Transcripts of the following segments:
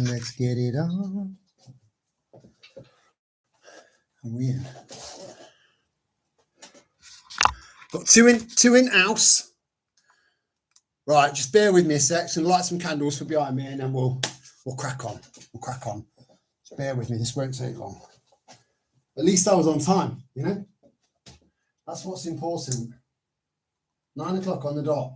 Let's get it on. And we in. Got two in house. Right, just bear with me a sec. So light some candles for behind me, and then we'll crack on. We'll crack on. Just bear with me. This won't take long. At least I was on time. You know, that's what's important. 9 o'clock on the dot.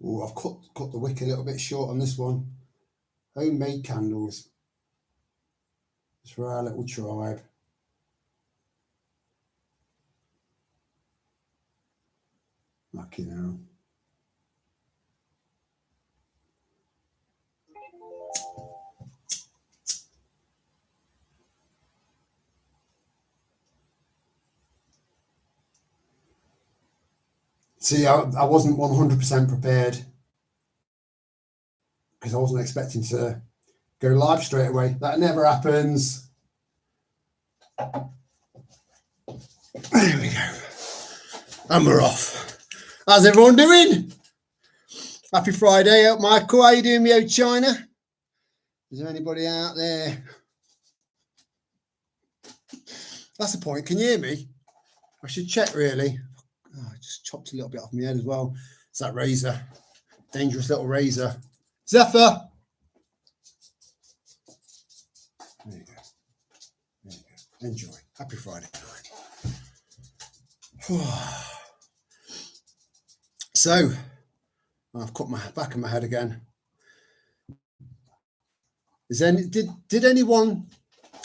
Oh, I've cut the wick a little bit short on this one. Homemade candles. It's for our little tribe. Lucky now. See, I wasn't 100% prepared because I wasn't expecting to go live straight away. That never happens. There we go. And we're off. How's everyone doing? Happy Friday out, Michael. How you doing, me out China? Is there anybody out there? That's the point. Can you hear me? I should check, really. Oh, I just chopped a little bit off my head as well. It's that razor. Dangerous little razor. Zephyr. There you go. There you go. Enjoy. Happy Friday night. So, I've cut my back of my head again. Did anyone?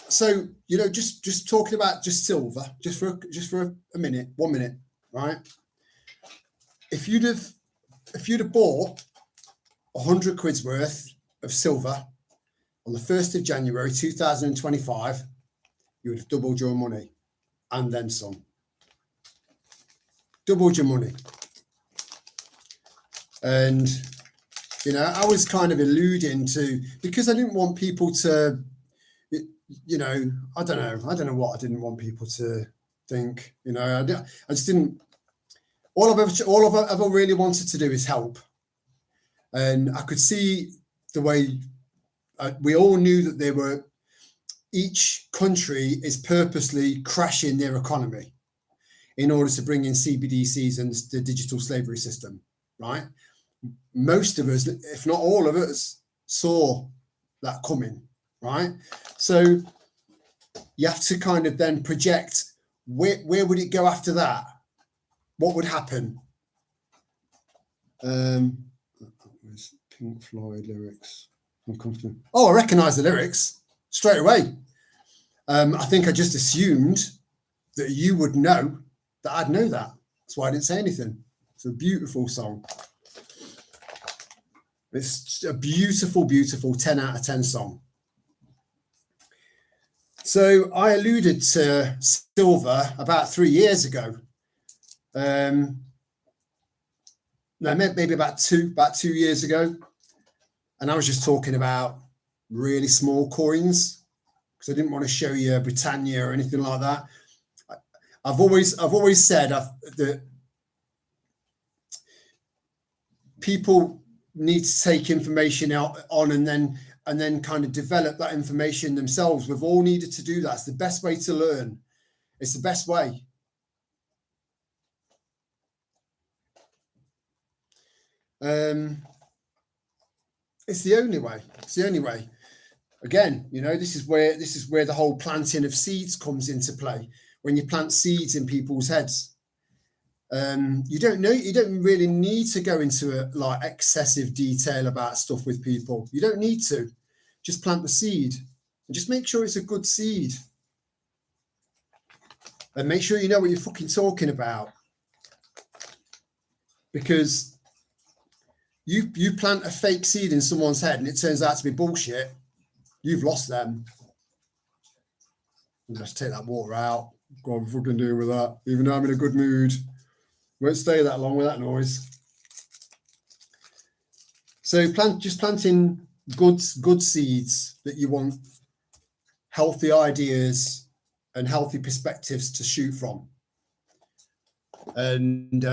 So, you know, just talking about just silver, just for a minute, 1 minute, right? If you'd have bought 100 quid's worth of silver on the 1st of January 2025, you would have doubled your money and then some. Doubled your money. And, you know, I was kind of alluding to, because I didn't want people to, you know, I don't know what I didn't want people to think, you know, I just didn't, all I've ever really wanted to do is help. And I could see the way we all knew that each country is purposely crashing their economy in order to bring in CBDCs and the digital slavery system, right? Most of us, if not all of us, saw that coming, right? So you have to kind of then project where would it go after that? What would happen? Pink Floyd lyrics. Oh, I recognise the lyrics straight away. I think I just assumed that you would know that I'd know that. That's why I didn't say anything. It's a beautiful song. It's a beautiful, beautiful 10 out of 10 song. So I alluded to silver about 3 years ago. No, maybe about two years ago. And I was just talking about really small coins because I didn't want to show you Britannia or anything like that. I've always said that people need to take information out on and then kind of develop that information themselves. We've all needed to do that. It's the best way to learn. It's the best way. It's the only way. It's the only way. Again, you know, this is where the whole planting of seeds comes into play. When you plant seeds in people's heads, you don't really need to go into like excessive detail about stuff with people. You don't need to. Just plant the seed and just make sure it's a good seed. And make sure you know what you're fucking talking about. Because You plant a fake seed in someone's head and it turns out to be bullshit, you've lost them. Let's take that water out. Go on, fucking deal with that. Even though I'm in a good mood, won't stay that long with that noise. So planting good seeds that you want healthy ideas and healthy perspectives to shoot from. And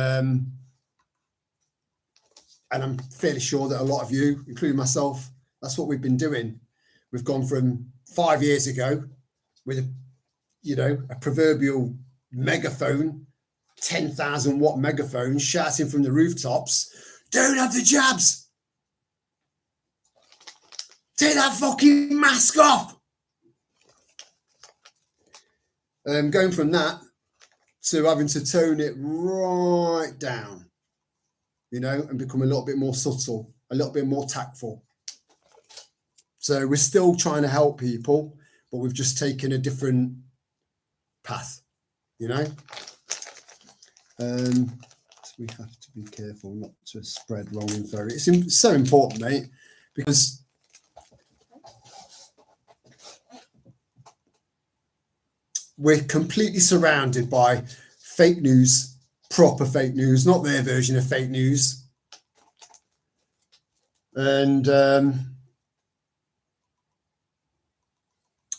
I'm fairly sure that a lot of you, including myself, that's what we've been doing. We've gone from 5 years ago with a proverbial megaphone, 10,000 watt megaphone, shouting from the rooftops, "Don't have the jabs! Take that fucking mask off!" Going from that to having to tone it right down, and become a little bit more subtle, a little bit more tactful. So we're still trying to help people, but we've just taken a different path, So we have to be careful not to spread wrong info. It's so important, mate, because we're completely surrounded by fake news, proper fake news, not their version of fake news. And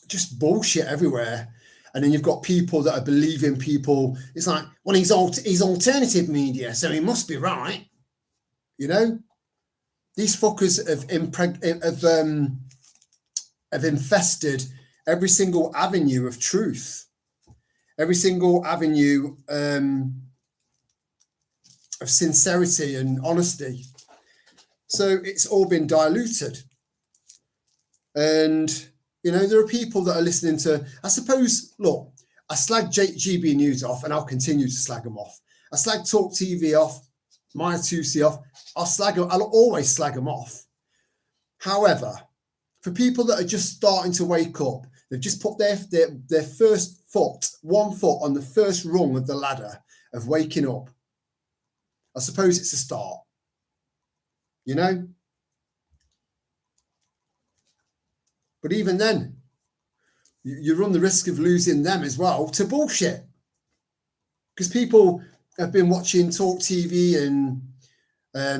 just bullshit everywhere. And then you've got people that are believing people. It's like, well, he's alternative media, so he must be right. These fuckers have infested every single avenue of truth, every single avenue of sincerity and honesty. So it's all been diluted. And there are people that are listening to, I suppose, look, I slag GB News off and I'll continue to slag them off. I slag Talk TV off, My 2C off. I'll always slag them off. However, for people that are just starting to wake up, they've just put their first one foot on the first rung of the ladder of waking up. I suppose it's a start, But even then, you run the risk of losing them as well to bullshit. Because people have been watching Talk TV and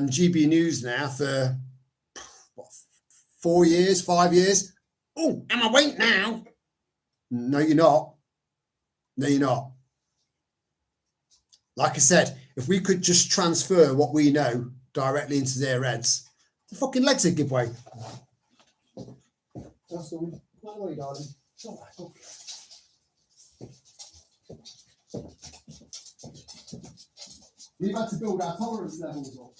GB News now for 4 years, 5 years. Oh, am I awake now? No, you're not. No, you're not. Like I said, if we could just transfer what we know directly into their heads, the fucking legs would give way. That's all. Not worry, darling. It's all right. Okay. We've had to build our tolerance levels up.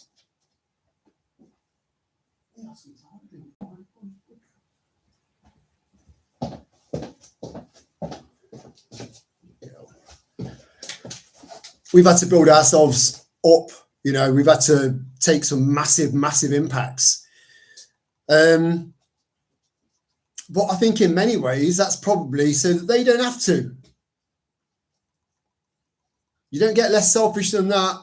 We've had to build ourselves up. We've had to take some massive, massive impacts. But I think in many ways, that's probably so that they don't have to. You don't get less selfish than that,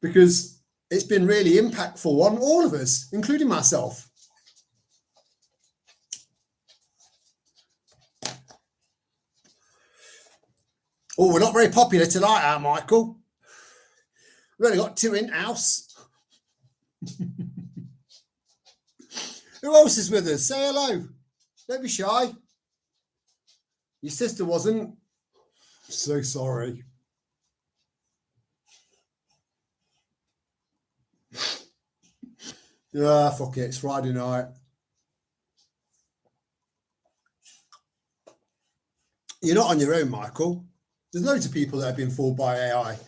because it's been really impactful on all of us, including myself. Oh, we're not very popular tonight, are we, Michael? We've only got 2 in-house. Who else is with us? Say hello. Don't be shy. Your sister wasn't. So sorry. Yeah, fuck it. It's Friday night. You're not on your own, Michael. There's loads of people that have been fooled by AI.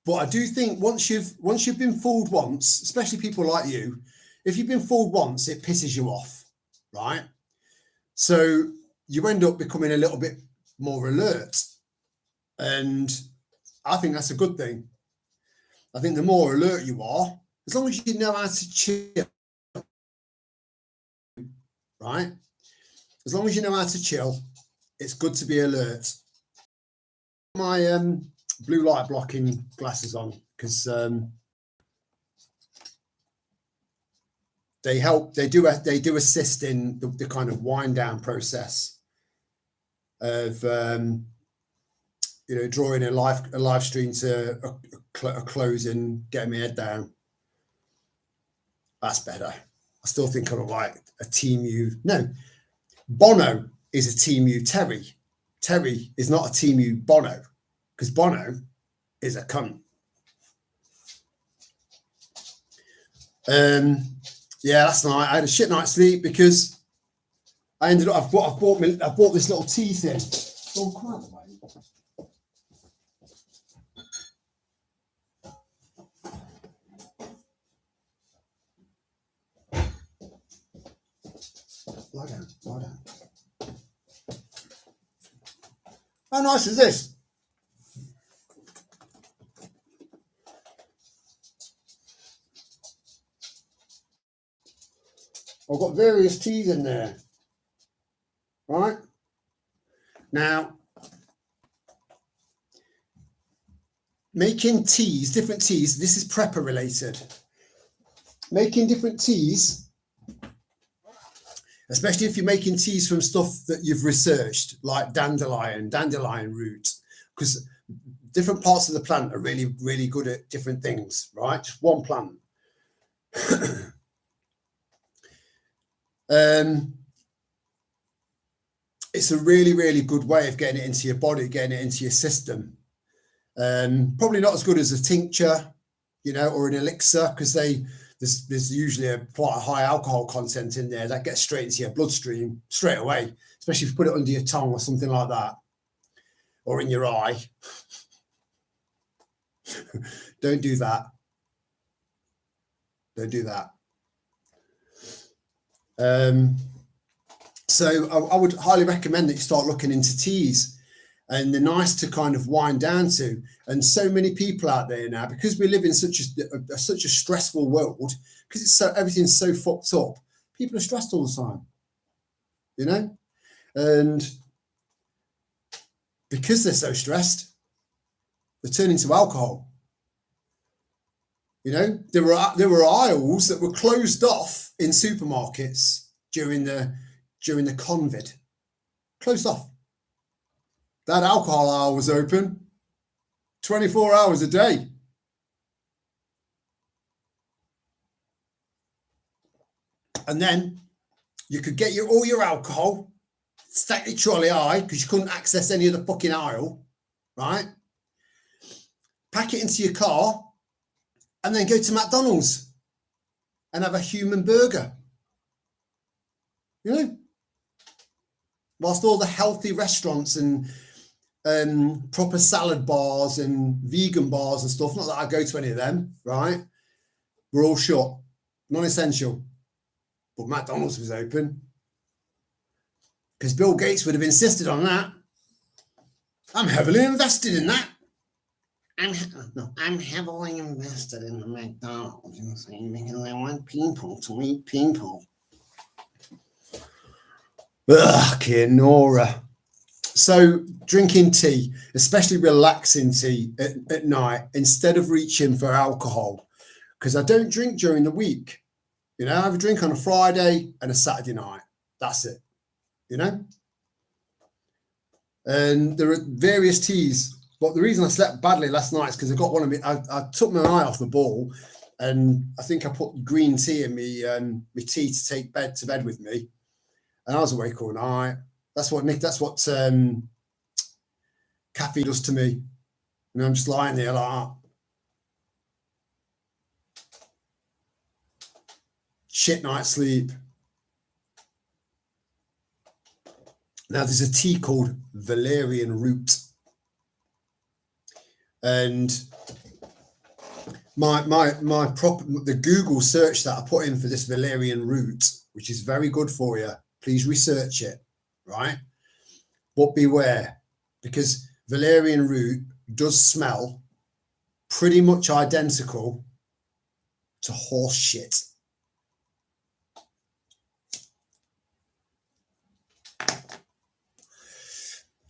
But I do think once you've been fooled once, especially people like you, if you've been fooled once, it pisses you off, right? So you end up becoming a little bit more alert. And I think that's a good thing. I think the more alert you are, as long as you know how to chill, right? As long as you know how to chill, it's good to be alert. My blue light blocking glasses on, because they help. They do assist in the kind of wind down process of drawing a live stream to a close and getting my head down. That's better. I still think I'm like a Team U. No, Bono is a Team U Terry. Terry is not a Team U Bono, because Bono is a cunt. Yeah, last night I had a shit night's sleep because I ended up. I've bought this little tea thing. Oh, crap. Lie down. How nice is this? I've got various teas in there. Right? Now, making teas, different teas, this is prepper related. Making different teas, especially if you're making teas from stuff that you've researched, like dandelion root, because different parts of the plant are really, really good at different things, right? Just one plant. It's a really, really good way of getting it into your body, getting it into your system. Probably not as good as a tincture, or an elixir, because there's usually quite a high alcohol content in there that gets straight into your bloodstream straight away, especially if you put it under your tongue or something like that, or in your eye. Don't do that. Don't do that. So I would highly recommend that you start looking into teas, and they're nice to kind of wind down to. And so many people out there now, because we live in such a stressful world, because everything's so fucked up, people are stressed all the time, and because they're so stressed, they turn into alcohol. There were aisles that were closed off in supermarkets during the COVID. Closed off. That alcohol aisle was open 24 hours a day. And then you could get all your alcohol, stack your trolley high, because you couldn't access any of the fucking aisle, right? Pack it into your car, and then go to McDonald's and have a human burger. Whilst all the healthy restaurants and proper salad bars and vegan bars and stuff, not that I go to any of them, right? We're all shut, non-essential. But McDonald's was open, because Bill Gates would have insisted on that. I'm heavily invested in that. I'm heavily invested in the McDonald's, because I want people to eat people. Ugh, Nora. So drinking tea, especially relaxing tea at night, instead of reaching for alcohol, because I don't drink during the week. I have a drink on a Friday and a Saturday night. That's it. And there are various teas. But the reason I slept badly last night is because I got one of me. I took my eye off the ball, and I think I put green tea in me tea to take to bed with me, and I was awake all night. That's what caffeine does to me. I'm just lying there like that. Shit night's sleep. Now there's a tea called valerian root. And the Google search that I put in for this valerian root, which is very good for you, please research it, right? But beware, because valerian root does smell pretty much identical to horse shit.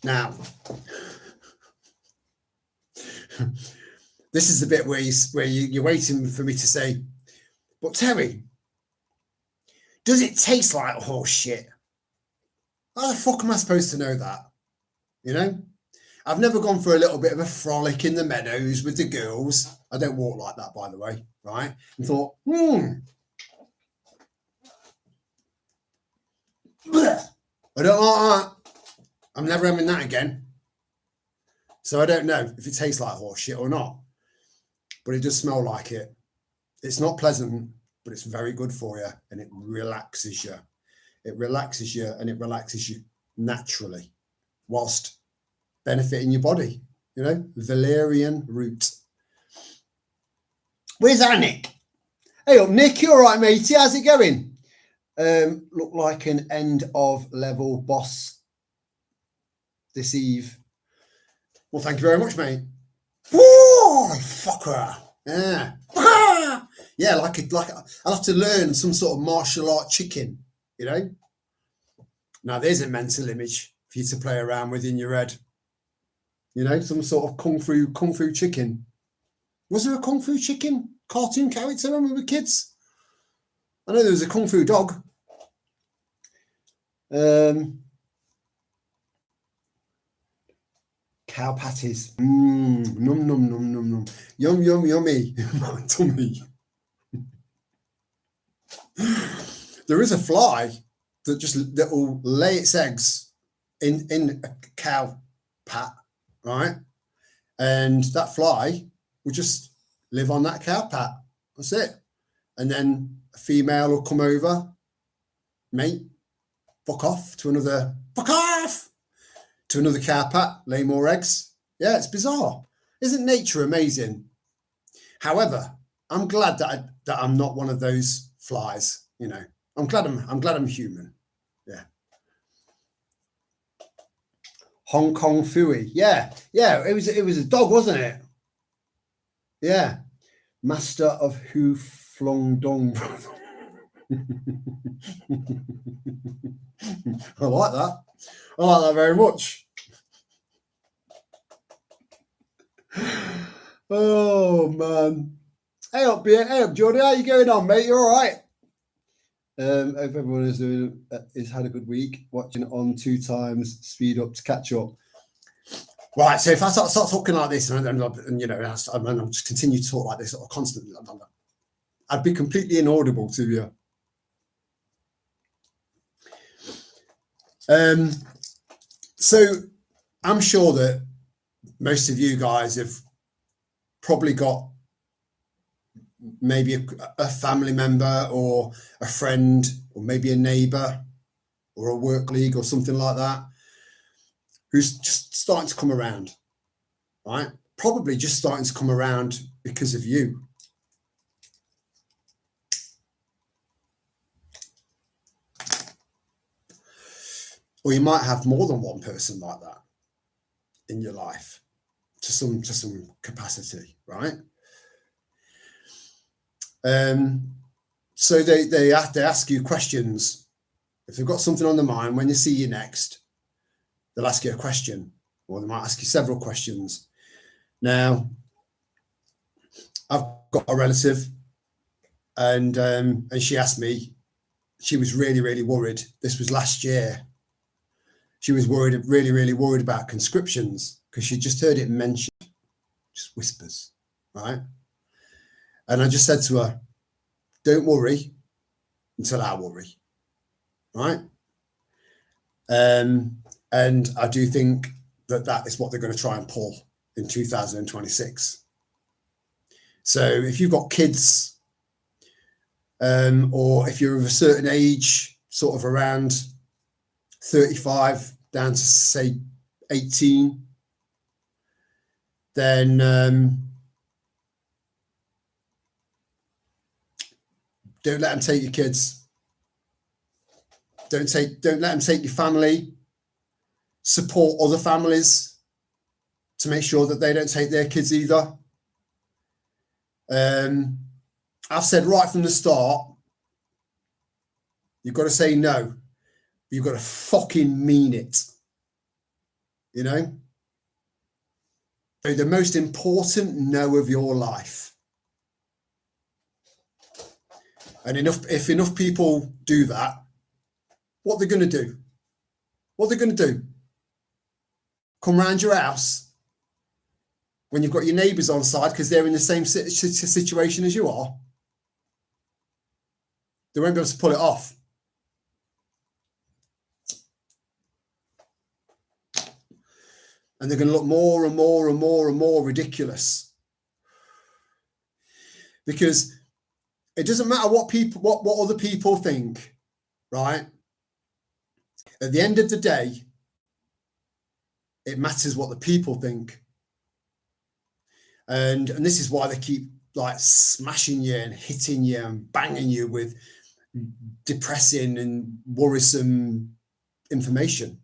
Now, This is the bit where you're waiting for me to say, but Terry, does it taste like horse shit? How the fuck am I supposed to know that? You know, I've never gone for a little bit of a frolic in the meadows with the girls. I don't walk like that, by the way, right? And thought, I don't like that. I'm never having that again. So I don't know if it tastes like horse shit or not, but it does smell like it. It's not pleasant, but it's very good for you, and it relaxes you. It relaxes you, and it relaxes you naturally, whilst benefiting your body. You know, valerian root. Where's our Nick? Hey up, Nick. You all right, matey? How's it going? Look like an end of level boss this eve. Well, thank you very much, mate. Whoa, fucker. Yeah. Yeah, like I'll have to learn some sort of martial art chicken, you know? Now there's a mental image for you to play around with in your head. You know, some sort of kung fu chicken. Was there a kung fu chicken cartoon character when we were kids? I know there was a kung fu dog. Cow patties. Num num num num num. Yum yum yummy. My tummy. There is a fly that will lay its eggs in a cow pat, right? And that fly will just live on that cow pat. That's it. And then a female will come over, mate, fuck off to another cow pat, lay more eggs. Yeah, it's bizarre. Isn't nature amazing? However, I'm glad that I'm not one of those flies. You know, I'm glad I'm human. Yeah. Hong Kong Fooey. Yeah. It was a dog, wasn't it? Yeah. Master of Hu Flong Dong. I like that. I like that very much. Oh man. Hey up, Jordan. How you going on, mate? You all right? Hope everyone has had a good week. Watching it on 2 times speed up to catch up. Right. So if I start talking like this, and you know, I'm just continue to talk like this constantly, I'd be completely inaudible to you. So I'm sure that most of you guys have probably got maybe a family member or a friend or maybe a neighbor or a work colleague or something like that who's just starting to come around, right? Probably just starting to come around because of you. Or you might have more than one person like that in your life to some capacity, right? So they ask you questions. If they've got something on their mind, when they see you next, they'll ask you a question, or they might ask you several questions. Now, I've got a relative, and she asked me. She was really worried. This was last year. She was really worried about conscriptions because she just heard it mentioned, just whispers, right? And I just said to her, don't worry until I worry, right? And I do think that is what they're going to try and pull in 2026. So if you've got kids, or if you're of a certain age, sort of around 35 down to say 18, then don't let them take your kids. Don't let them take your family. Support other families to make sure that they don't take their kids either. I've said right from the start, you've got to say no. You've got to fucking mean it. You know? So the most important no of your life. And if enough people do that, what they're going to do? What they're going to do? Come round your house when you've got your neighbours on side because they're in the same situation as you are. They won't be able to pull it off. And they're going to look more and more and more and more ridiculous. Because it doesn't matter what other people think, right? At the end of the day, it matters what the people think. And this is why they keep like smashing you and hitting you and banging you with depressing and worrisome information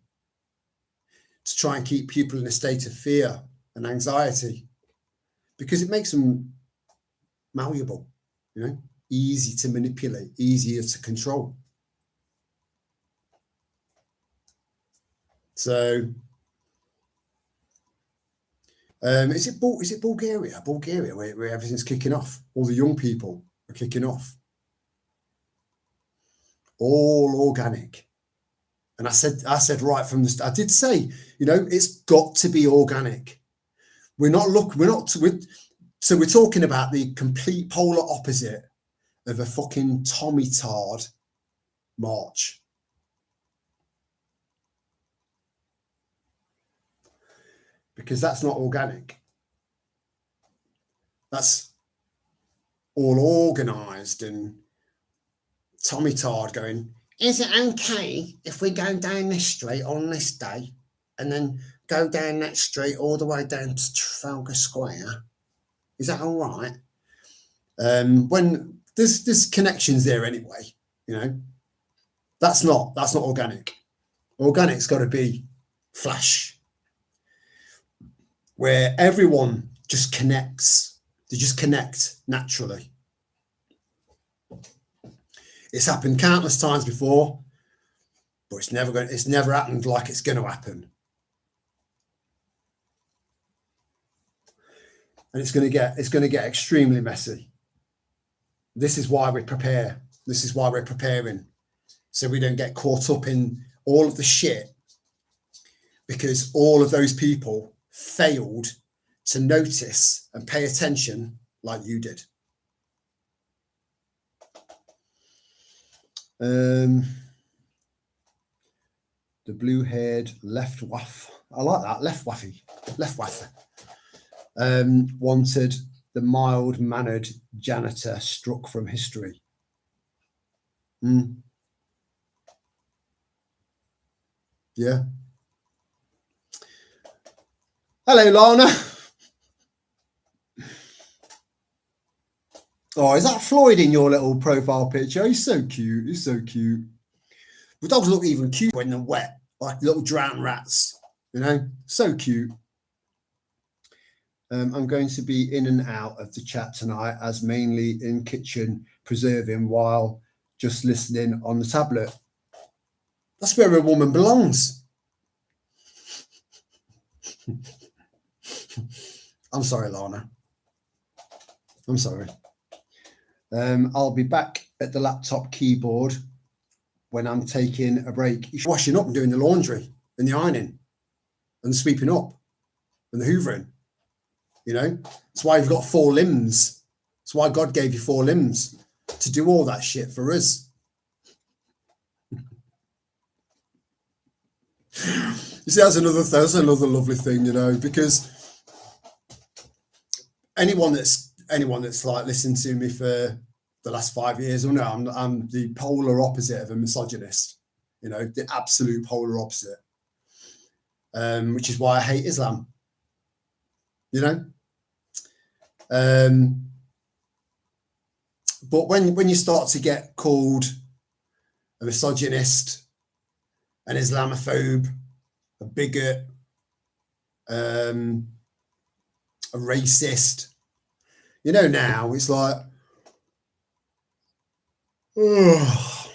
to try and keep people in a state of fear and anxiety, because it makes them malleable, easy to manipulate, easier to control. So is it Bulgaria where everything's kicking off? All the young people are kicking off. All organic. And I said right from the start, I did say, it's got to be organic. We're talking about the complete polar opposite of a fucking Tommy Tard march. Because that's not organic. That's all organised and Tommy Tard going, is it okay if we go down this street on this day and then go down that street all the way down to Trafalgar Square? Is that all right? When there's connections there anyway, that's not organic. Organic's got to be flash, where everyone just connects. They just connect naturally. It's happened countless times before, but it's never happened like it's going to happen. And it's going to get extremely messy. This is why we prepare. This is why we're preparing, so we don't get caught up in all of the shit, because all of those people failed to notice and pay attention like you did. The blue-haired left waff. I like that. Left waff. Wanted the mild-mannered janitor struck from history. Yeah. Hello, Lana. Oh, is that Floyd in your little profile picture? He's so cute. He's so cute. The dogs look even cute when they're wet, like little drowned rats, so cute. I'm going to be in and out of the chat tonight, as mainly in kitchen preserving while just listening on the tablet. That's where a woman belongs. I'm sorry, Lana. I'm sorry. I'll be back at the laptop keyboard when I'm taking a break. You're washing up and doing the laundry and the ironing and the sweeping up and the hoovering. That's why you've got 4 limbs. That's why God gave you 4 limbs, to do all that shit for us. You see, that's another lovely thing, because anyone that's like listened to me for the last 5 years, I'm the polar opposite of a misogynist, the absolute polar opposite, which is why I hate Islam, but when you start to get called a misogynist, an Islamophobe, a bigot, a racist, now it's like, oh,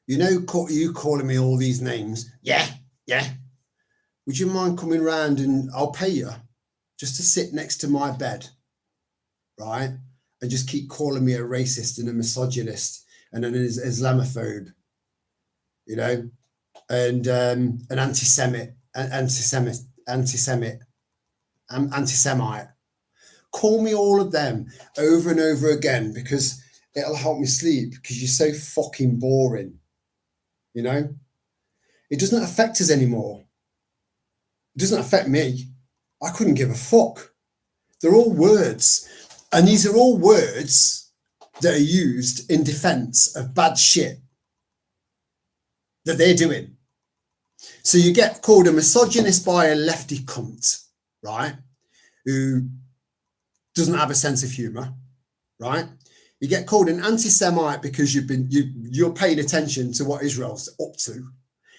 you calling me all these names. Yeah. would you mind coming round and I'll pay you just to sit next to my bed, right? And just keep calling me a racist and a misogynist and an Islamophobe, you know, and an anti-Semite. Call me all of them over and over again, because it'll help me sleep, because you're so fucking boring, you know? It doesn't affect us anymore. It doesn't affect me. I couldn't give a fuck. They're all words. And these are all words that are used in defense of bad shit that they're doing. So you get called a misogynist by a lefty cunt, right? Who doesn't have a sense of humor, right? You get called an anti-Semite because you're paying attention to what Israel's up to,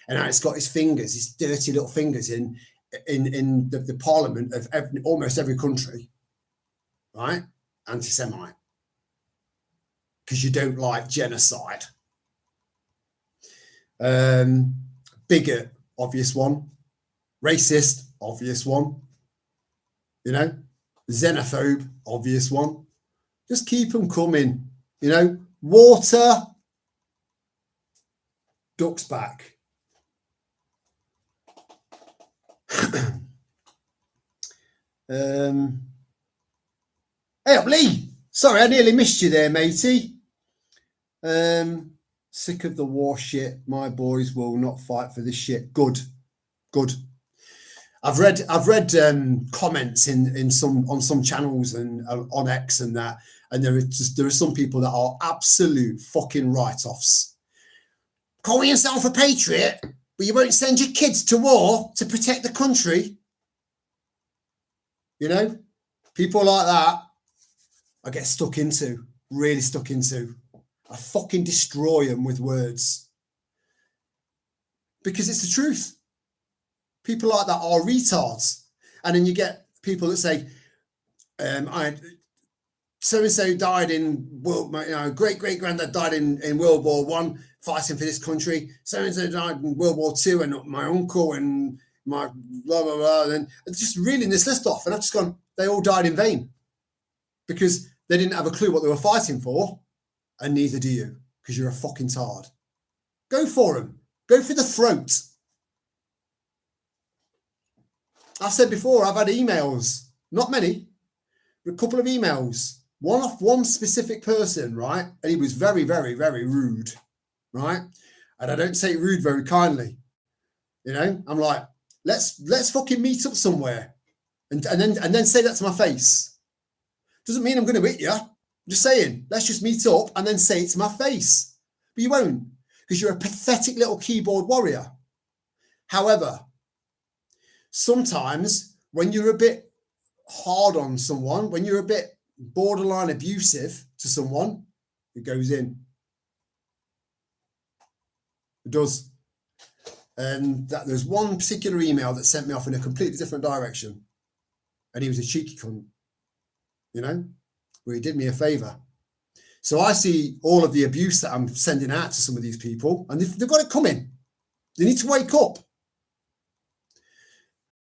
and now it's got his fingers, his dirty little fingers in the parliament of almost every country, right? Anti-Semite, because you don't like genocide. Bigot, obvious one. Racist, obvious one. You know, xenophobe, obvious one. Just keep them coming. You know, water, ducks back. Hey up, Lee. Sorry, I nearly missed you there, matey. Sick of the war shit. My boys will not fight for this shit. Good. I've read comments on some channels and on X and that, and there are some people that are absolute fucking write-offs. Calling yourself a patriot, but you won't send your kids to war to protect the country. You know, people like that, I get stuck into, really stuck into. I fucking destroy them with words. Because it's the truth. People like that are retards. And then you get people that say, so-and-so died in great-great-granddad died in World War I, fighting for this country. So-and-so died in World War II, and my uncle and my blah, blah, blah. And just reading this list off, and I've just gone, they all died in vain. Because they didn't have a clue what they were fighting for, and neither do you, because you're a fucking tard. Go for them. Go for the throat. I've said before, I've had emails, not many, but a couple of emails, one off one specific person, right? And he was very, very, very rude, right? And I don't take rude very kindly. You know, I'm like, let's fucking meet up somewhere, and then say that to my face. Doesn't mean I'm going to hit you. I'm just saying, let's just meet up and then say it to my face. But you won't, because you're a pathetic little keyboard warrior. However, sometimes when you're a bit hard on someone, when you're a bit borderline abusive to someone, it goes in. It does. And there's one particular email that sent me off in a completely different direction. And he was a cheeky cunt, you know, where he did me a favor. So I see all of the abuse that I'm sending out to some of these people, and they've got it coming. They need to wake up.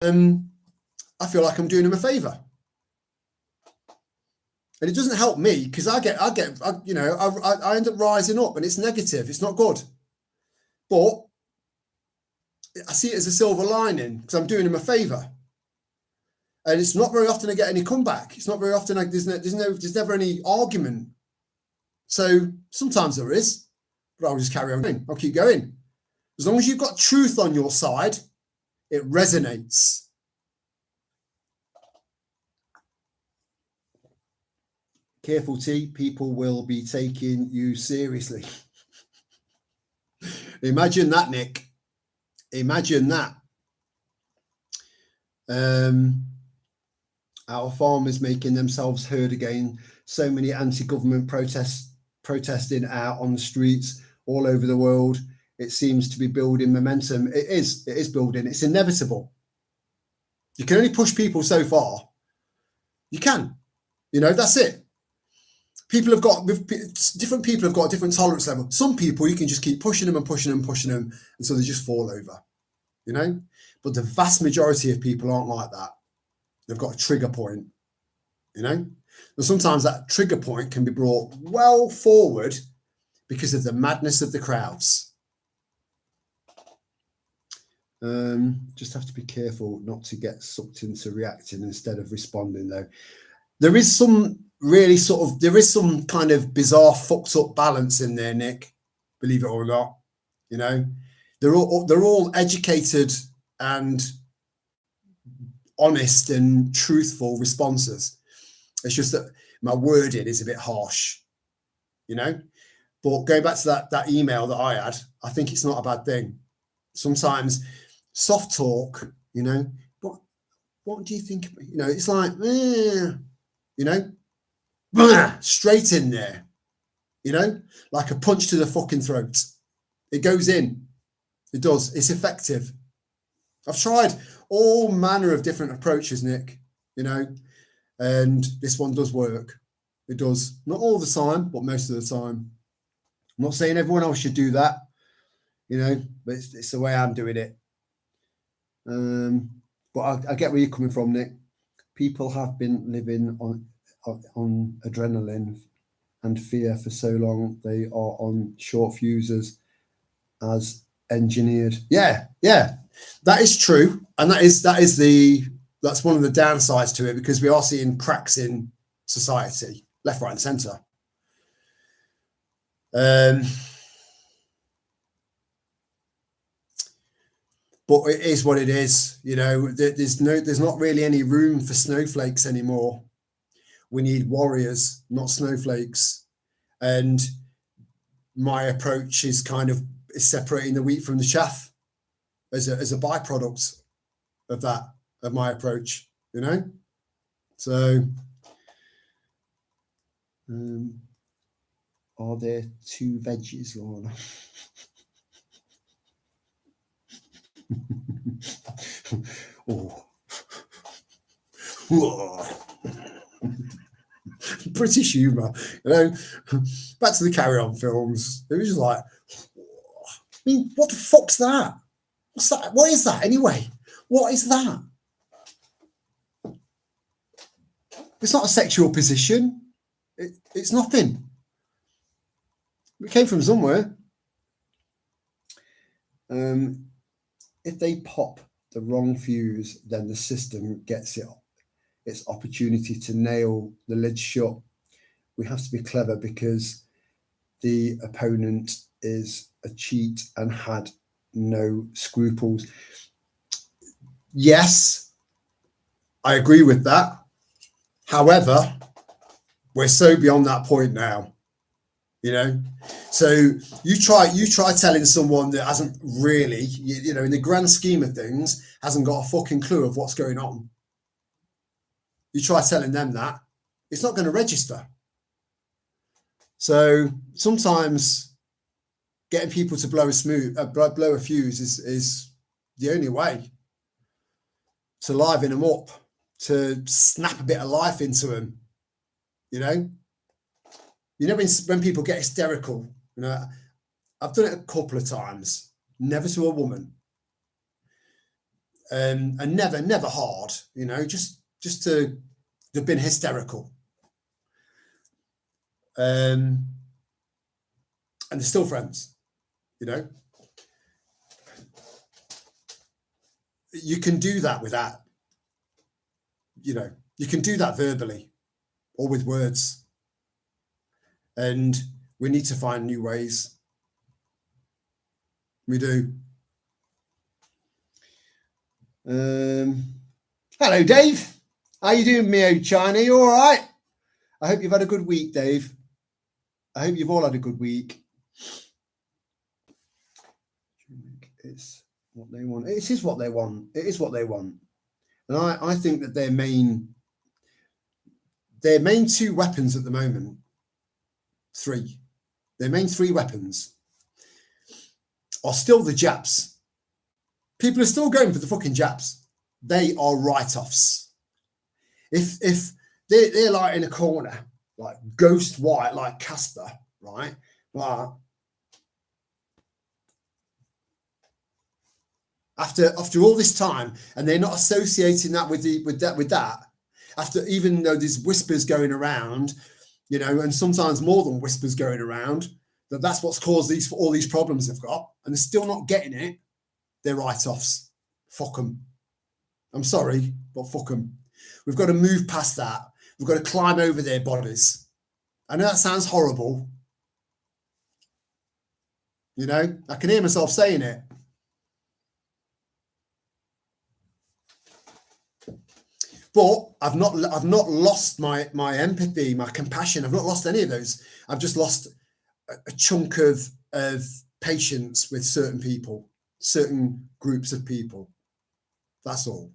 I feel like I'm doing them a favor. And it doesn't help me, because I end up rising up, and it's negative. It's not good. But I see it as a silver lining, because I'm doing them a favor. And it's not very often I get any comeback. It's not very often there's never any argument. So sometimes there is, but I'll just carry on going. I'll keep going. As long as you've got truth on your side, it resonates. Careful, T. People will be taking you seriously. Imagine that, Nick. Imagine that. Our farmers making themselves heard again. So many anti-government protesting out on the streets all over the world. It seems to be building momentum. It is building. It's inevitable. You can only push people so far. You can. You know, that's it. Different people have got a different tolerance level. Some people, you can just keep pushing them until they just fall over. you know, but the vast majority of people aren't like that. They've got a trigger point, you know, and sometimes that trigger point can be brought well forward because of the madness of the crowds. Just have to be careful not to get sucked into reacting instead of responding, though. There is some kind of bizarre fucked up balance in there, Nick, believe it or not. You know, they're all educated and honest and truthful responses. It's just that my wording is a bit harsh, you know. But going back to that email that I had, I think it's not a bad thing. Sometimes soft talk, you know, what do you think? You know, it's like, you know, straight in there, you know, like a punch to the fucking throat. It goes in. It does. It's effective. I've tried all manner of different approaches, Nick, you know, and this one does work. It does. Not all the time, but most of the time. I'm not saying everyone else should do that, you know, but it's the way I'm doing it. But I get where you're coming from, Nick. People have been living on adrenaline and fear for so long. They are on short fuses as engineered. Yeah, that is true, and that's one of the downsides to it, because we are seeing cracks in society, left, right, and centre. But it is what it is, you know. There's not really any room for snowflakes anymore. We need warriors, not snowflakes. And my approach is separating the wheat from the chaff as a byproduct of my approach, you know. So, are there two veggies, Lorna? Oh. British humour, you know. Back to the Carry On films. It was just like, I mean, what the fuck's that? What's that? What is that anyway? What is that? It's not a sexual position. It's nothing. It came from somewhere. If they pop the wrong fuse, then the system gets its opportunity to nail the lid shut. We have to be clever because the opponent is a cheat and had no scruples. Yes, I agree with that. However, we're so beyond that point now, you know. So you try telling someone that hasn't really, you know, in the grand scheme of things, hasn't got a fucking clue of what's going on. You try telling them that, it's not going to register. So sometimes getting people to blow a fuse is the only way to liven them up, to snap a bit of life into them. You know, when people get hysterical, you know, I've done it a couple of times, never to a woman, and never hard, you know, just to, they've been hysterical. And they're still friends, you know. You can do that with that, you know, you can do that verbally or with words. And we need to find new ways. We do. Hello, Dave. How you doing, Mio China? You all right? I hope you've had a good week, Dave. I hope you've all had a good week. It's what they want. It is what they want. It is what they want. And I think that their main two weapons at the moment, their main three weapons are still the jabs. People are still going for the fucking jabs. They are write-offs. If they're like in a corner, like ghost white, like Casper, right? Like, after all this time, and they're not associating that with that. After, even though there's whispers going around, you know, and sometimes more than whispers going around, that's what's caused all these problems they've got, and they're still not getting it. They're write-offs. Fuck them. I'm sorry, but fuck them. We've got to move past that. We've got to climb over their bodies. I know that sounds horrible. You know, I can hear myself saying it. But I've not lost my empathy, my compassion. I've not lost any of those. I've just lost a chunk of patience with certain people, certain groups of people. That's all.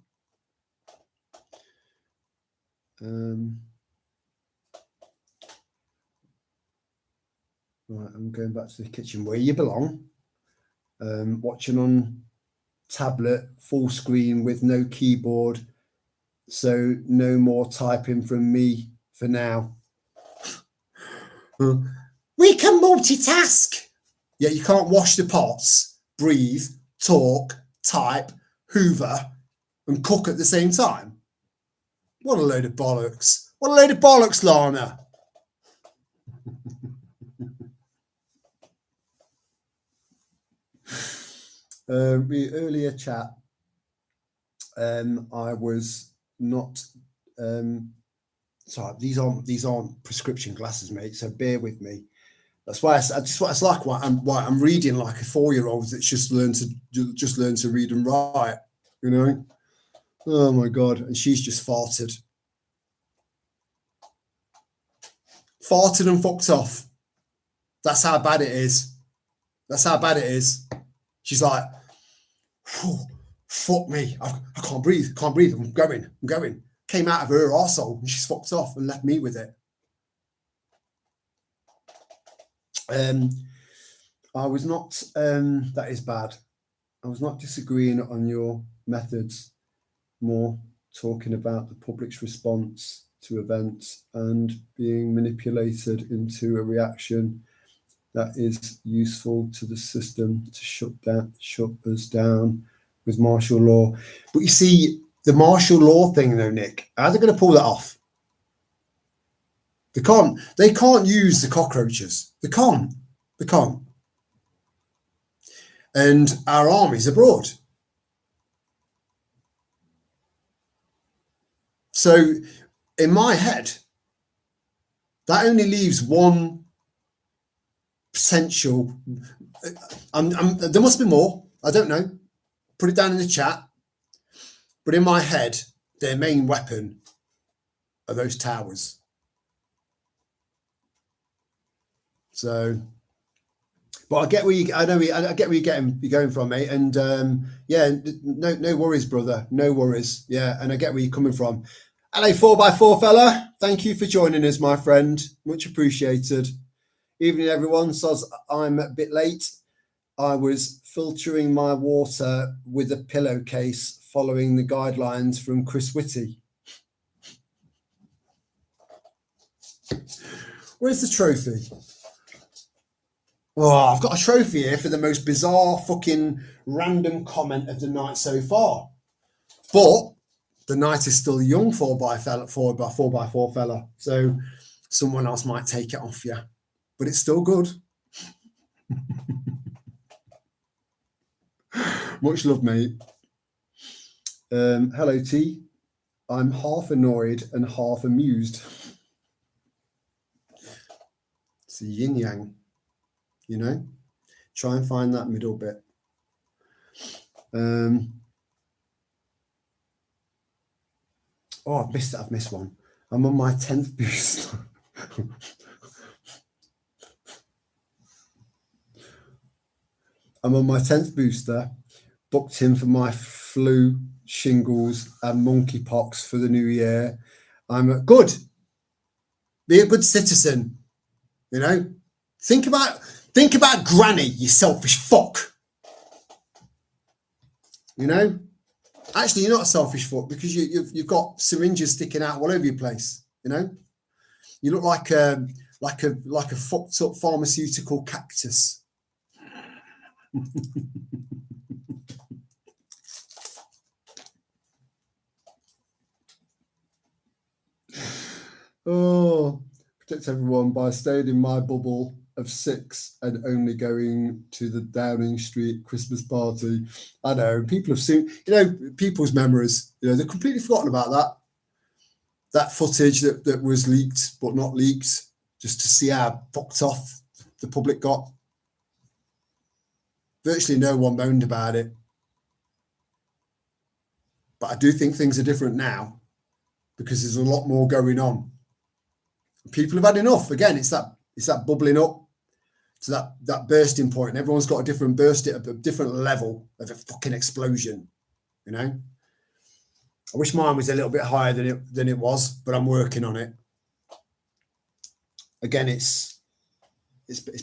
Right, I'm going back to the kitchen where you belong. Watching on tablet, full screen with no keyboard. So no more typing from me for now. We can multitask. Yeah, you can't wash the pots, breathe, talk, type, hoover, and cook at the same time. What a load of bollocks. What a load of bollocks, Lana. The earlier chat, I was not sorry, these aren't prescription glasses, mate, so bear with me. That's why it's like why I'm reading like a 4-year-old that's just learned to read and write, you know. Oh my god. And she's just farted and fucked off. That's how bad it is. That's how bad it is. She's like, fuck me, I can't breathe, I'm going. Came out of her arsehole and she's fucked off and left me with it. I was not, that is bad. I was not disagreeing on your methods, more talking about the public's response to events and being manipulated into a reaction that is useful to the system to shut us down with martial law. But you see, the martial law thing though, Nick, how are they going to pull that off? They can't use the cockroaches. They can't. And our army's abroad. So in my head, that only leaves one potential. There must be more. I don't know. Put it down in the chat. But in my head, their main weapon are those towers. So, but I get where you're going from, mate. And yeah, no worries, brother. No worries. Yeah, and I get where you're coming from. Hello, 4x4 fella. Thank you for joining us, my friend. Much appreciated. Evening, everyone. So I'm a bit late. I was filtering my water with a pillowcase following the guidelines from Chris Whitty. Where's the trophy? Oh, I've got a trophy here for the most bizarre fucking random comment of the night so far. But the night is still young, 4x4 fella. So someone else might take it off you. But it's still good. Much love, mate. Hello, T. I'm half annoyed and half amused. It's a yin yang, you know. Try and find that middle bit. Oh, I've missed one. I'm on my 10th boost. I'm on my 10th booster, booked in for my flu, shingles, and monkeypox for the new year. I'm good. Be a good citizen, you know. Think about Granny, you selfish fuck. You know. Actually, you're not a selfish fuck because you've got syringes sticking out all over your place. You know. You look like a fucked up pharmaceutical cactus. Oh, protect everyone by staying in my bubble of 6 and only going to the Downing Street Christmas party. I know people have seen, people's memories. They've completely forgotten about that footage that was leaked but not leaked, just to see how fucked off the public got. Virtually no one moaned about it. But I do think things are different now because there's a lot more going on. People have had enough. Again, it's that bubbling up to that bursting point, and everyone's got a different burst at a different level of a fucking explosion. I wish mine was a little bit higher than it was, but I'm working on it. Again, it's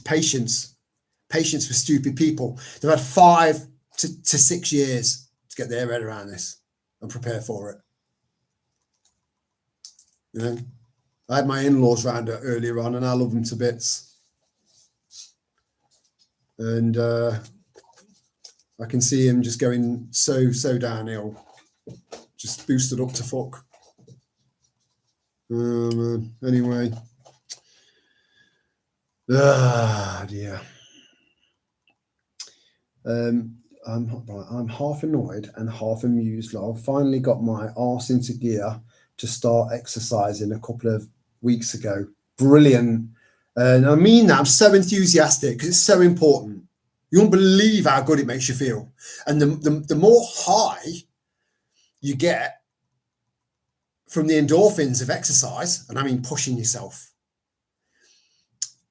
patience with stupid people. They've had 5 to 6 years to get their head around this and prepare for it. I had my in-laws round earlier on, and I love them to bits. And I can see him just going so downhill, just boosted up to fuck. Anyway, dear. I'm half annoyed and half amused. I've finally got my arse into gear to start exercising a couple of weeks ago. Brilliant. And I mean that, I'm so enthusiastic because it's so important. You won't believe how good it makes you feel. And the more high you get from the endorphins of exercise, and I mean pushing yourself,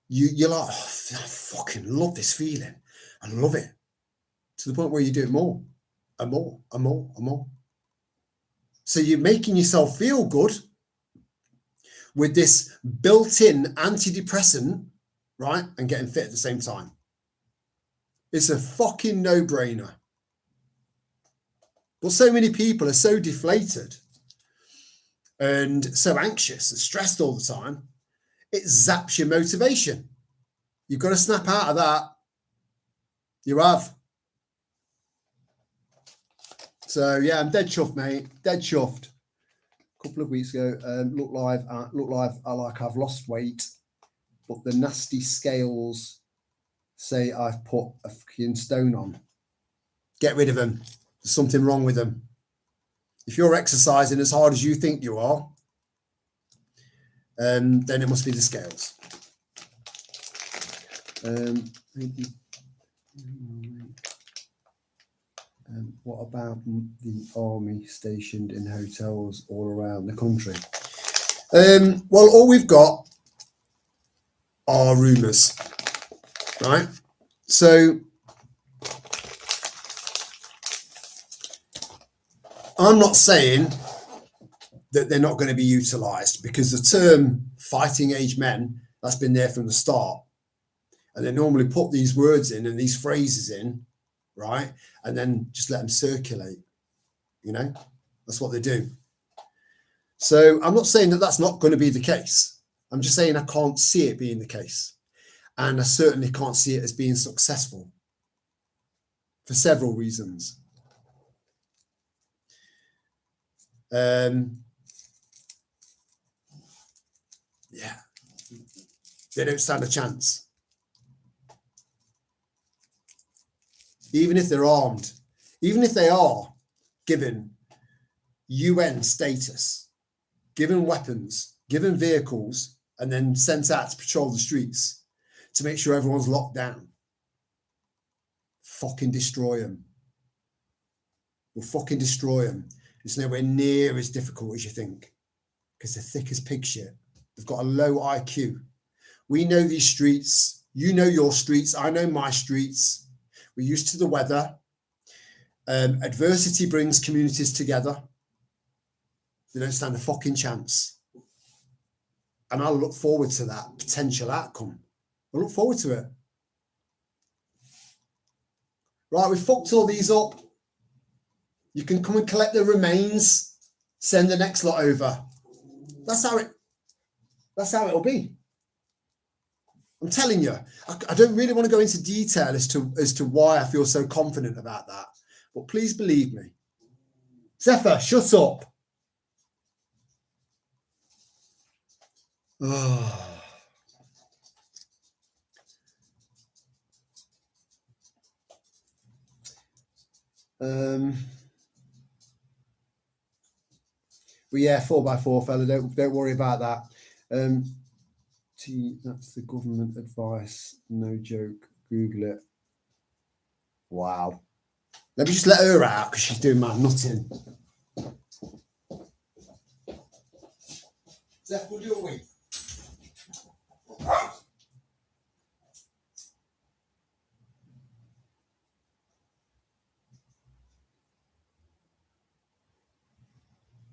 you're like, I fucking love this feeling. I love it. To the point where you do it more and more and more and more. So you're making yourself feel good with this built-in antidepressant, right? And getting fit at the same time. It's a fucking no-brainer. But so many people are so deflated and so anxious and stressed all the time, it zaps your motivation. You've got to snap out of that. You have. So yeah, I'm dead chuffed, mate. Dead chuffed. A couple of weeks ago, look like I've lost weight, but the nasty scales say I've put a fucking stone on. Get rid of them. There's something wrong with them. If you're exercising as hard as you think you are, then it must be the scales. What about the army stationed in hotels all around the country? Well, all we've got are rumours, right? So I'm not saying that they're not going to be utilised, because the term fighting age men, that's been there from the start. And they normally put these words in and these phrases in, right? And then just let them circulate, that's what they do. So I'm not saying that that's not going to be the case. I'm just saying I can't see it being the case. And I certainly can't see it as being successful for several reasons. Yeah, they don't stand a chance. Even if they're armed, even if they are given UN status, given weapons, given vehicles, and then sent out to patrol the streets to make sure everyone's locked down, fucking destroy them. We'll fucking destroy them. It's nowhere near as difficult as you think, because they're thick as pig shit. They've got a low IQ. We know these streets. You know your streets. I know my streets. We're used to the weather. Adversity brings communities together. They don't stand a fucking chance. And I look forward to that potential outcome. I look forward to it. Right, we've fucked all these up. You can come and collect the remains. Send the next lot over. That's how it'll be. I'm telling you, I don't really want to go into detail as to why I feel so confident about that. But please believe me. Zephyr, shut up. Oh. But yeah, 4x4 fella, don't worry about that. That's the government advice. No joke. Google it. Wow. Let me just let her out because she's doing my nutting. Zeph, we'll do a week.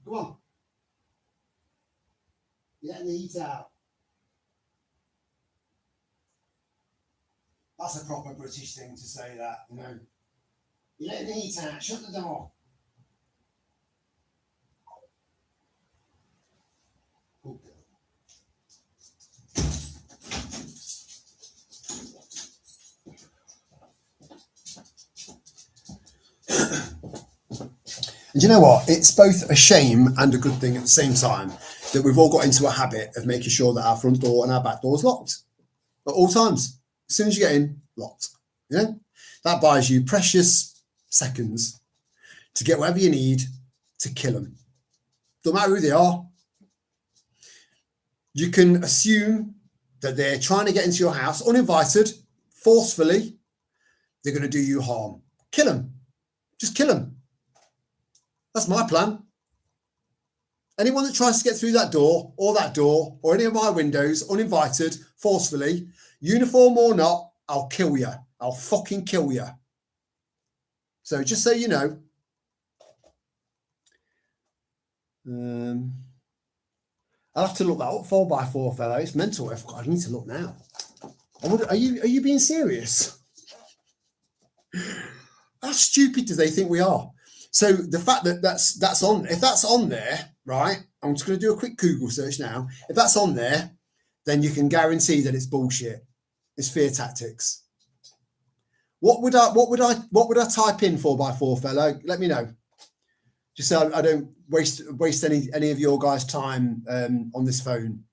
Come on. You're letting the heat out. That's a proper British thing to say, that, you know. You're letting the heat out. Shut the door. Oh, and you know what? It's both a shame and a good thing at the same time that we've all got into a habit of making sure that our front door and our back door is locked at all times. As soon as you get in, locked. You know, that buys you precious seconds to get whatever you need to kill them. Don't matter who they are. You can assume that they're trying to get into your house uninvited, forcefully. They're going to do you harm. Kill them. Just kill them. That's my plan. Anyone that tries to get through that door, or any of my windows, uninvited, forcefully, uniform or not, I'll kill you. I'll fucking kill you. So just so you know. I'll have to look that up. 4x4 fellow. It's mental. I need to look now. Are you being serious? How stupid do they think we are? So the fact that that's on, if that's on there, right? I'm just going to do a quick Google search now. If that's on there, then you can guarantee that it's bullshit. It's fear tactics. What would I type in 4x4 fellow? Let me know. Just so I don't waste any of your guys' time on this phone.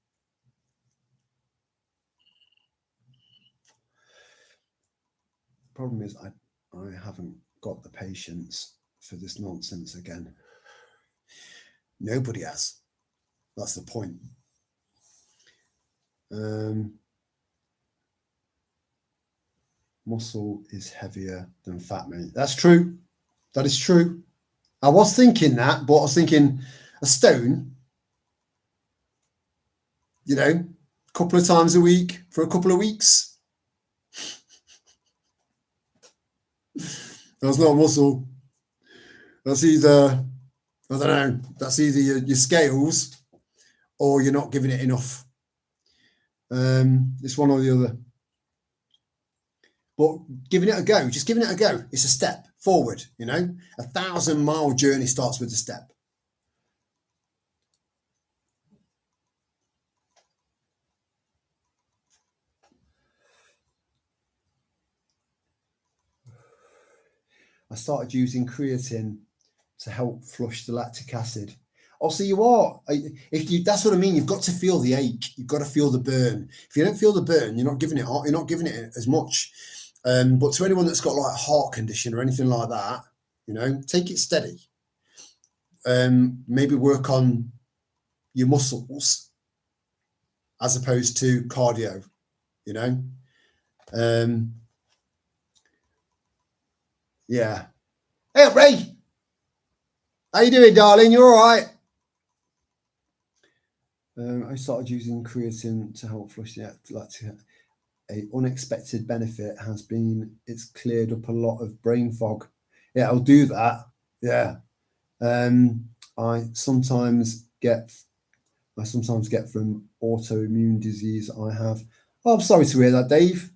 Problem is, I haven't got the patience for this nonsense again. Nobody has. That's the point. Muscle is heavier than fat meat. That's true. That is true. I was thinking that, but I was thinking a stone, you know, a couple of times a week for a couple of weeks. That's not muscle. That's either, I don't know, that's either your scales or you're not giving it enough. It's one or the other. But giving it a go, just giving it a go. It's a step forward, you know. 1,000-mile journey starts with a step. I started using creatine to help flush the lactic acid. Oh, so you are. That's what I mean. You've got to feel the ache. You've got to feel the burn. If you don't feel the burn, you're not giving it as much. But to anyone that's got like a heart condition or anything like that, you know, take it steady. Maybe work on your muscles as opposed to cardio, you know. Yeah. Hey, Ray. How you doing, darling? You all right? I started using creatine to help flush the lactic. A unexpected benefit has been it's cleared up a lot of brain fog. Yeah, I'll do that. Yeah. I sometimes get from autoimmune disease I have. Oh, I'm sorry to hear that, Dave.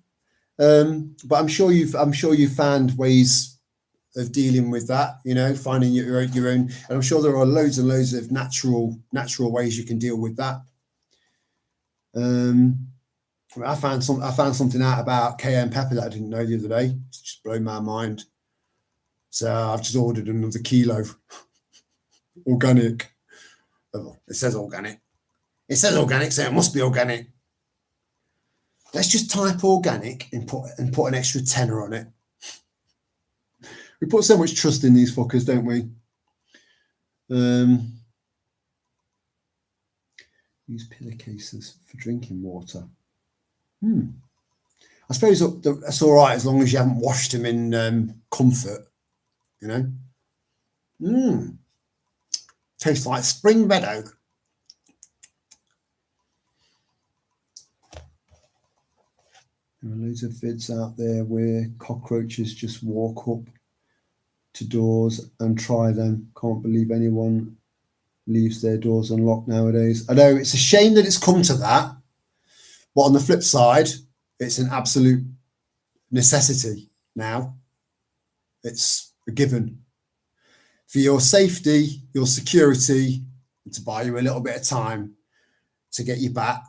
But I'm sure you've found ways of dealing with that, you know, finding your own, and I'm sure there are loads and loads of natural ways you can deal with that. I found something out about cayenne pepper that I didn't know the other day. It's just blown my mind. So I've just ordered another kilo. Organic. It says organic. It says organic, so it must be organic. Let's just type organic and put an extra tenner on it. We put so much trust in these fuckers, don't we? Use pillowcases for drinking water. I suppose that's all right as long as you haven't washed them in comfort, you know. Tastes like spring meadow. There are loads of vids out there where cockroaches just walk up to doors and try them. Can't believe anyone leaves their doors unlocked nowadays. I know it's a shame that it's come to that, but on the flip side, it's an absolute necessity now. It's a given for your safety, your security, and to buy you a little bit of time to get you back,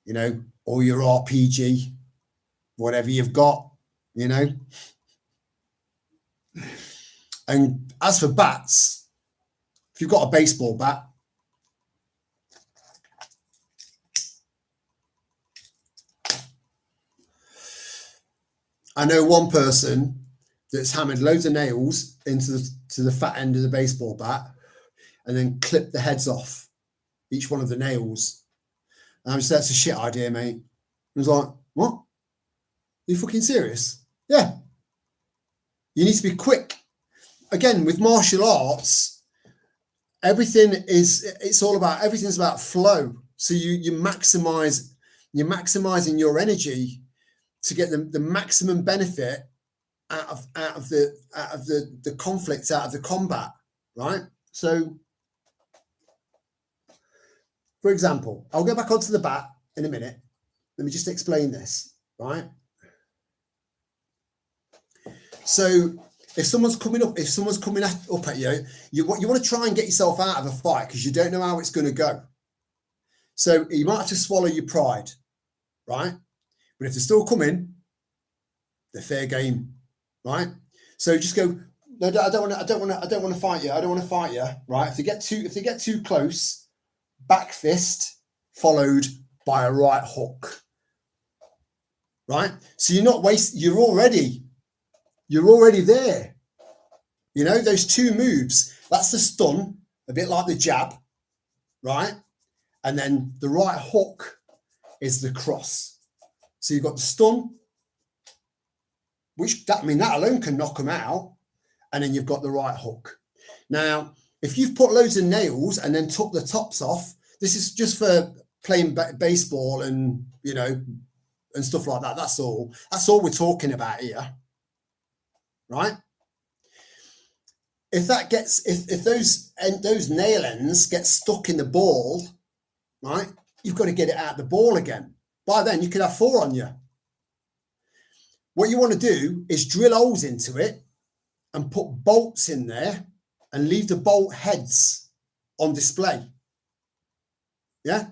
you know, or your RPG, whatever you've got, you know. And as for bats, if you've got a baseball bat, I know one person that's hammered loads of nails into the fat end of the baseball bat and then clipped the heads off each one of the nails. And I was, that's a shit idea, mate. I was like, what? Are you fucking serious? Yeah. You need to be quick. Again, with martial arts, everything's about flow. So you're maximizing your energy to get the maximum benefit out of the conflict, out of the combat, right? So, for example, I'll go back onto the bat in a minute. Let me just explain this, right? So, if someone's coming up at you, you want to try and get yourself out of a fight because you don't know how it's going to go. So you might have to swallow your pride, right? But if they're still coming, they're fair game, right? So just go, no, I don't want to fight you. I don't want to fight you, right? If they get too close, back fist followed by a right hook, right? So you're already there. You know, those two moves, that's the stun, a bit like the jab, right? And then the right hook is the cross. So you've got the stun, that alone can knock them out. And then you've got the right hook. Now, if you've put loads of nails and then took the tops off, this is just for playing baseball and, you know, and stuff like that. That's all we're talking about here. Right? If those nail ends get stuck in the ball, right, you've got to get it out the ball again. By then, you could have 4 on you. What you want to do is drill holes into it and put bolts in there and leave the bolt heads on display. Yeah?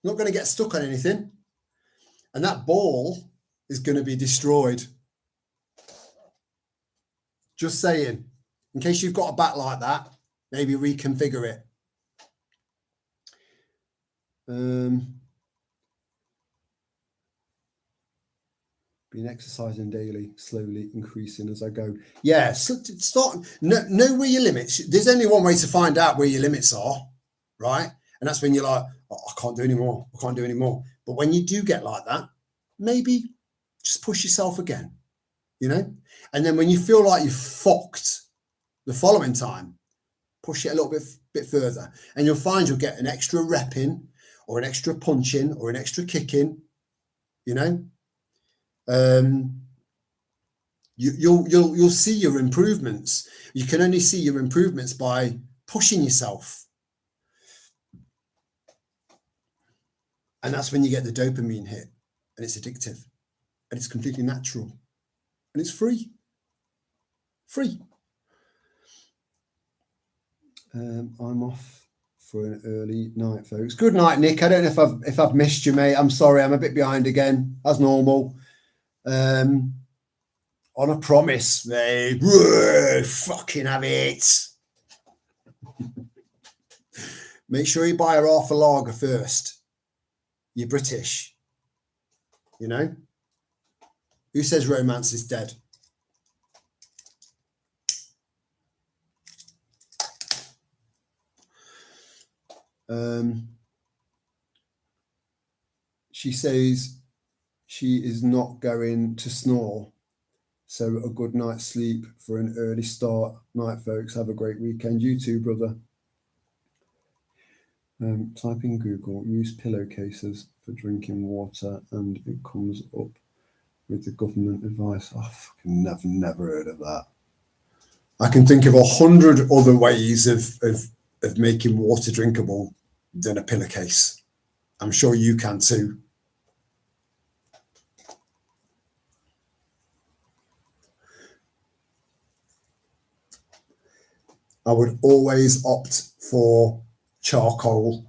Not going to get stuck on anything. And that ball is going to be destroyed. Just saying, in case you've got a bat like that, maybe reconfigure it. Been exercising daily, slowly increasing as I go. Yeah, so know where your limits. There's only one way to find out where your limits are, right? And that's when you're like, oh, I can't do anymore. I can't do anymore. But when you do get like that, maybe just push yourself again, you know? And then when you feel like you've fucked the following time, push it a little bit further. And you'll find you'll get an extra rep in, or an extra punch in, or an extra kick in, you know? You'll see your improvements. You can only see your improvements by pushing yourself. And that's when you get the dopamine hit, and it's addictive, and it's completely natural, and it's free. I'm off for an early night, folks. Good night, Nick. I don't know if I've missed you, mate. I'm sorry. I'm a bit behind again, as normal. On a promise, mate. Fucking have it. Make sure you buy her half a lager first. You're British. You know? Who says romance is dead? She says she is not going to snore. So a good night's sleep for an early start. Night, folks. Have a great weekend. You too, brother. Type in Google, use pillowcases for drinking water, and it comes up with the government advice. Oh, fucking never heard of that. I can think of 100 other ways of making water drinkable than a pillowcase. I'm sure you can too. I would always opt for charcoal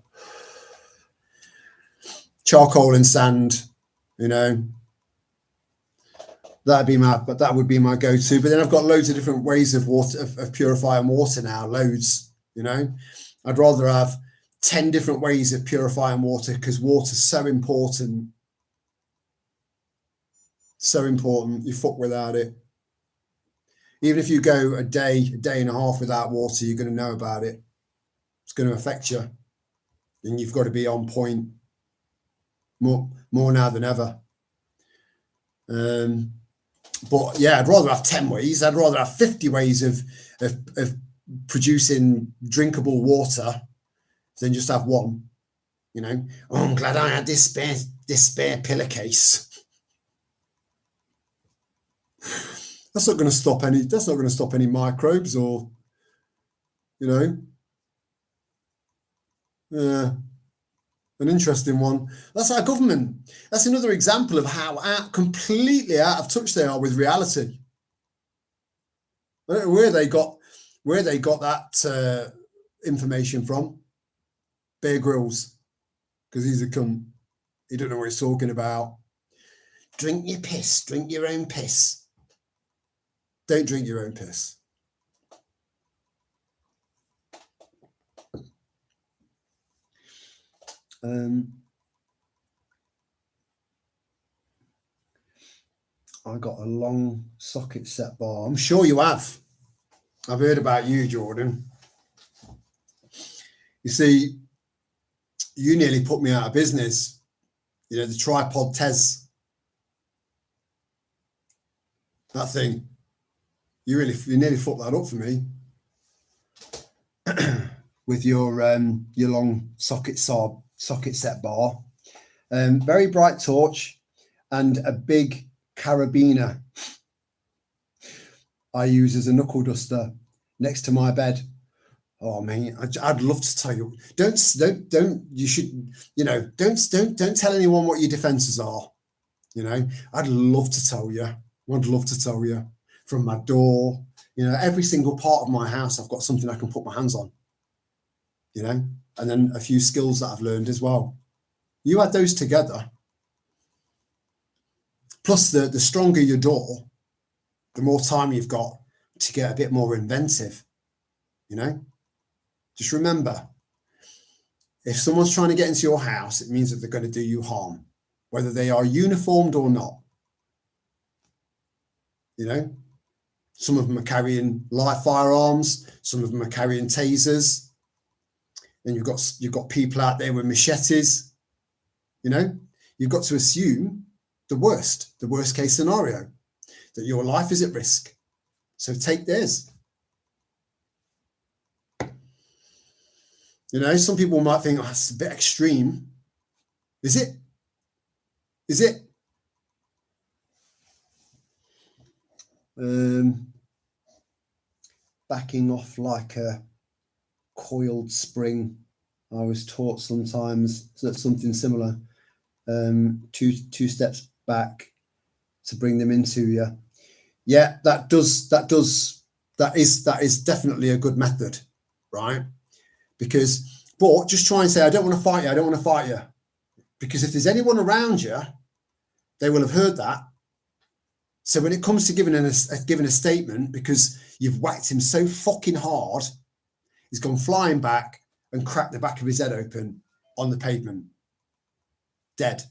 and sand, you know. That would be my go-to. But then I've got loads of different ways of water of purifying water now, loads, you know. I'd rather have 10 different ways of purifying water, because water's so important. So important. You fuck without it. Even if you go a day and a half without water, you're going to know about it. It's going to affect you. And you've got to be on point more now than ever. But yeah, I'd rather have 10 ways. I'd rather have 50 ways of producing drinkable water than just have one. You know, oh, I'm glad I had this spare pillowcase. That's not going to stop any microbes, or, you know. Yeah, an interesting one. That's our government. That's another example of how completely out of touch they are with reality. I don't know where they got that information from. Bear Grylls, because he's a cunt. He don't know what he's talking about. Drink your piss. Drink your own piss. Don't drink your own piss. I got a long socket set bar. I'm sure you have. I've heard about you, Jordan. You see, you nearly put me out of business. You know, the tripod Tez. That thing. You nearly fucked that up for me. With your long socket set bar. Very bright torch and a big carabiner I use as a knuckle duster next to my bed. Oh man, I'd love to tell you. Don't you should, you know, don't tell anyone what your defenses are. You know, I'd love to tell you. I'd love to tell you. From my door, you know, every single part of my house, I've got something I can put my hands on. You know, and then a few skills that I've learned as well. You add those together. Plus the stronger your door, the more time you've got to get a bit more inventive, you know? Just remember, if someone's trying to get into your house, it means that they're going to do you harm, whether they are uniformed or not. You know? Some of them are carrying live firearms. Some of them are carrying tasers. And you've got people out there with machetes. You know? You've got to assume the worst case scenario, that your life is at risk. So take theirs. You know, some people might think, oh, that's a bit extreme. Is it? Is it? Backing off like a coiled spring. I was taught sometimes that's something similar. Two steps back to bring them into you. Yeah, that is definitely a good method, right? But just try and say, I don't want to fight you. I don't want to fight you. Because if there's anyone around you, they will have heard that. So when it comes to giving a statement, because you've whacked him so fucking hard, he's gone flying back and cracked the back of his head open on the pavement. Dead.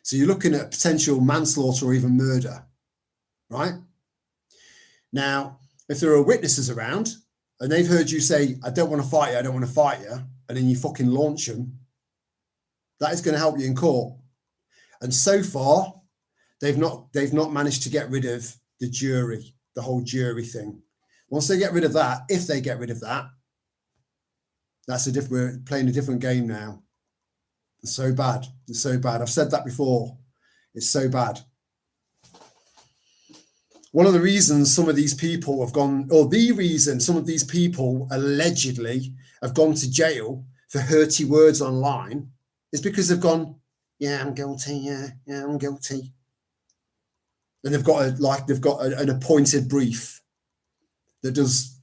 So you're looking at potential manslaughter or even murder, right? Now, if there are witnesses around and they've heard you say, I don't want to fight you, I don't want to fight you, and then you fucking launch them, that is going to help you in court. And so far, they've not managed to get rid of the jury, the whole jury thing. Once they get rid of that, if they get rid of that, we're playing a different game now. It's so bad. It's so bad. I've said that before. It's so bad. One of the reasons some of these people have gone, or the reason some of these people allegedly have gone to jail for hurty words online is because they've gone, yeah, I'm guilty. Yeah, I'm guilty. And they've got an appointed brief that does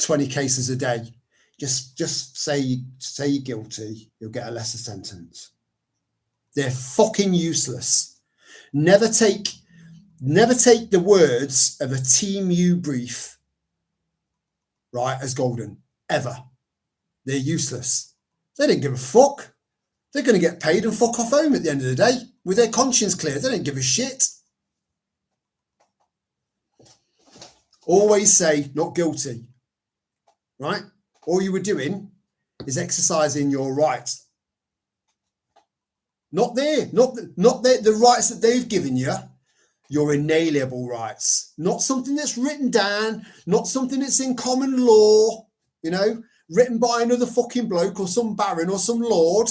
20 cases a day. Just say you're guilty, you'll get a lesser sentence. They're fucking useless. Never take the words of a Team U brief, right, as golden, ever. They're useless. They don't give a fuck. They're going to get paid and fuck off home at the end of the day with their conscience clear. They don't give a shit. Always say not guilty, right? All you were doing is exercising your right. Not the rights that they've given you, your inalienable rights. Not something that's written down, not something that's in common law, you know, written by another fucking bloke or some baron or some lord.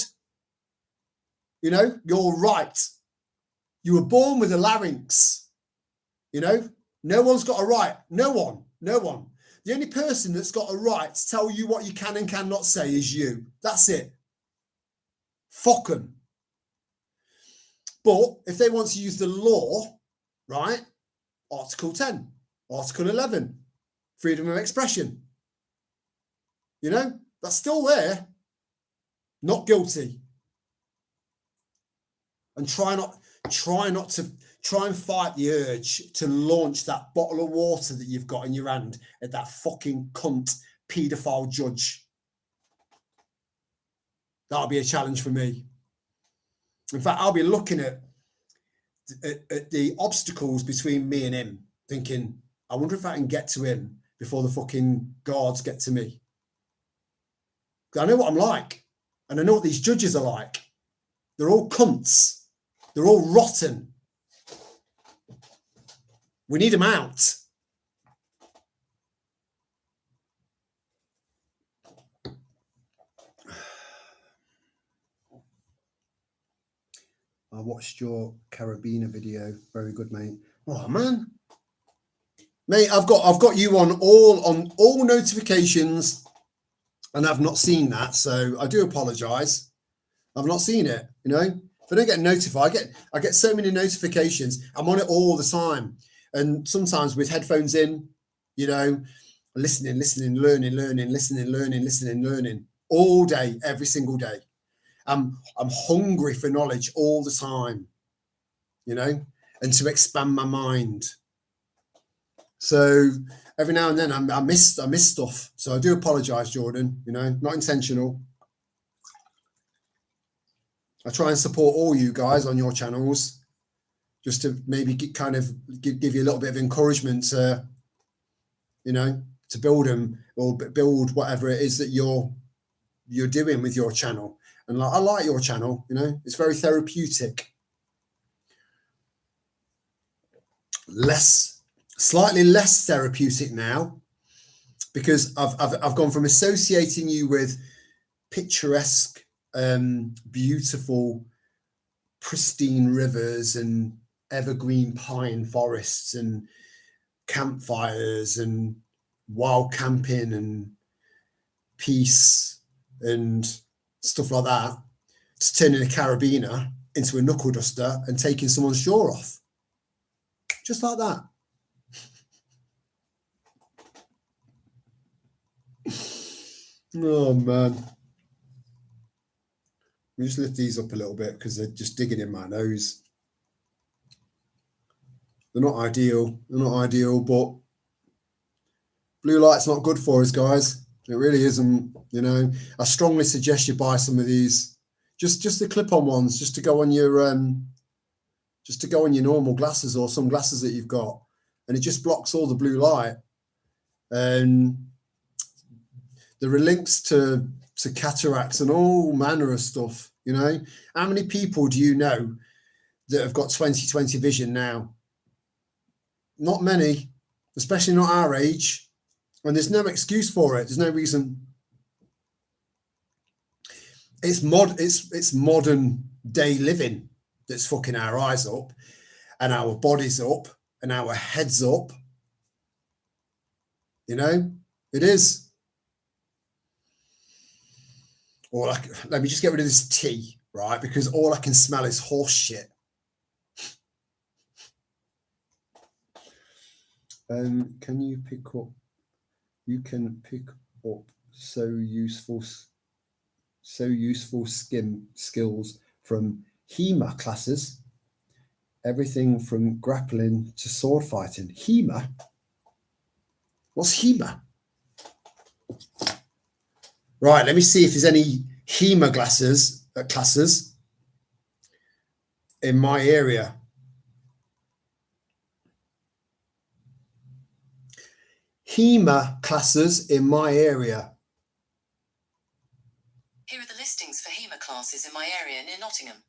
You know, your right. You were born with a larynx, you know. No one's got a right. No one. The only person that's got a right to tell you what you can and cannot say is you. That's it. Fuck them. But if they want to use the law, right, Article 10, Article 11, freedom of expression, you know, that's still there. Not guilty. And try and fight the urge to launch that bottle of water that you've got in your hand at that fucking cunt paedophile judge. That'll be a challenge for me. In fact, I'll be looking at the obstacles between me and him, thinking, I wonder if I can get to him before the fucking guards get to me. I know what I'm like, and I know what these judges are like. They're all cunts. They're all rotten. We need them out. I watched your Carabiner video. Very good, mate. Oh man, mate, I've got you on all notifications, and I've not seen that, so I do apologise. I've not seen it. You know, if I don't get notified, I get so many notifications. I'm on it all the time. And sometimes with headphones in, you know, listening, learning, listening, all day, every single day. I'm hungry for knowledge all the time, you know, and to expand my mind. So every now and then I miss stuff. So I do apologize, Jordan, you know, not intentional. I try and support all you guys on your channels, just to maybe give you a little bit of encouragement to, you know, to build them or build whatever it is that you're doing with your channel. And I like your channel, you know, it's very therapeutic. Slightly less therapeutic now, because I've gone from associating you with picturesque, beautiful, pristine rivers and evergreen pine forests and campfires and wild camping and peace and stuff like that, to turning a carabiner into a knuckle duster and taking someone's jaw off. Just like that. Oh, man. We just lift these up a little bit because they're just digging in my nose. They're not ideal. But blue light's not good for us, guys. It really isn't. You know, I strongly suggest you buy some of these, just the clip-on ones, just to go on your normal glasses or some glasses that you've got, and it just blocks all the blue light. And there are links to cataracts and all manner of stuff. You know, how many people do you know that have got 20/20 vision now? Not many, especially not our age. And there's no excuse for it. There's no reason. It's modern day living that's fucking our eyes up and our bodies up and our heads up. You know, it is. Or let me just get rid of this tea, right? Because all I can smell is horse shit. Can you pick up? You can pick up so useful skills from HEMA classes. Everything from grappling to sword fighting. HEMA? What's HEMA? Right, let me see if there's any HEMA classes in my area. HEMA classes in my area. Here are the listings for HEMA classes in my area near Nottingham.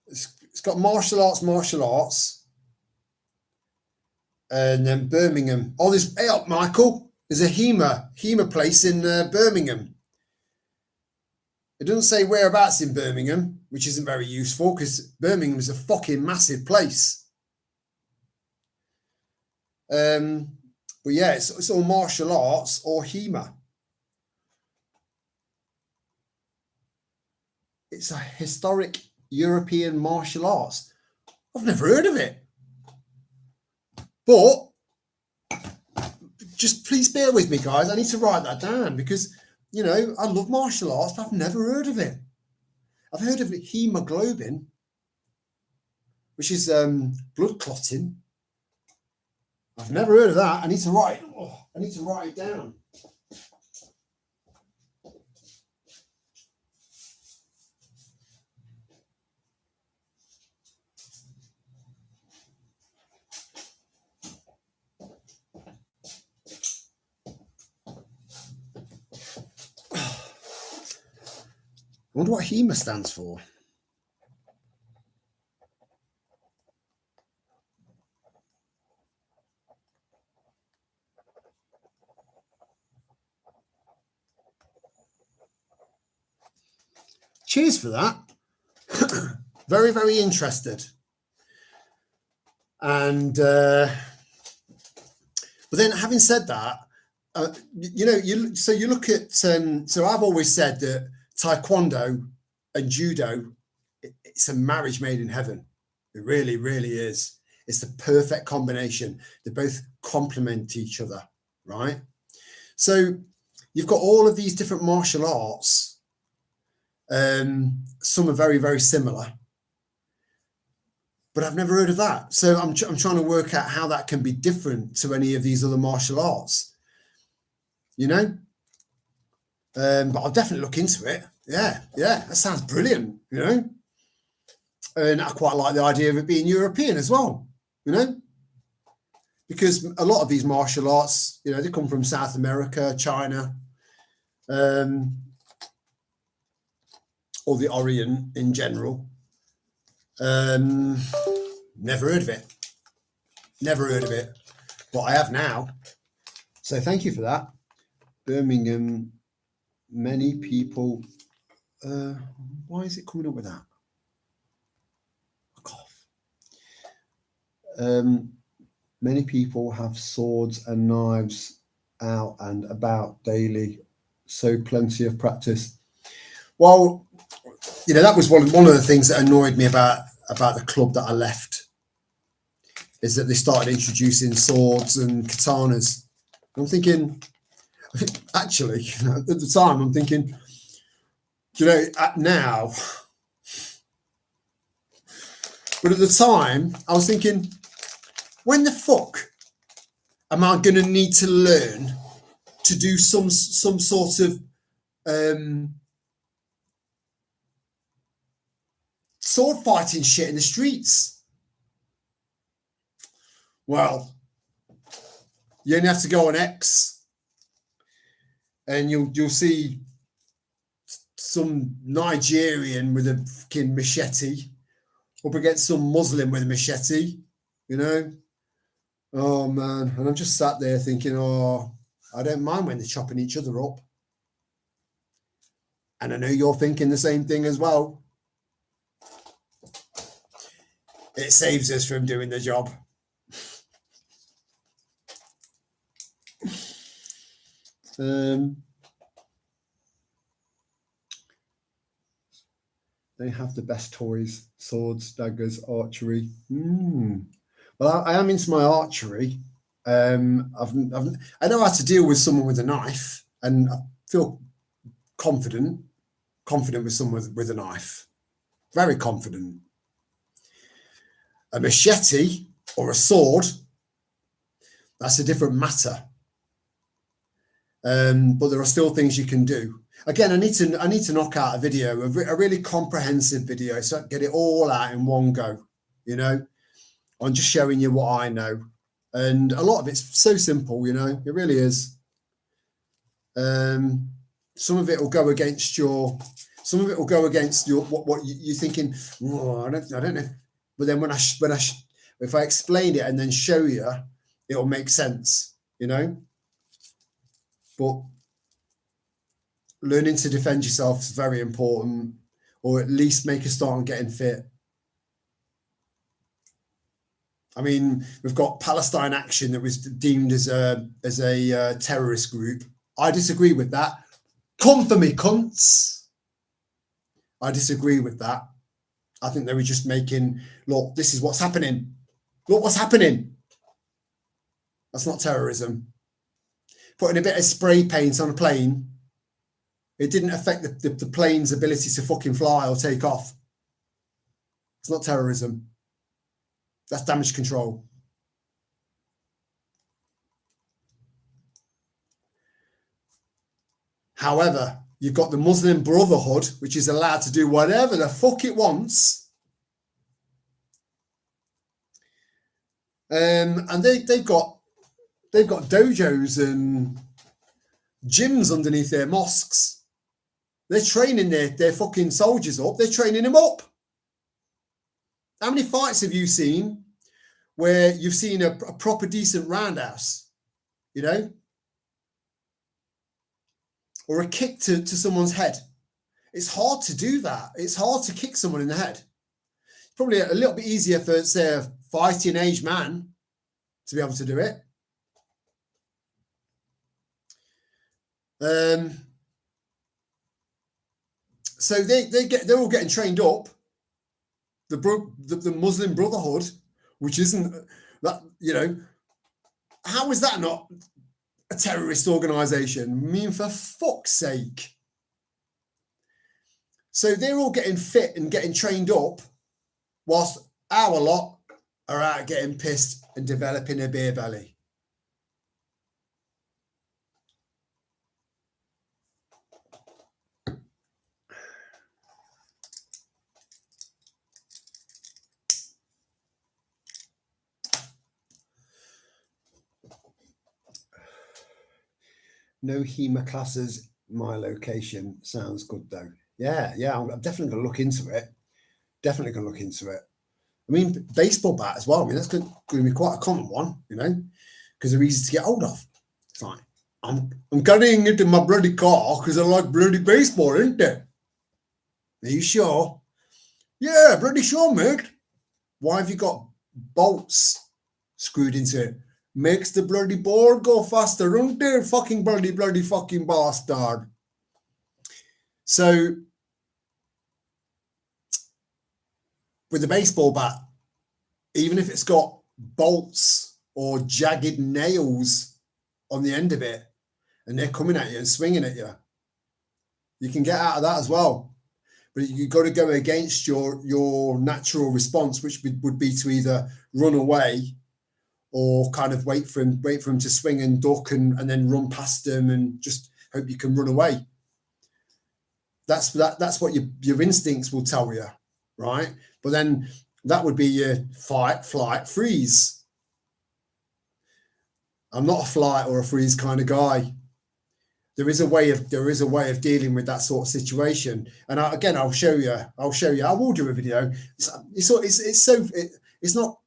It's got martial arts, and then Birmingham. Oh, hey up, Michael. There's a HEMA place in Birmingham. It doesn't say whereabouts in Birmingham, which isn't very useful because Birmingham is a fucking massive place. But yeah, it's all martial arts or HEMA. It's a historic European martial arts. I've never heard of it. But just please bear with me, guys. I need to write that down because, you know, I love martial arts, but I've never heard of it. I've heard of hemoglobin, which is blood clotting. I've never heard of that. I need to write it down. I wonder what HEMA stands for. Cheers for that. Very, very interested. And but then, having said that, you know, you look at so I've always said that Taekwondo and Judo, it's a marriage made in heaven. It really, really is. It's the perfect combination. They both complement each other, right? So you've got all of these different martial arts. Some are very, very similar, but I've never heard of that. So I'm trying to work out how that can be different to any of these other martial arts, you know. But I'll definitely look into it. Yeah, that sounds brilliant, you know. And I quite like the idea of it being European as well, you know, because a lot of these martial arts, you know, they come from South America, China, or the Orient in general. Never heard of it. Never heard of it. But I have now. So thank you for that. Birmingham, many people. Why is it coming up with that? A cough. Many people have swords and knives out and about daily. So plenty of practice. Well, you know, that was one of the things that annoyed me about the club that I left, is that they started introducing swords and katanas. I'm thinking, actually, you know, at the time, I'm thinking, you know, now, but at the time, I was thinking, when the fuck am I going to need to learn to do some sort of sword fighting shit in the streets? Well, you only have to go on X, and you'll see some Nigerian with a fucking machete up against some Muslim with a machete, you know? Oh man, and I'm just sat there thinking, oh, I don't mind when they're chopping each other up. And I know you're thinking the same thing as well. It saves us from doing the job. They have the best toys: swords, daggers, archery. Well, I am into my archery. I know how to deal with someone with a knife, and I feel confident with someone with a knife. Very confident. A machete or a sword, that's a different matter. But there are still things you can do. Again, I need to knock out a video, a really comprehensive video, so I can get it all out in one go, you know. I'm just showing you what I know. And a lot of it's so simple, you know, it really is. Some of it will go against your, what you're thinking, oh, I don't know. But then if I explain it and then show you, it'll make sense, you know. But learning to defend yourself is very important, or at least make a start on getting fit. I mean, we've got Palestine Action that was deemed as a terrorist group. I disagree with that. Come for me, cunts. I disagree with that. I think they were just making, look, this is what's happening. Look what's happening. That's not terrorism. Putting a bit of spray paint on a plane, it didn't affect the plane's ability to fucking fly or take off. It's not terrorism. That's damage control. However, you've got the Muslim Brotherhood, which is allowed to do whatever the fuck it wants. And they've got dojos and gyms underneath their mosques. They're training their fucking soldiers up. They're training them up. How many fights have you seen where you've seen a proper decent roundhouse, you know? Or a kick to someone's head? It's hard to do that. It's hard to kick someone in the head. It's probably a little bit easier for, say, a fighting age man to be able to do it. So they're all getting trained up. The Muslim Brotherhood, which isn't that, you know, how is that not a terrorist organization? I mean, for fuck's sake. So they're all getting fit and getting trained up, whilst our lot are out getting pissed and developing a beer belly. No HEMA classes, my location. Sounds good though. Yeah, I'm definitely going to look into it. I mean, baseball bat as well. I mean, that's going to be quite a common one, you know, because they're easy to get hold of. It's like, I'm carrying it in my bloody car because I like bloody baseball, isn't it? Are you sure? Yeah, bloody sure, mate. Why have you got bolts screwed into it? Makes the bloody board go faster, don't they? Fucking bloody fucking bastard. So with the baseball bat, even if it's got bolts or jagged nails on the end of it and they're coming at you and swinging at you, you can get out of that as well. But you've got to go against your natural response, which would be to either run away or kind of wait for him to swing and duck and then run past him and just hope you can run away. That's what your instincts will tell you, right? But then that would be your fight, flight, freeze. I'm not a flight or a freeze kind of guy. There is a way of dealing with that sort of situation. And I'll show you. I will do a video. It's not.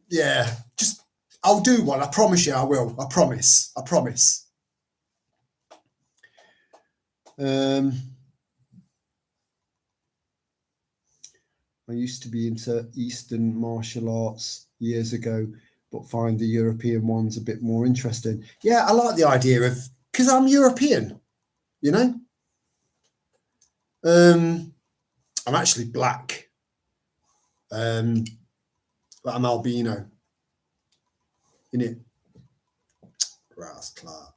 Yeah, just I'll do one. I promise you, I will. I promise. I used to be into Eastern martial arts years ago, but find the European ones a bit more interesting. Yeah, I like the idea of, because I'm European, you know. I'm actually black, but I'm albino. Innit? Ras Clark.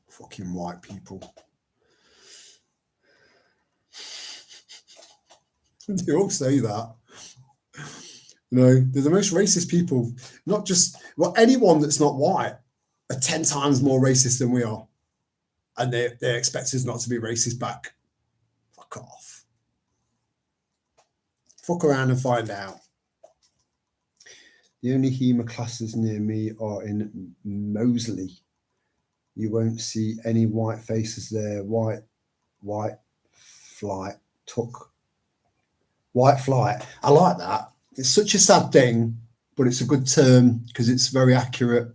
Fucking white people. They all say that. You know, they're the most racist people. Not just, well, anyone that's not white are 10 times more racist than we are. And they expect us not to be racist back. Fuck off. Fuck around and find out. The only HEMA classes near me are in Moseley. You won't see any white faces there. White flight. I like that. It's such a sad thing, but it's a good term because it's very accurate.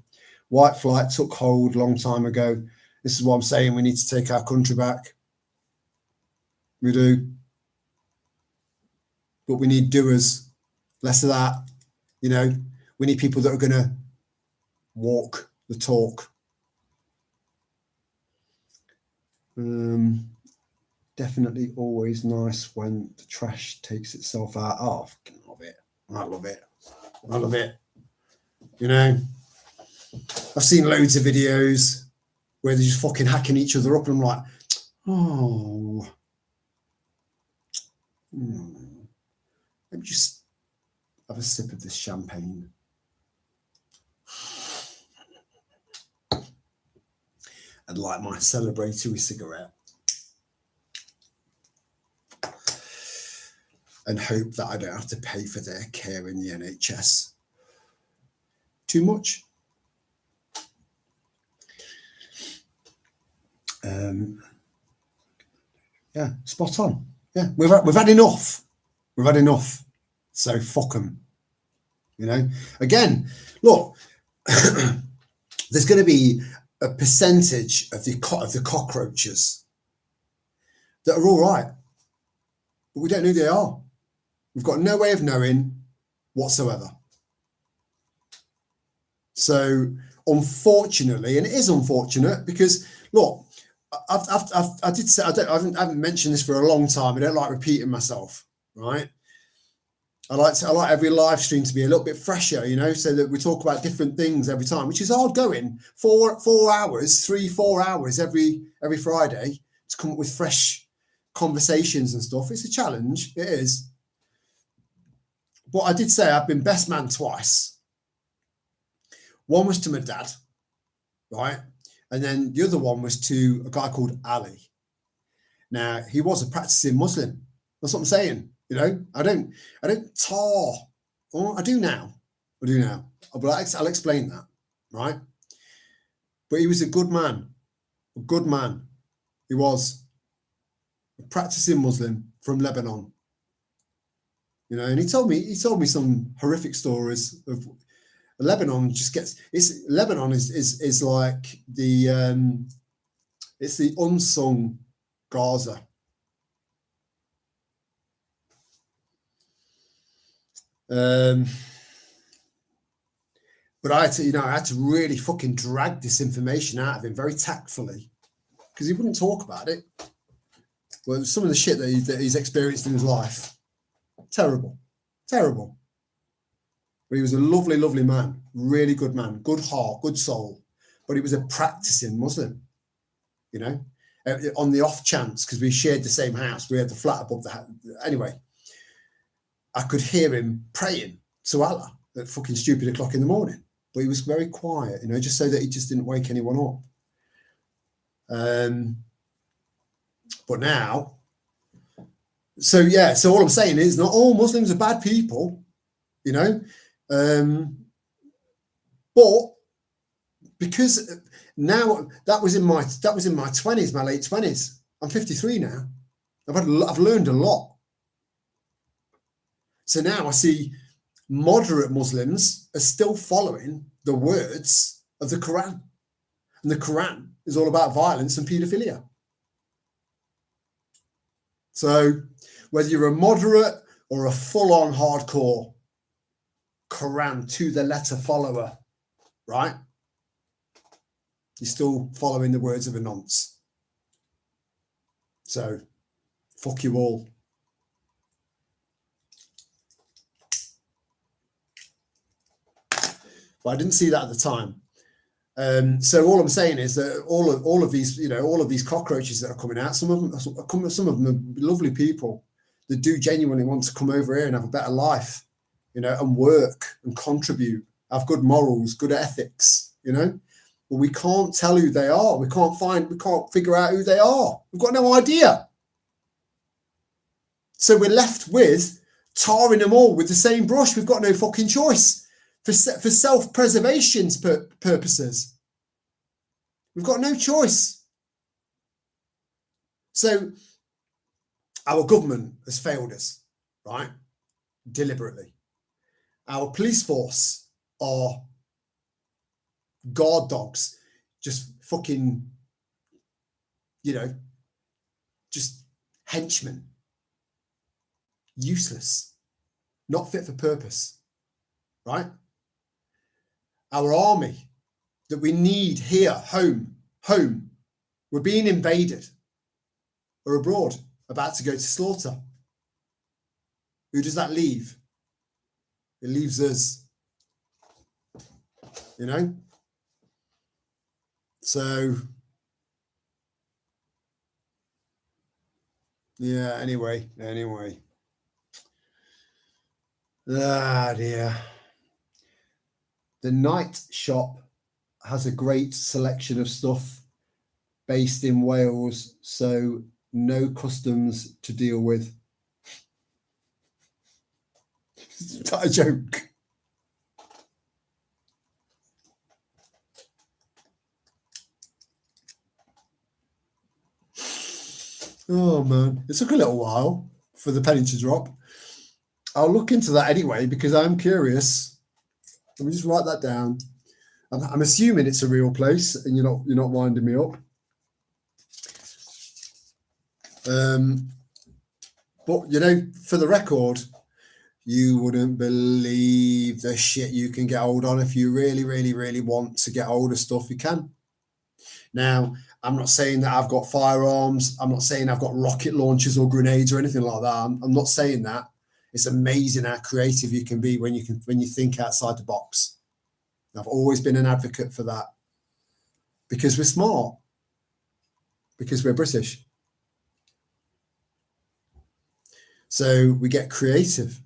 White flight took hold a long time ago. This is what I'm saying. We need to take our country back. We do. But we need doers. Less of that. You know, we need people that are going to walk the talk. Definitely always nice when the trash takes itself out. Oh, I fucking love it. I love it. You know, I've seen loads of videos where they're just fucking hacking each other up, and I'm like, oh, let me just have a sip of this champagne. And light my celebratory cigarette. And hope that I don't have to pay for their care in the NHS too much. Yeah, spot on. Yeah, we've had enough. We've had enough. So fuck them. You know. Again, look, there's going to be a percentage of the cockroaches that are all right, but we don't know who they are. We've got no way of knowing whatsoever. So unfortunately, and it is unfortunate because look, I haven't mentioned this for a long time. I don't like repeating myself, right? I like every live stream to be a little bit fresher, you know, so that we talk about different things every time, which is hard going. 4 hours, 3-4 hours every Friday to come up with fresh conversations and stuff. It's a challenge. It is. But I did say I've been best man twice. One was to my dad, right? And then the other one was to a guy called Ali. Now, he was a practicing Muslim. That's what I'm saying. You know, I don't tar. Oh, I do now. But I'll explain that, right? But he was a good man. He was a practicing Muslim from Lebanon. You know, and he told me some horrific stories of Lebanon. Lebanon is like it's the unsung Gaza. But I had to really fucking drag this information out of him very tactfully because he wouldn't talk about it. Well, some of the shit that he's experienced in his life, terrible. But he was a lovely, lovely man, really good man, good heart, good soul. But he was a practicing Muslim, you know, on the off chance, because we shared the same house. We had the flat above the house. Anyway, I could hear him praying to Allah, at fucking stupid o'clock in the morning. But he was very quiet, you know, just so that he just didn't wake anyone up. But now, so all I'm saying is not all Muslims are bad people, you know, but because now that was in my 20s, my late 20s. I'm 53 now. I've learned a lot. So now I see moderate Muslims are still following the words of the Quran, and the Quran is all about violence and paedophilia. So whether you're a moderate or a full-on hardcore Quran to the letter follower, right? You're still following the words of a nonce. So fuck you all. But I didn't see that at the time. So all I'm saying is that all of these, you know, all of these cockroaches that are coming out, some of them are lovely people that do genuinely want to come over here and have a better life, you know, and work and contribute, have good morals, good ethics, you know. But we can't tell who they are. We can't figure out who they are. We've got no idea. So we're left with tarring them all with the same brush. We've got no fucking choice. For self-preservation's purposes. We've got no choice. So our government has failed us, right? Deliberately. Our police force are guard dogs, just fucking, you know, just henchmen. Useless. Not fit for purpose, right? Our army that we need here, home, we're being invaded or abroad, about to go to slaughter. Who does that leave? It leaves us, you know? So, yeah, anyway. Ah, dear. The Night Shop has a great selection of stuff based in Wales, so no customs to deal with. Is that a joke? Oh, man. It took a little while for the penny to drop. I'll look into that anyway, because I'm curious. Let me just write that down. I'm assuming it's a real place, and you're not winding me up. But you know, for the record, you wouldn't believe the shit you can get hold on. If you really, really, really want to get hold of stuff, you can. Now, I'm not saying that I've got firearms. I'm not saying I've got rocket launchers or grenades or anything like that. I'm not saying that. It's amazing how creative you can be when you think outside the box. I've always been an advocate for that, because we're smart, because we're British. So we get creative,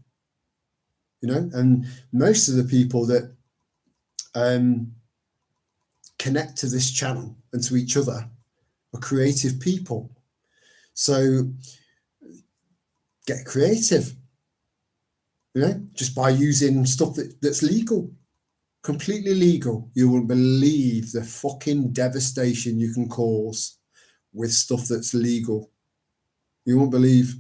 you know, and most of the people that connect to this channel and to each other are creative people. So get creative, you know, just by using stuff that's legal. Completely legal. You won't believe the fucking devastation you can cause with stuff that's legal. You won't believe.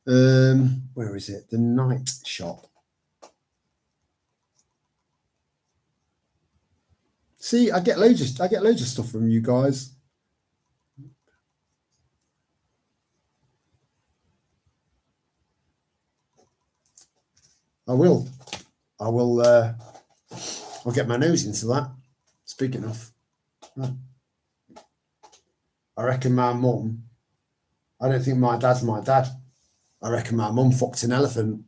Where is it? The Night Shop. See, I get loads of stuff from you guys. I'll get my nose into that. Speaking of, I reckon my mum, I don't think my dad's my dad. I reckon my mum fucked an elephant.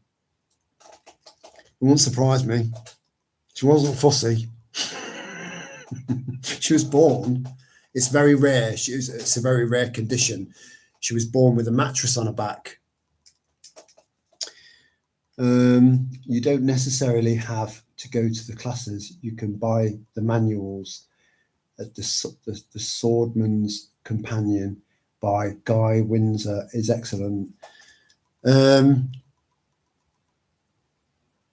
It won't surprise me. She wasn't fussy. She was born. It's very rare. It's a very rare condition. She was born with a mattress on her back. You don't necessarily have to go to the classes. You can buy the manuals at the Swordman's Companion by Guy Windsor is excellent.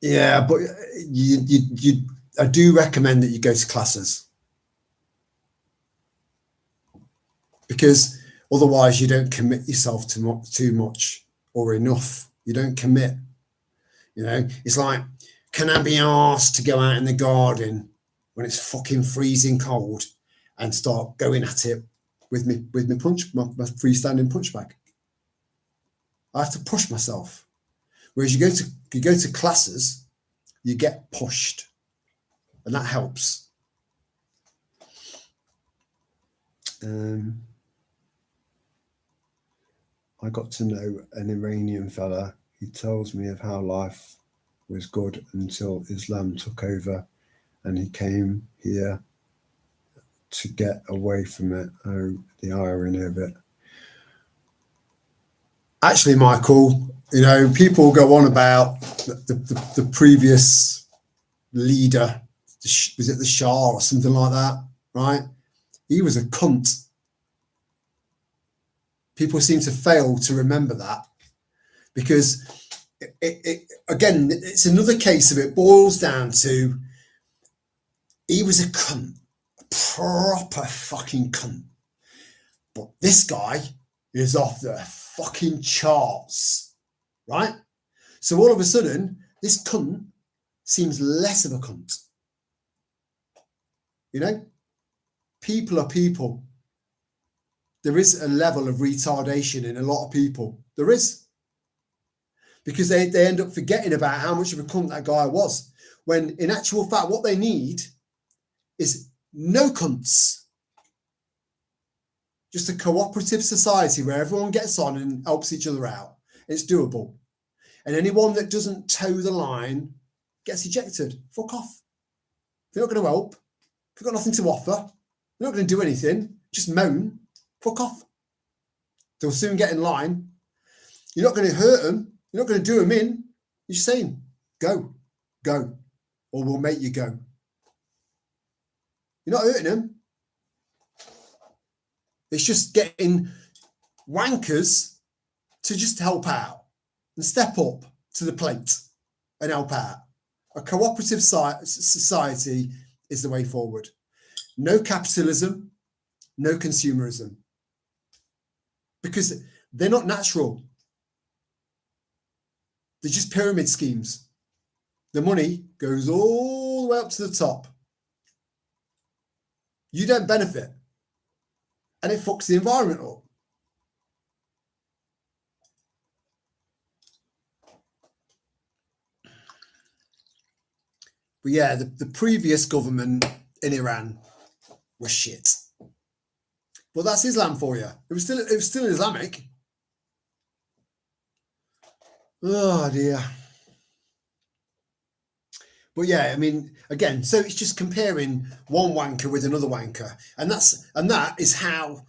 Yeah, but I do recommend that you go to classes, because otherwise you don't commit yourself to too much or enough. You don't commit. You know, it's like, can I be asked to go out in the garden when it's fucking freezing cold and start going at it with my freestanding punch bag? I have to push myself. Whereas you go to classes, you get pushed, and that helps. I got to know an Iranian fella. He tells me of how life was good until Islam took over, and he came here to get away from it. Oh, the irony of it. Actually, Michael, you know, people go on about the previous leader. Was it the Shah or something like that? Right? He was a cunt. People seem to fail to remember that, because again, it's another case of it boils down to he was a cunt, a proper fucking cunt. But this guy is off the fucking charts, right? So all of a sudden, this cunt seems less of a cunt. You know, people are people. There is a level of retardation in a lot of people. There is. Because they end up forgetting about how much of a cunt that guy was. When in actual fact, what they need is no cunts. Just a cooperative society where everyone gets on and helps each other out. It's doable. And anyone that doesn't toe the line gets ejected. Fuck off. If you're not going to help, if you've got nothing to offer, you're not going to do anything, just moan, fuck off. They'll soon get in line. You're not going to hurt them. You're not going to do them in. You're just saying, go, or we'll make you go. You're not hurting them. It's just getting wankers to just help out and step up to the plate and help out. A cooperative society is the way forward. No capitalism, no consumerism. Because they're not natural. They're just pyramid schemes. The money goes all the way up to the top. You don't benefit. And it fucks the environment up. But yeah, the previous government in Iran was shit. But that's Islam for you. It was still Islamic. Oh dear. But yeah, I mean, again, so it's just comparing one wanker with another wanker, and that is how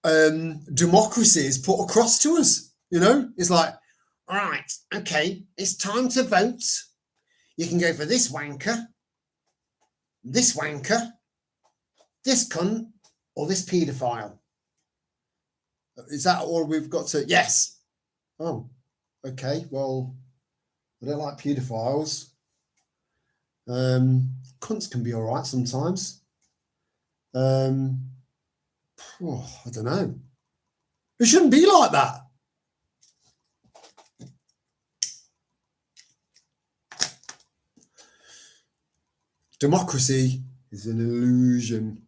democracy is put across to us. You know, it's like, all right, okay, it's time to vote. You can go for this wanker, this cunt, or this paedophile. Is that all we've got to? Yes. Oh, okay. Well, I don't like paedophiles. Cunts can be all right sometimes. I don't know. It shouldn't be like that. Democracy is an illusion.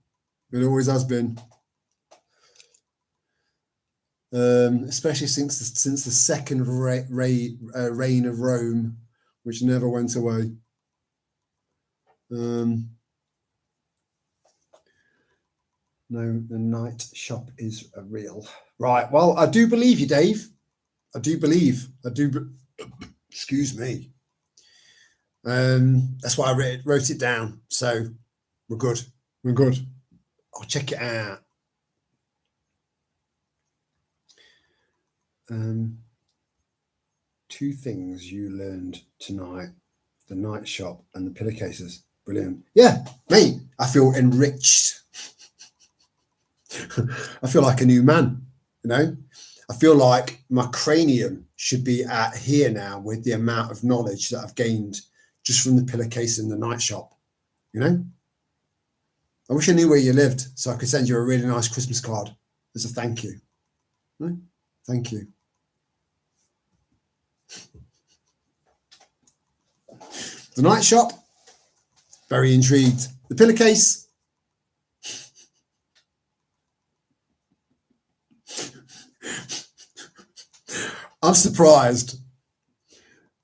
It always has been. Especially since the second reign of Rome, which never went away. No, the night shop is real. Right. Well, I do believe you, Dave. I do. Excuse me. That's why I wrote it down. So we're good. I'll check it out. 2 things you learned tonight: the night shop and the pillowcases. Brilliant. Yeah, mate, I feel enriched. I feel like a new man, you know. I feel like my cranium should be at here now with the amount of knowledge that I've gained just from the pillowcase in the night shop, you know. I wish I knew where you lived so I could send you a really nice Christmas card as a thank you. Thank you. The night shop, very intrigued. The pillowcase, I'm surprised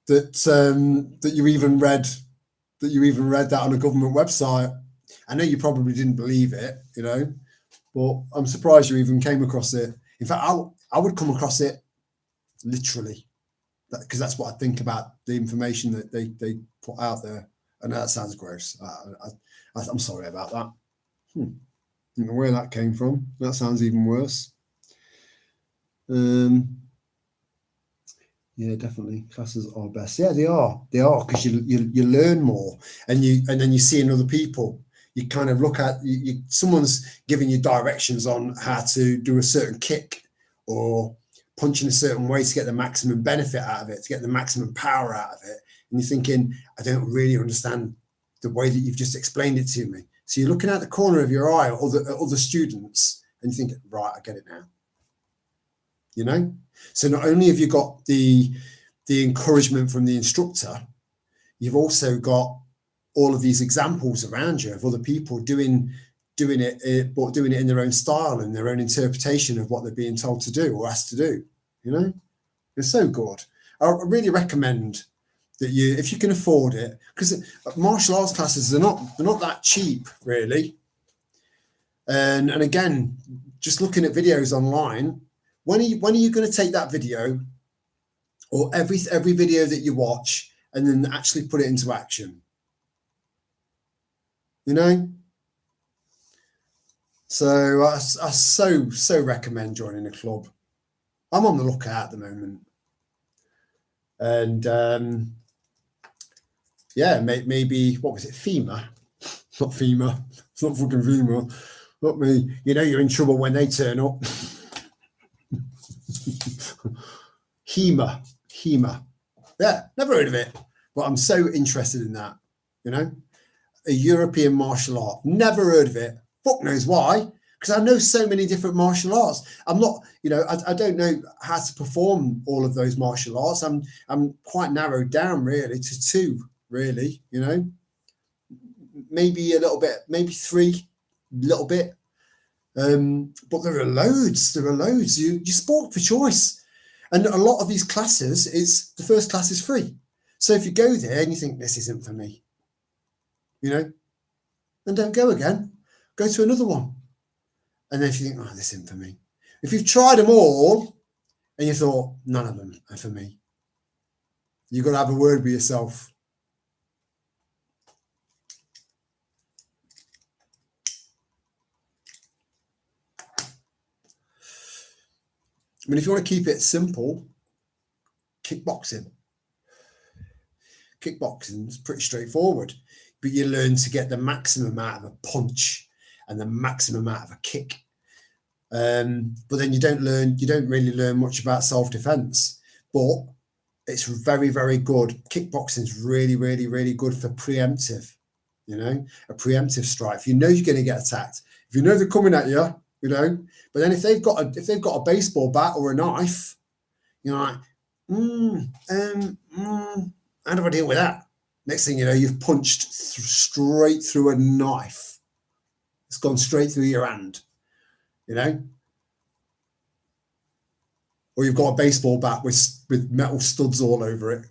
that that you even read that on a government website. I know you probably didn't believe it, you know, but I'm surprised you even came across it. In fact, I would come across it literally, because that's what I think about the information that they put out there. And that sounds gross. I'm sorry about that. Don't know where that came from. That sounds even worse. Yeah, definitely. Classes are best. Yeah, they are. They are, because you learn more, and then you see in other people. You kind of look at someone's giving you directions on how to do a certain kick or punch in a certain way to get the maximum benefit out of it, to get the maximum power out of it. And you're thinking, I don't really understand the way that you've just explained it to me. So you're looking at the corner of your eye at other students, and you think, right, I get it now. You know? So not only have you got the encouragement from the instructor, you've also got all of these examples around you of other people doing it, but doing it in their own style and their own interpretation of what they're being told to do or asked to do. You know, it's so good. I really recommend that if you can afford it, because martial arts classes are not that cheap, really. And again, just looking at videos online, when are you going to take that video or every video that you watch and then actually put it into action? You know, so I so recommend joining a club. I'm on the lookout at the moment, and yeah, maybe what was it? FEMA, not FEMA. It's not fucking FEMA. Not me. You know, you're in trouble when they turn up. HEMA. Yeah, never heard of it, but I'm so interested in that. You know. A European martial art. Never heard of it. Fuck knows why. Because I know so many different martial arts. I'm not, you know, I don't know how to perform all of those martial arts. I'm quite narrowed down really to 2, really, you know. Maybe a little bit, maybe 3, little bit. But there are loads. You sport for choice. And a lot of these classes, the first class is free. So if you go there and you think this isn't for me, you know, and don't go again, go to another one. And then if you think, oh, this isn't for me. If you've tried them all and you thought, none of them are for me, you've got to have a word with yourself. I mean, if you want to keep it simple, kickboxing. Kickboxing is pretty straightforward. But you learn to get the maximum out of a punch and the maximum out of a kick. But then you don't really learn much about self-defense. But it's very, very good. Kickboxing is really, really, really good for preemptive, you know, a preemptive strike. If you know you're going to get attacked, if you know they're coming at you, you know, but then if they've got a baseball bat or a knife, you're like, how do I deal with that? Next thing you know, you've punched straight through a knife. It's gone straight through your hand, you know? Or you've got a baseball bat with metal studs all over it,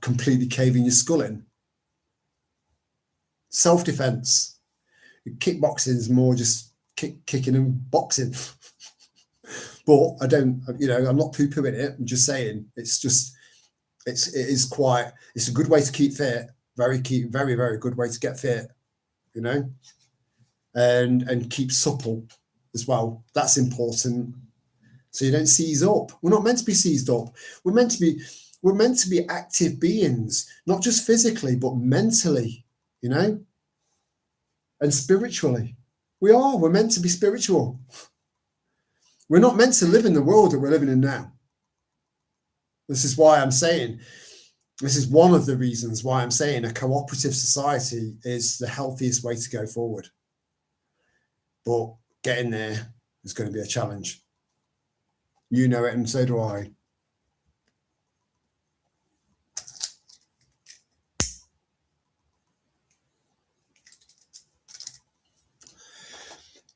completely caving your skull in. Self-defense. Kickboxing is more just kicking and boxing. But I don't, you know, I'm not poo-pooing it. I'm just saying it's a good way to keep fit. Very, very good way to get fit, you know, and keep supple as well. That's important. So you don't seize up. We're not meant to be seized up. We're meant to be We're meant to be active beings, not just physically, but mentally, you know, and spiritually. We're meant to be spiritual. We're not meant to live in the world that we're living in now. This is why I'm saying, this is one of the reasons why I'm saying a cooperative society is the healthiest way to go forward. But getting there is going to be a challenge. You know it, and so do I.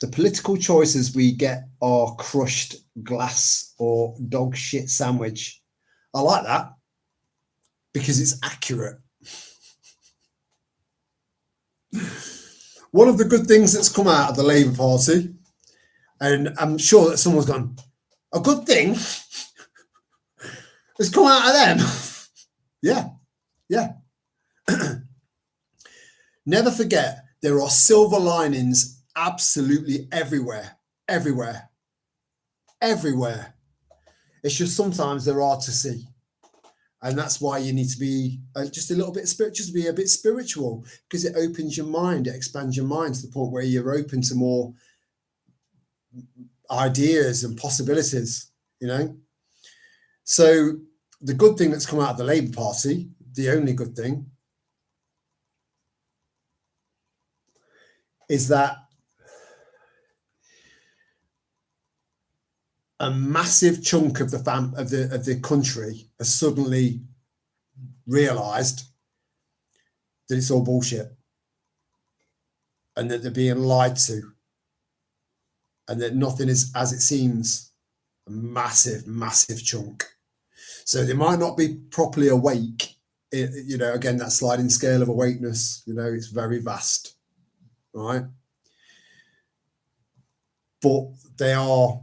The political choices we get are crushed glass or dog shit sandwich. I like that because it's accurate. One of the good things that's come out of the Labour Party, and I'm sure that someone's gone, a good thing has come out of them. Yeah. Never forget, there are silver linings absolutely everywhere. It's just sometimes they're hard to see. And that's why you need to be just a little bit spiritual, just be a bit spiritual, because it opens your mind, it expands your mind to the point where you're open to more ideas and possibilities, you know. So the good thing that's come out of the Labour Party, the only good thing, is that a massive chunk of the country has suddenly realised that it's all bullshit, and that they're being lied to, and that nothing is as it seems. A massive chunk. So they might not be properly awake. You know, again, that sliding scale of awakeness, you know, it's very vast, right? But they're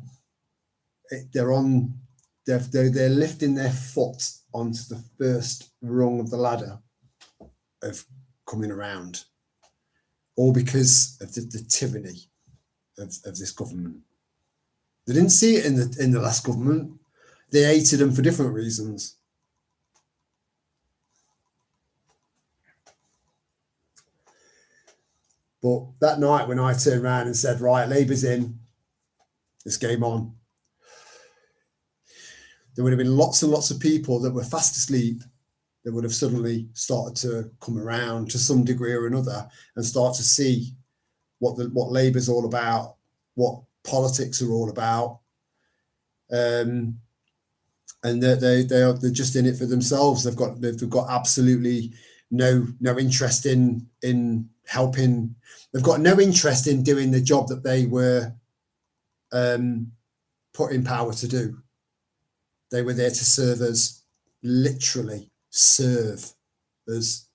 lifting their foot onto the first rung of the ladder of coming around, all because of the tyranny of this government. They didn't see it in the last government. They hated them for different reasons. But that night when I turned around and said, right, Labour's in, this game on, there would have been lots and lots of people that were fast asleep that would have suddenly started to come around to some degree or another and start to see what Labour's all about, what politics are all about, and they're just in it for themselves. They've got absolutely no interest in helping. They've got no interest in doing the job that they were put in power to do. They were there to serve us, literally serve us.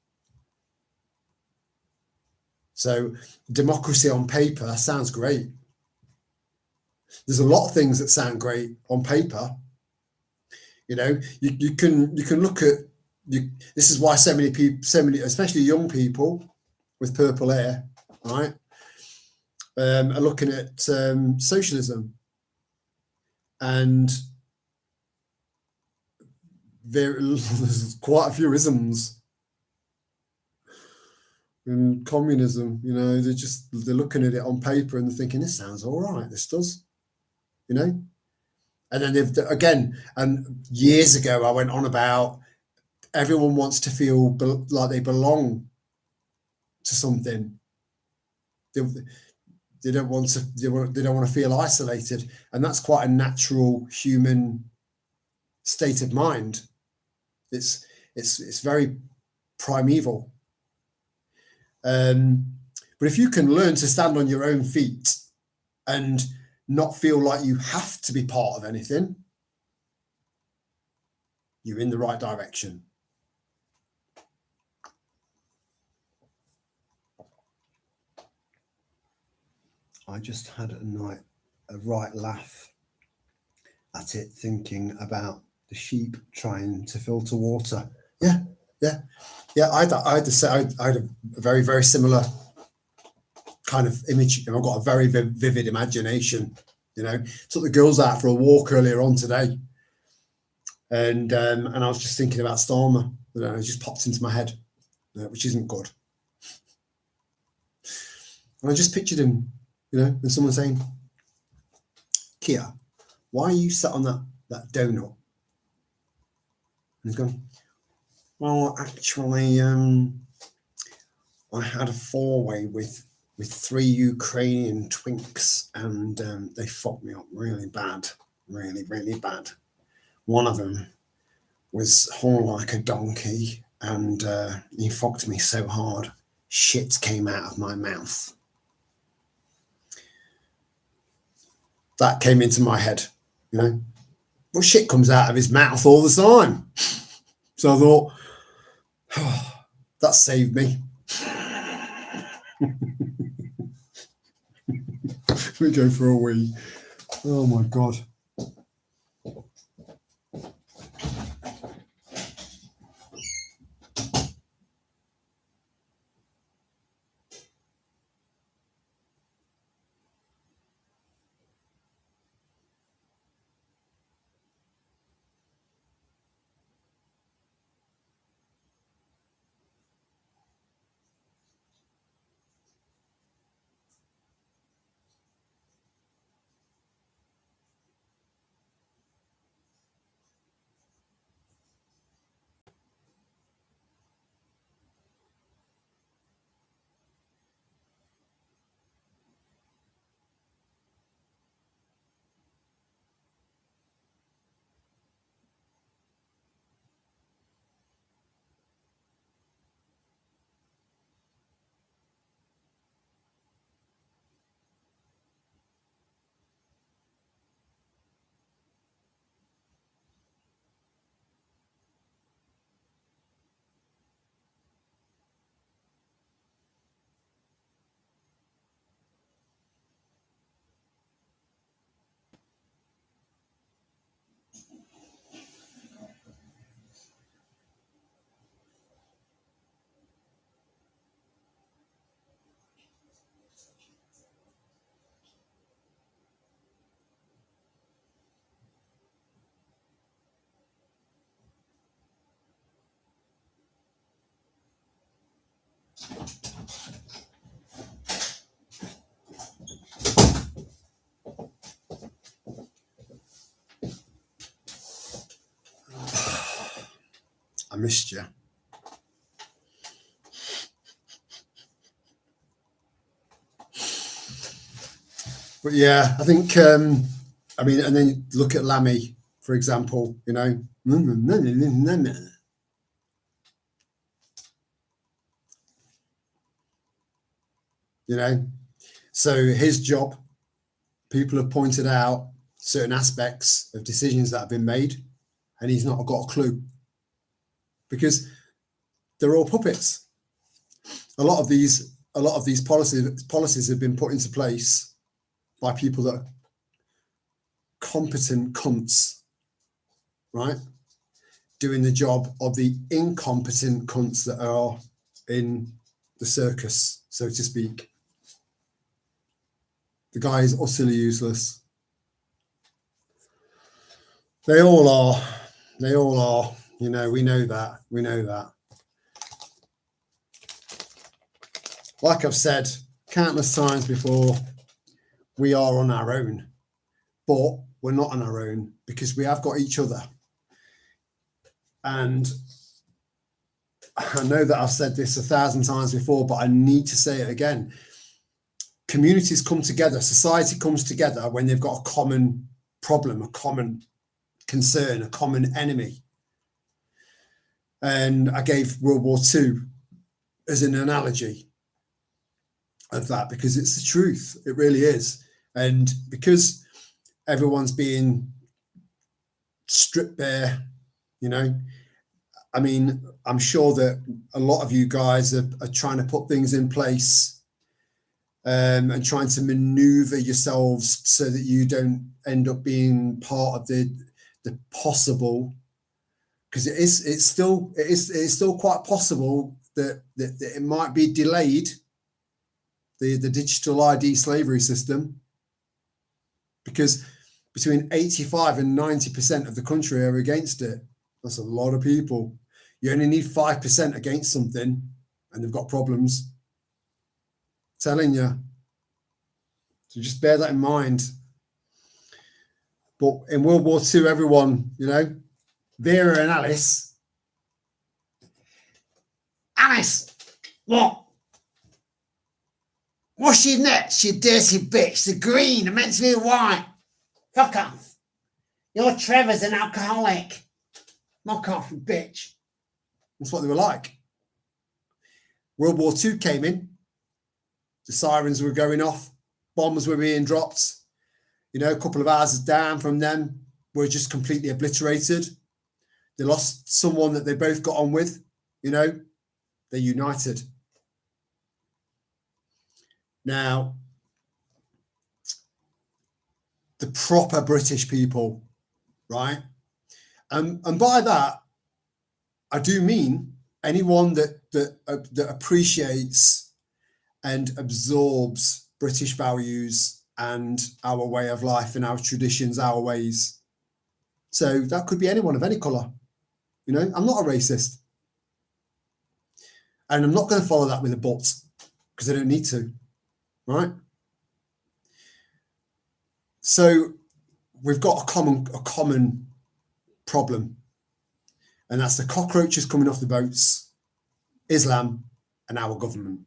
So democracy on paper sounds great. There's a lot of things that sound great on paper. You know, you can look at this is why so many people, especially young people with purple hair, right, are looking at socialism, and there's quite a few isms. And communism, you know, they're looking at it on paper and they're thinking, this sounds all right, this does, you know. And then and years ago I went on about everyone wants to feel like they belong to something. They don't want to feel isolated, and that's quite a natural human state of mind. It's very primeval. But if you can learn to stand on your own feet and not feel like you have to be part of anything, you're in the right direction. I just had a right laugh at it, thinking about the sheep trying to filter water. Yeah. I had a very, very similar kind of image. I've got a very vivid imagination. You know, took the girls out for a walk earlier on today, And I was just thinking about Starmer. It just popped into my head, which isn't good. And I just pictured him, and someone saying, Kia, why are you sat on that donut? And he's gone, well, actually, I had a four-way with 3 Ukrainian twinks, and they fucked me up really bad, really, really bad. One of them was hung like a donkey, and he fucked me so hard, shit came out of my mouth. That came into my head, Well, shit comes out of his mouth all the time. So I thought, oh, that saved me. We go for a wee. Oh my God. I missed you. But yeah, I think, and then look at Lammy, for example, So his job, people have pointed out certain aspects of decisions that have been made, and he's not got a clue because they're all puppets. A lot of these policies have been put into place by people that are competent cunts, right? Doing the job of the incompetent cunts that are in the circus, so to speak. The guy is utterly useless. They all are. They all are. We know that. We know that. Like I've said countless times before, we are on our own, but we're not on our own because we have got each other. And I know that I've said this 1,000 times before, but I need to say it again. Communities come together, society comes together when they've got a common problem, a common concern, a common enemy. And I gave World War II as an analogy of that because it's the truth. It really is. And because everyone's being stripped bare, I'm sure that a lot of you guys are trying to put things in place and trying to maneuver yourselves so that you don't end up being part of the possible, because it's still quite possible that it might be delayed, the digital ID slavery system, because between 85 and 90% of the country are against it. That's a lot of people. You only need 5% against something and they've got problems. Telling you. So just bear that in mind. But in World War II, everyone, you know, Vera and Alice. Alice, what? Wash your nets, you dirty bitch. They're green, they're meant to be white. Fuck off. Your Trevor's an alcoholic. Knock off, you bitch. That's what they were like. World War II came in. The sirens were going off. Bombs were being dropped. You know, a couple of hours down from them were just completely obliterated. They lost someone that they both got on with. You know, they're united. Now, the proper British people, right? And by that, I do mean anyone that appreciates and absorbs British values and our way of life and our traditions, our ways. So that could be anyone of any colour. You know, I'm not a racist. And I'm not going to follow that with a but, because I don't need to, right? So we've got a common problem, and that's the cockroaches coming off the boats, Islam, and our government.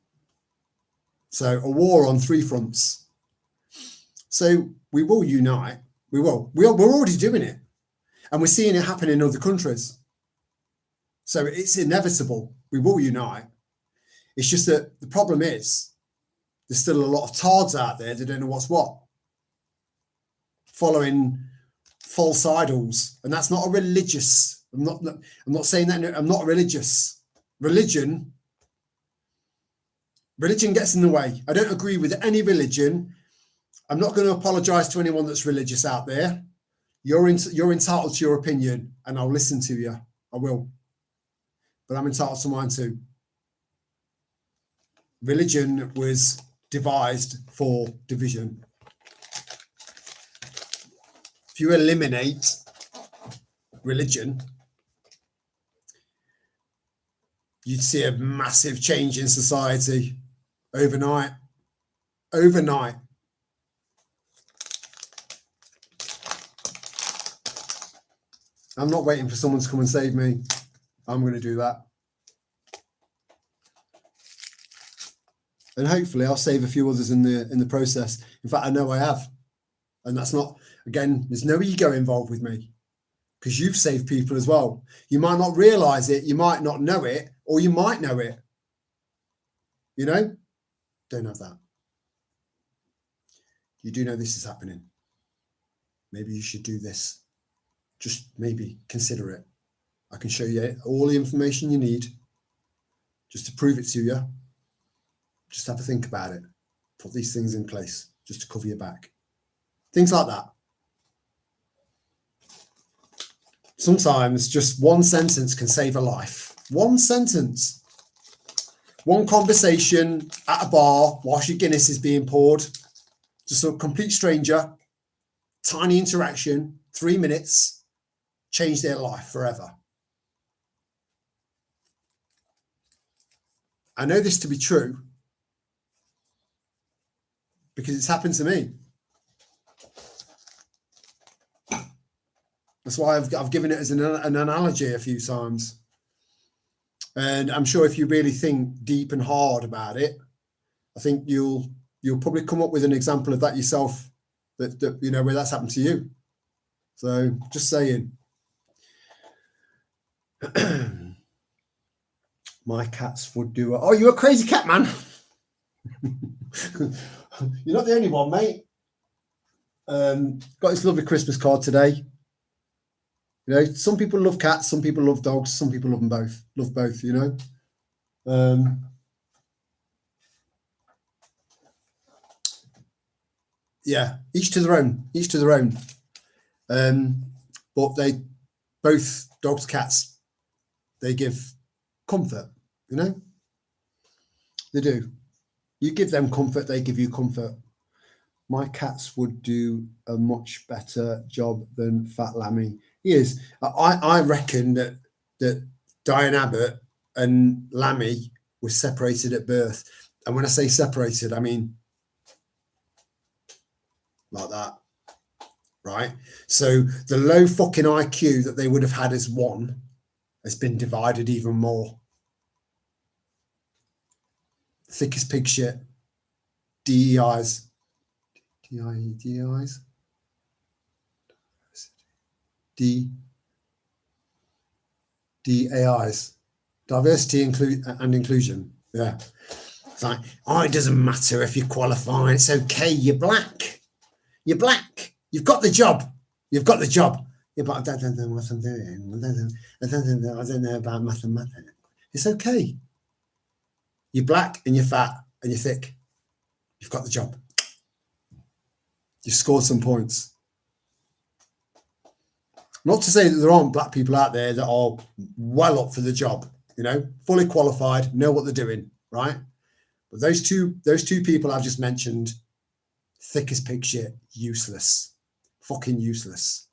So a war on three fronts. So we will unite. We will. We're already doing it, and we're seeing it happen in other countries. So it's inevitable. We will unite. It's just that the problem is there's still a lot of tards out there that don't know what's what, following false idols, and that's not a religious. I'm not saying that. I'm not religious. Religion gets in the way. I don't agree with any religion. I'm not going to apologize to anyone that's religious out there. You're entitled to your opinion, and I'll listen to you. I will, but I'm entitled to mine too. Religion was devised for division. If you eliminate religion, you'd see a massive change in society overnight. Overnight. I'm not waiting for someone to come and save me. I'm going to do that. And hopefully I'll save a few others in the process. In fact, I know I have. And that's not, again, there's no ego involved with me, because you've saved people as well. You might not realize it, you might not know it, or you might know it. You know? Don't have that. You do know this is happening. Maybe you should do this. Just maybe consider it. I can show you all the information you need just to prove it to you. Just have a think about it. Put these things in place just to cover your back. Things like that. Sometimes just one sentence can save a life. One sentence. One conversation at a bar whilst your Guinness is being poured. Just a complete stranger. Tiny interaction. 3 minutes. Change their life forever. I know this to be true because it's happened to me. That's why I've given it as an analogy a few times. And I'm sure if you really think deep and hard about it, I think you'll probably come up with an example of that yourself, that you know, where that's happened to you. So just saying. My cats would do. Oh, you're a crazy cat, man. You're not the only one, mate. Got this lovely Christmas card today. You know, some people love cats, some people love dogs, some people love them both. Love both, you know. Yeah, each to their own. Each to their own. But they both, dogs, cats, they give comfort, you know. They do. You give them comfort, they give you comfort. My cats would do a much better job than Fat Lammy. He is. I reckon that Diane Abbott and Lammy were separated at birth. And when I say separated, I mean like that, right? So the low fucking IQ that they would have had as one has been divided even more. Thick as pig shit. DEIs. DEIs? DAIs. Diversity and inclusion. Yeah. It's like, oh, it doesn't matter if you qualify. It's okay. You're black. You're black. You've got the job. You've got the job. Yeah, but I don't know what I'm doing. I don't know about mathematics. It's okay. You're black and you're fat and you're thick. You've got the job. You've scored some points. Not to say that there aren't black people out there that are well up for the job, you know, fully qualified, know what they're doing, right? But those two people I've just mentioned, thick as pig shit, useless, fucking useless.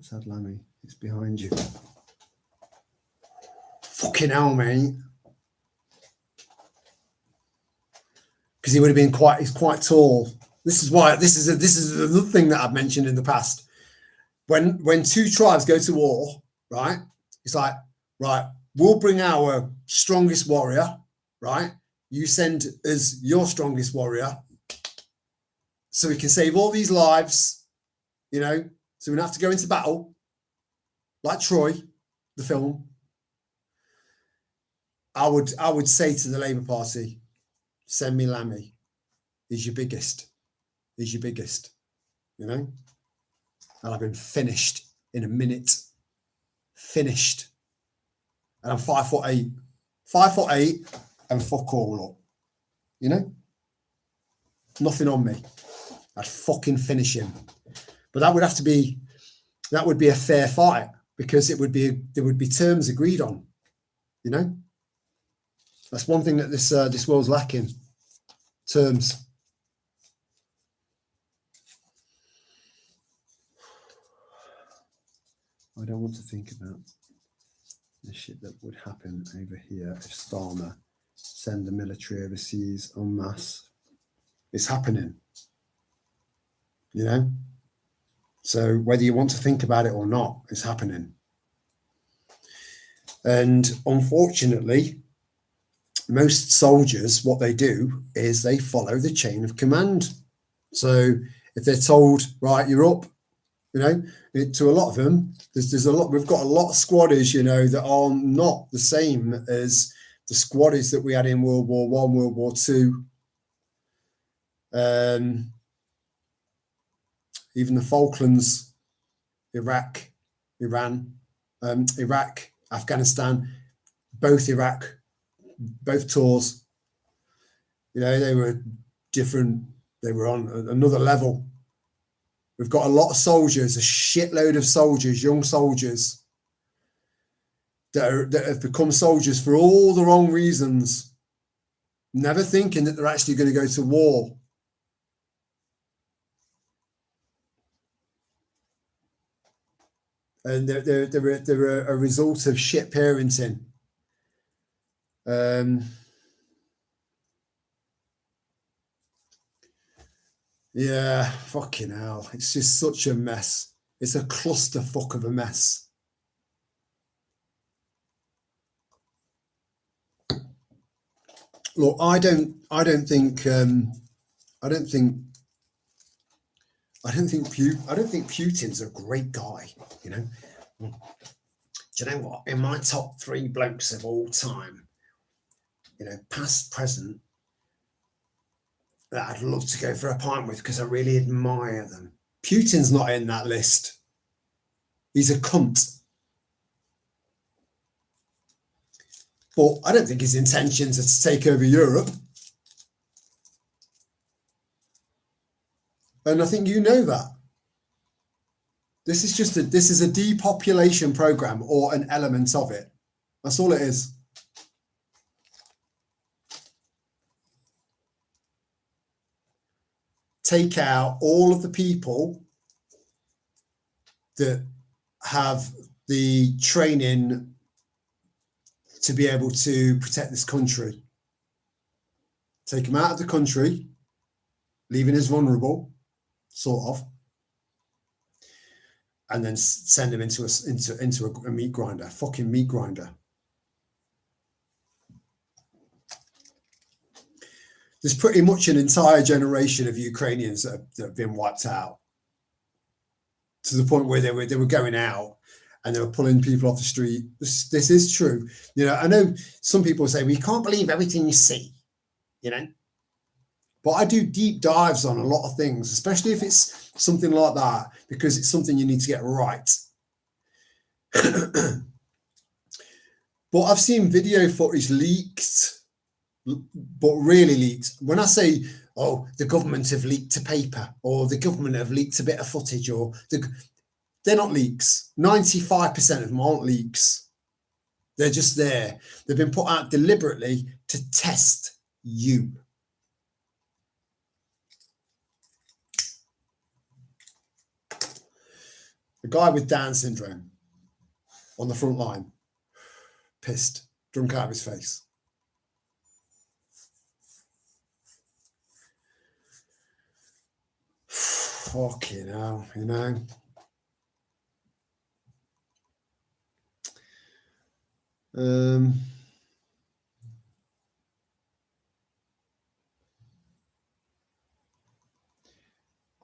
Sad Lammy, it's behind you. Fucking hell, mate. Because he would have been he's quite tall. This is why this is another thing that I've mentioned in the past. When two tribes go to war, right? It's like, right, we'll bring our strongest warrior, right? You send us your strongest warrior, so we can save all these lives, you know. So we don't have to go into battle, like Troy, the film. I would say to the Labour Party, send me Lammy. He's your biggest. He's your biggest, you know? And I've been finished in a minute. Finished. And I'm 5'8". 5'8" and fuck all up. You know? Nothing on me. I'd fucking finish him. But that would be a fair fight, because there would be terms agreed on, you know? That's one thing that this world's lacking. Terms. I don't want to think about the shit that would happen over here if Starmer send the military overseas en masse. It's happening, you know? So whether you want to think about it or not, it's happening. And unfortunately, most soldiers, what they do is they follow the chain of command. So if they're told, right, you're up, you know, to a lot of them, there's a lot. We've got a lot of squaddies, you know, that are not the same as the squaddies that we had in World War I, World War II. Even the Falklands, Iraq, Iran, Iraq, Afghanistan, both tours, you know, they were different. They were on another level. We've got a lot of soldiers, a shitload of soldiers, young soldiers that have become soldiers for all the wrong reasons, never thinking that they're actually going to go to war. And they're a result of shit parenting. Yeah, fucking hell. It's just such a mess. It's a clusterfuck of a mess. Look, I don't think Putin's a great guy, you know. Do you know what? In my top 3 blokes of all time, you know, past, present, that I'd love to go for a pint with because I really admire them. Putin's not in that list. He's a cunt. But I don't think his intentions are to take over Europe. And I think you know that. This is a depopulation program or an element of it. That's all it is. Take out all of the people that have the training to be able to protect this country. Take them out of the country, leaving us vulnerable, sort of, and then send them into a meat grinder, fucking meat grinder. There's pretty much an entire generation of Ukrainians that have been wiped out, to the point where they were going out and they were pulling people off the street. This is true. You know, I know some people say, well, you can't believe everything you see, you know. But I do deep dives on a lot of things, especially if it's something like that, because it's something you need to get right. But I've seen video footage leaked, but really leaked. When I say, oh, the government have leaked a paper, or the government have leaked a bit of footage, or they're not leaks. 95% of them aren't leaks. They're just there. They've been put out deliberately to test you. A guy with Down syndrome on the front line, pissed, drunk out of his face. Fucking hell, you know.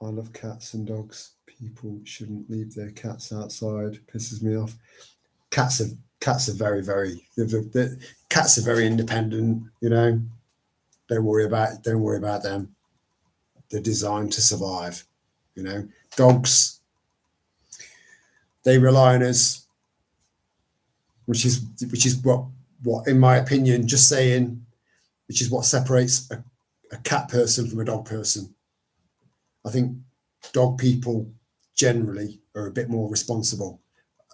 I love cats and dogs. People shouldn't leave their cats outside. Pisses me off. Cats are very, very. Cats are very independent. You know, don't worry about them. They're designed to survive. You know, dogs, they rely on us, which is what in my opinion, just saying, which is what separates a cat person from a dog person. I think dog people generally are a bit more responsible,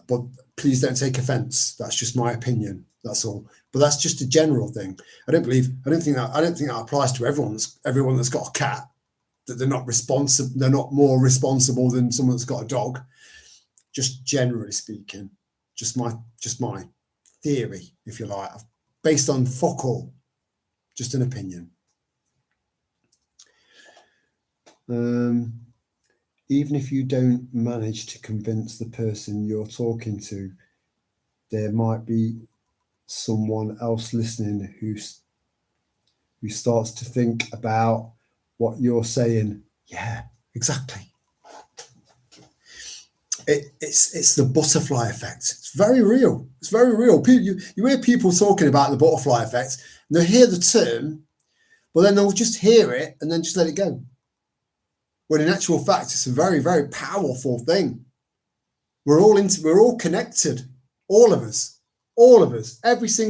but please don't take offense. That's just my opinion. That's all. But that's just a general thing. I don't think that applies to everyone that's got a cat, that they're not responsible. They're not more responsible than someone that's got a dog. Just generally speaking, just my theory, if you like, based on fuck all, just an opinion. Even if you don't manage to convince the person you're talking to, there might be someone else listening who starts to think about what you're saying. Yeah, exactly. It's the butterfly effect. It's very real. It's very real. You hear people talking about the butterfly effect, and they'll hear the term, but then they'll just hear it and then just let it go. When in actual fact, it's a very, very powerful thing. We're all connected. All of us, everything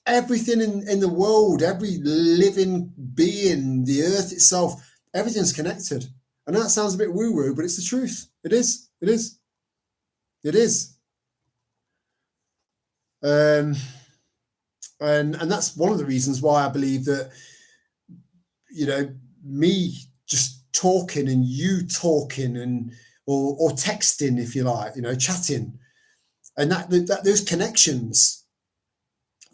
in the world, every living being, the earth itself, everything's connected. And that sounds a bit woo-woo, but it's the truth. It is. And that's one of the reasons why I believe that, you know, me just talking and you talking and or texting, if you like, you know, chatting, and that those connections,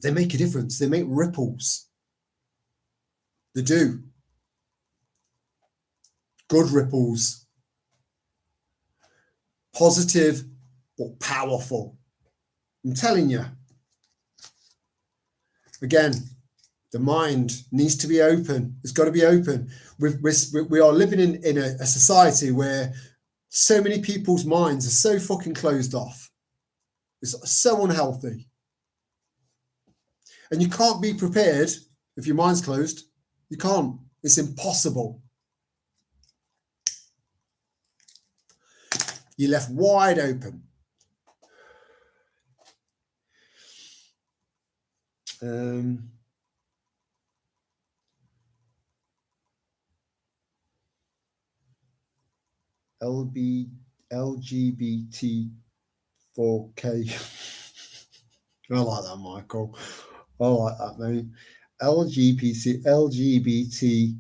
they make a difference. They make ripples. They do. Good ripples. Positive but powerful. I'm telling you. Again, the mind needs to be open. It's got to be open. We are living in a society where so many people's minds are so fucking closed off. It's so unhealthy. And you can't be prepared if your mind's closed. You can't. It's impossible. You're left wide open. LGBT 4K. I like that, Michael. I like that, mate. LGBT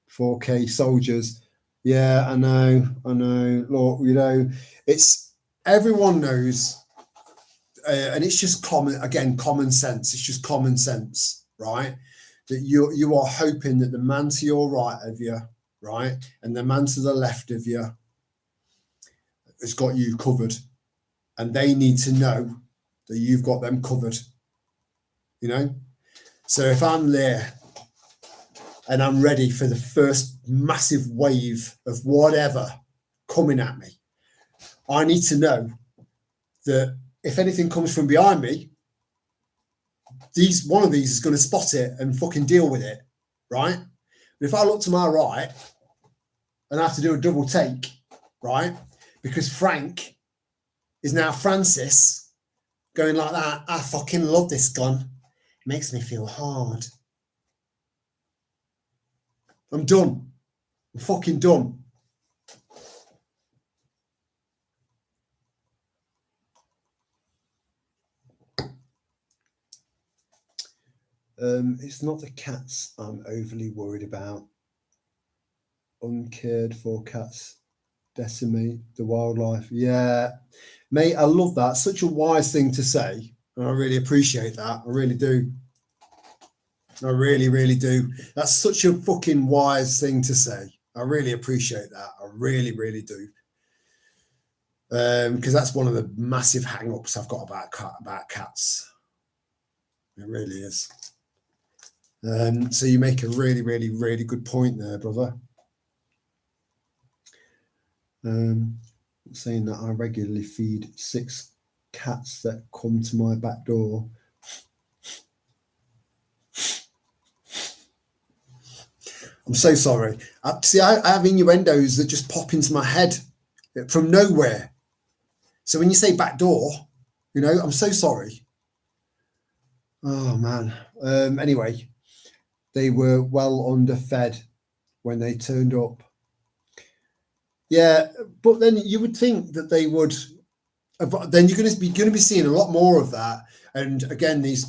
4K soldiers. Yeah, I know. Look, you know, it's everyone knows, and it's just common sense. It's just common sense, right? That you are hoping that the man to your right of you, right, and the man to the left of you has got you covered, and they need to know that you've got them covered. You know, so if I'm there and I'm ready for the first massive wave of whatever coming at me, I need to know that if anything comes from behind me, one of these is going to spot it and fucking deal with it, right? But if I look to my right and I have to do a double take, right, because Frank is now Francis, going like that, I fucking love this gun. It makes me feel hard. I'm done. I'm fucking done. It's not the cats I'm overly worried about. Uncared for cats decimate the wildlife. Yeah, mate, I love that. Such a wise thing to say. And I really appreciate that. I really do. I really, really do. That's such a fucking wise thing to say. I really appreciate that. I really, really do. Because that's one of the massive hang-ups I've got about cats. It really is. So you make a really, really, really good point there, brother. Saying that I regularly feed 6 cats that come to my back door. I'm so sorry. I have innuendos that just pop into my head from nowhere. So when you say back door, you know, I'm so sorry. Oh, man. Anyway, they were well underfed when they turned up. Yeah, but then you would think that they would. Then you're going to be seeing a lot more of that. And again, these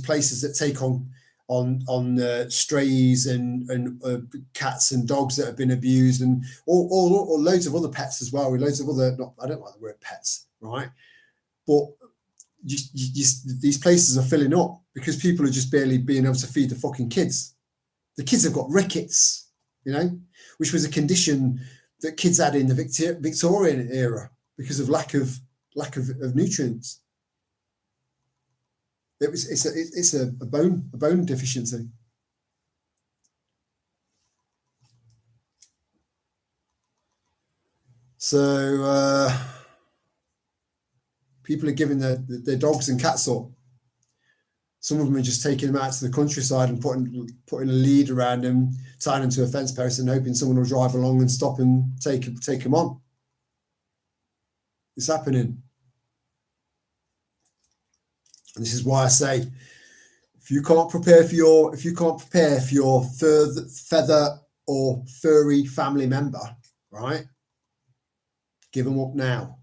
places that take on strays and cats and dogs that have been abused, and or loads of other pets as well. Loads of other. I don't like the word pets, right? But these places are filling up because people are just barely being able to feed the fucking kids. The kids have got rickets, you know, which was a condition that kids had in the Victorian era because of lack of nutrients. It's a bone deficiency. So people are giving their dogs and cats up. Some of them are just taking them out to the countryside and putting a lead around them, tying them to a fence post and hoping someone will drive along and stop and take them on. It's happening. And this is why I say, if you can't prepare for your feather or furry family member, right? Give them up now.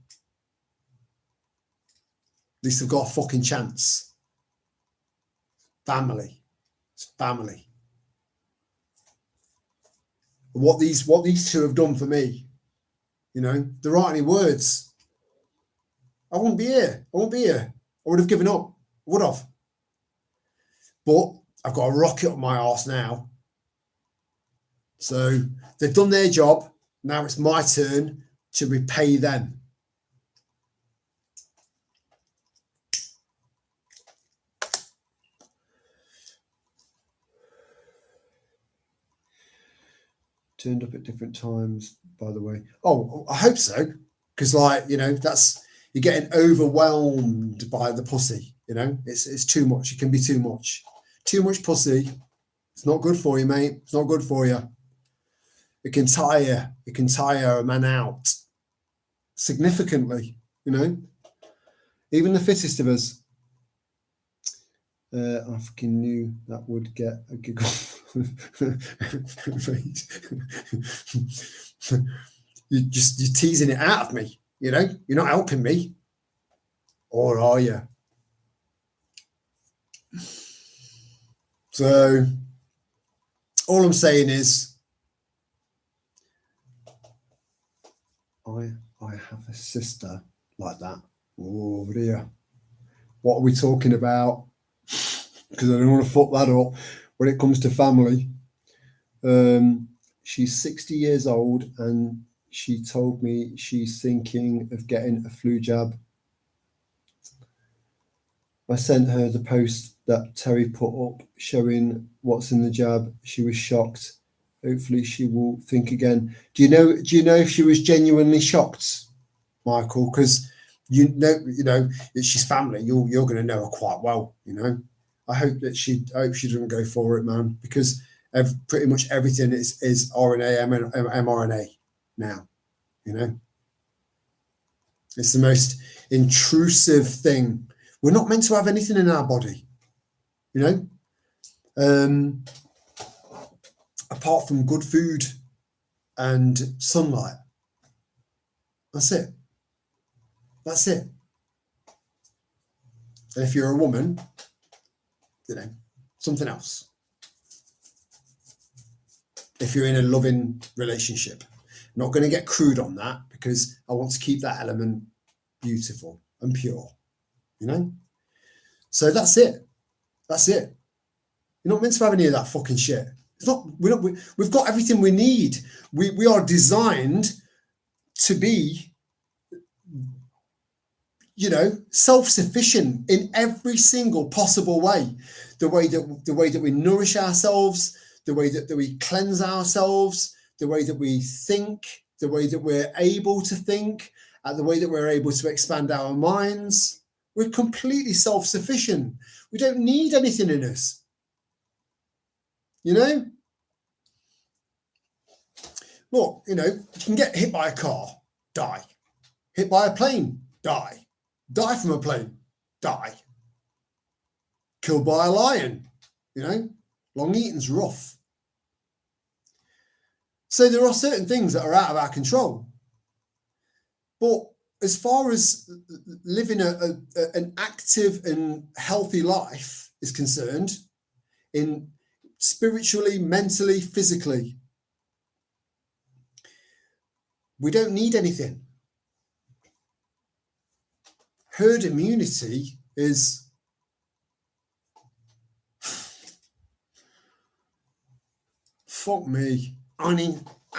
At least they've got a fucking chance. Family. It's family. What these two have done for me, you know, there aren't any words. I wouldn't be here. I would have given up. I would have. But I've got a rocket up my arse now. So they've done their job. Now it's my turn to repay them. Turned up at different times, by the way. Oh, I hope so. Because, like, you know, you're getting overwhelmed by the pussy. You know, it's too much. It can be too much. Too much pussy. It's not good for you, mate. It's not good for you. It can tire a man out significantly, you know. Even the fittest of us. I fucking knew that would get a giggle. you're teasing it out of me. You know, you're not helping me, or are you? So all I'm saying is, I have a sister like that. Oh dear, what are we talking about? Because I don't want to fuck that up when it comes to family. She's 60 years old and she told me she's thinking of getting a flu jab. I sent her the post that Terry put up showing what's in the jab. She was shocked. Hopefully she will think again. Do you know if she was genuinely shocked, Michael? Because you know she's family. You're going to know her quite well. You know, I hope she doesn't go for it, man, because pretty much everything is RNA, mRNA now. You know, it's the most intrusive thing. We're not meant to have anything in our body, you know, apart from good food and sunlight. That's it. That's it. And if you're a woman, you know, something else. If you're in a loving relationship, I'm not going to get crude on that because I want to keep that element beautiful and pure, you know? So that's it. That's it. You're not meant to have any of that fucking shit. It's not. We've got everything we need. We are designed to be, you know, self-sufficient in every single possible way. The way that we nourish ourselves, the way that we cleanse ourselves, the way that we think, the way that we're able to think, and the way that we're able to expand our minds. We're completely self-sufficient. We don't need anything in us. You know? Look, you know, you can get hit by a car, die. Hit by a plane, die. Die from a plane, die. Killed by a lion, you know? Long eating's rough. So there are certain things that are out of our control. But as far as living an active and healthy life is concerned, in spiritually, mentally, physically, we don't need anything. Herd immunity is fuck me. I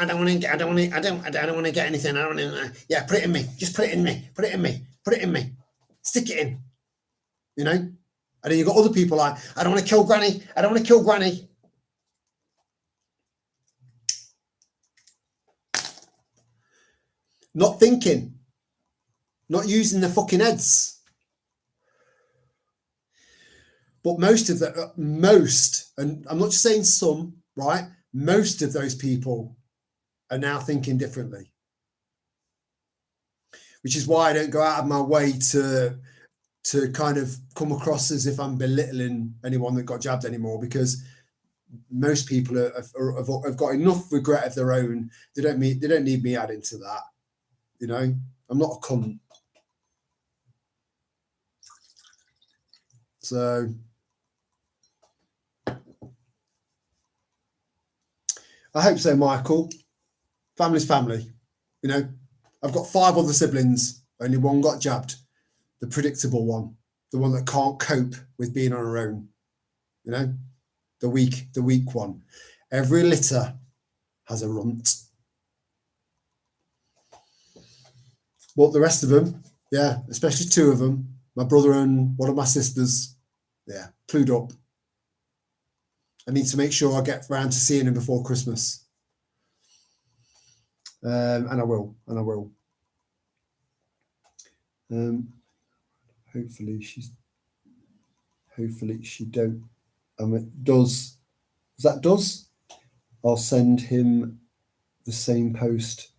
don't want to get anything. I don't want to. Yeah, put it in me. Just put it in me. Put it in me. Put it in me. Stick it in. You know. And then you've got other people like, I don't want to kill Granny. I don't want to kill Granny. Not thinking. Not using the fucking heads. But most, and I'm not just saying some, right? Most of those people are now thinking differently. Which is why I don't go out of my way to kind of come across as if I'm belittling anyone that got jabbed anymore, because most people have got enough regret of their own. They don't need me adding to that. You know, I'm not a cunt. So I hope so, Michael. Family's family. You know, I've got 5 other siblings. Only one got jabbed. The predictable one. The one that can't cope with being on her own. You know, the weak one. Every litter has a runt. But the rest of them, yeah, especially 2 of them, my brother and one of my sisters, yeah, clued up. I need to make sure I get round to seeing him before Christmas. And I will. Hopefully she don't. Does. Is that does? I'll send him the same post.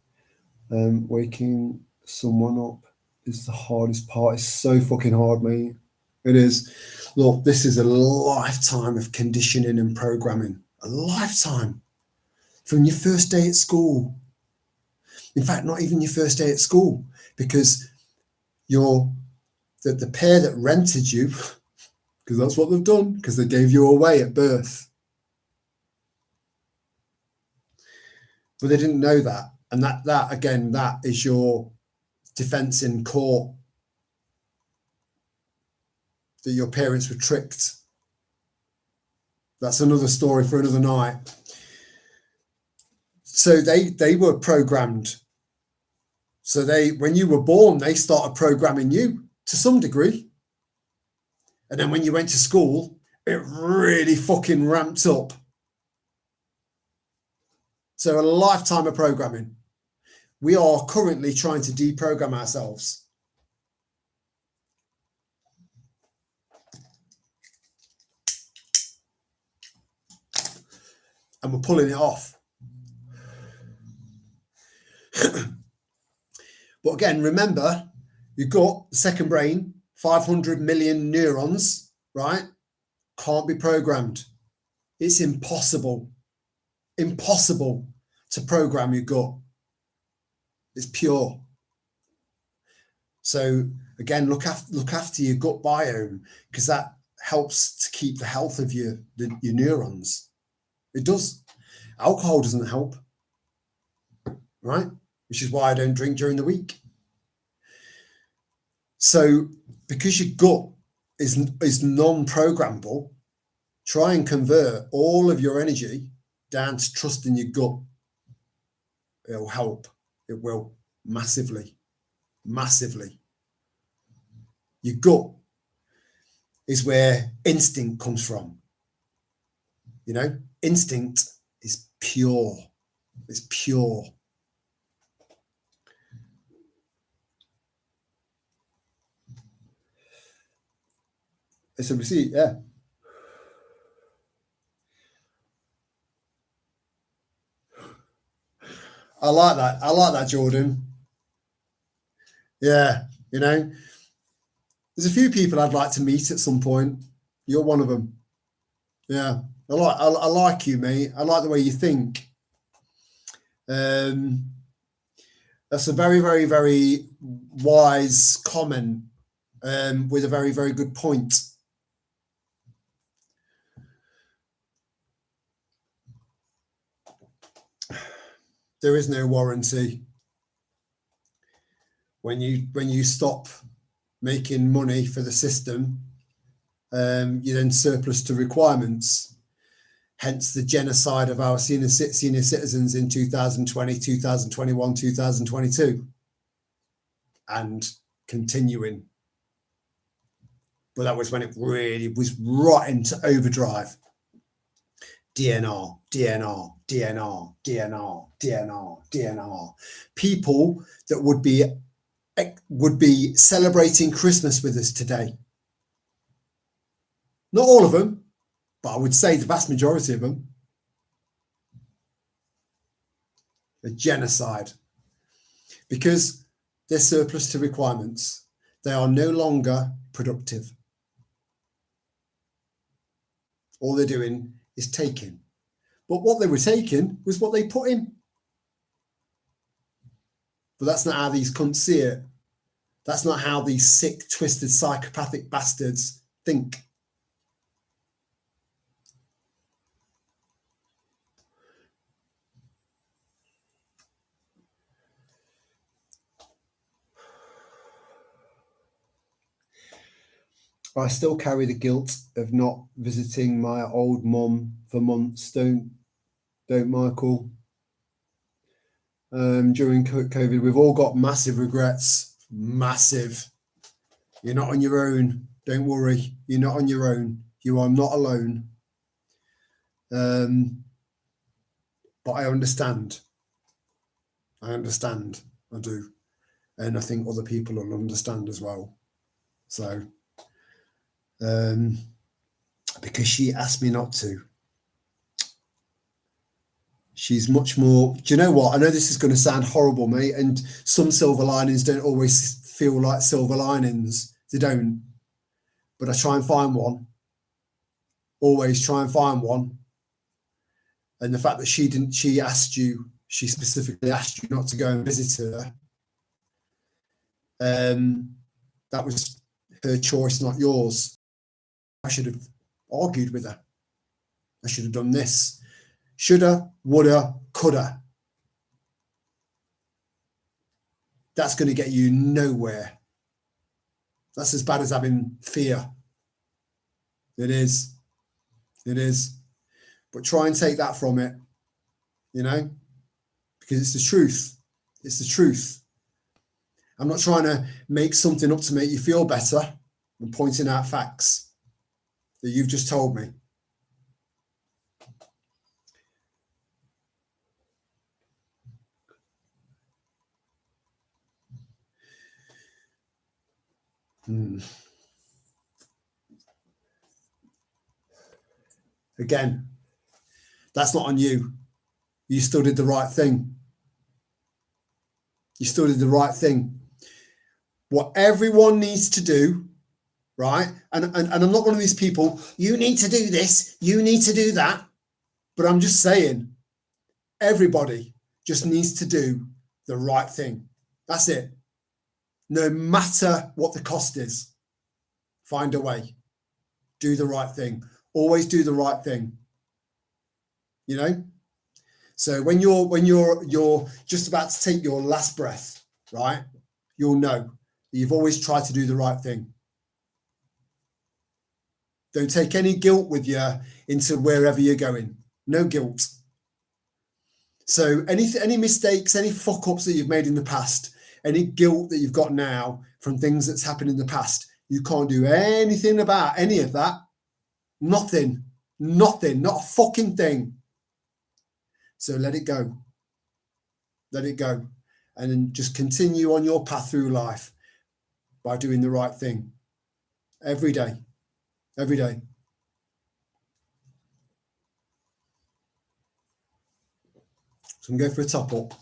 Waking someone up is the hardest part. It's so fucking hard, mate. It is. Look, this is a lifetime of conditioning and programming. A lifetime. From your first day at school. In fact, not even your first day at school, because the pair that rented you, because that's what they've done, because they gave you away at birth. But they didn't know that. And that again, that is your defense in court, that your parents were tricked. That's another story for another night. So they were programmed. So when you were born, they started programming you to some degree. And then when you went to school, it really fucking ramped up. So a lifetime of programming. We are currently trying to deprogram ourselves. And we're pulling it off. But again, remember, you've got the second brain, 500 million neurons, right? Can't be programmed. It's impossible to program your gut. It's pure. So again, look after your gut biome, because that helps to keep the health of your neurons. It does. Alcohol doesn't help, right? Which is why I don't drink during the week. So because your gut is non-programmable, try and convert all of your energy down to trusting your gut. It'll help. It will massively. Your gut is where instinct comes from. You know, instinct is pure. It's pure. It's a receipt, yeah. I like that, Jordan. Yeah, you know, there's a few people I'd like to meet at some point. You're one of them. Yeah, I like you, mate. I like the way you think. That's a very, very, very wise comment, with a very, very good point. There is no warranty. When you stop making money for the system, you then surplus to requirements. Hence the genocide of our senior citizens in 2020, 2021, 2022, and continuing. But that was when it really was right into overdrive. DNR. People that would be celebrating Christmas with us today. Not all of them, but I would say the vast majority of them. A genocide. Because they're surplus to requirements. They are no longer productive. All they're doing is taking. But what they were taking was what they put in. But that's not how these cunts see it. That's not how these sick, twisted, psychopathic bastards think. I still carry the guilt of not visiting my old mum for months. Don't Michael. During COVID, we've all got massive regrets. Massive. You're not on your own. Don't worry. You're not on your own. You are not alone. But I understand. I do. And I think other people will understand as well. So, because she asked me not to. She's much more, do you know what? I know this is going to sound horrible, mate, and some silver linings don't always feel like silver linings. They don't. But I try and find one. Always try and find one. And the fact that she she specifically asked you not to go and visit her, that was her choice, not yours. I should have argued with her. I should have done this. Shoulda, woulda, coulda. That's going to get you nowhere. That's as bad as having fear. It is. It is. But try and take that from it, you know, because it's the truth. It's the truth. I'm not trying to make something up to make you feel better. I'm pointing out facts that you've just told me. Again, that's not on you. You still did the right thing. You still did the right thing. What everyone needs to do, right? And I'm not one of these people, you need to do this, you need to do that. But I'm just saying, everybody just needs to do the right thing. That's it. No matter what the cost is, find a way. Do the right thing. Always do the right thing. You know? So when you're just about to take your last breath, right? You'll know that you've always tried to do the right thing. Don't take any guilt with you into wherever you're going. No guilt. So any mistakes, any fuck ups that you've made in the past, any guilt that you've got now from things that's happened in the past, you can't do anything about any of that. Nothing, not a fucking thing. So let it go. Let it go. And then just continue on your path through life by doing the right thing. Every day. Every day. So I'm going to go for a top up.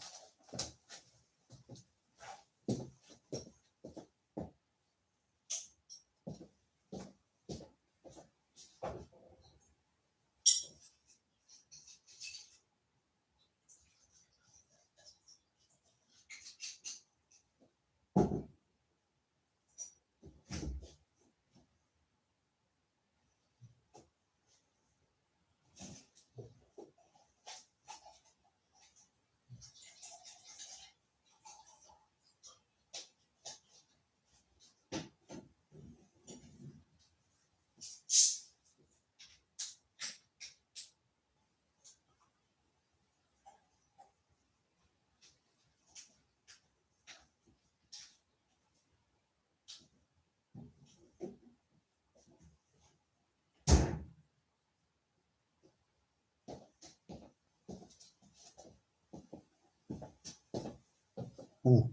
Oh,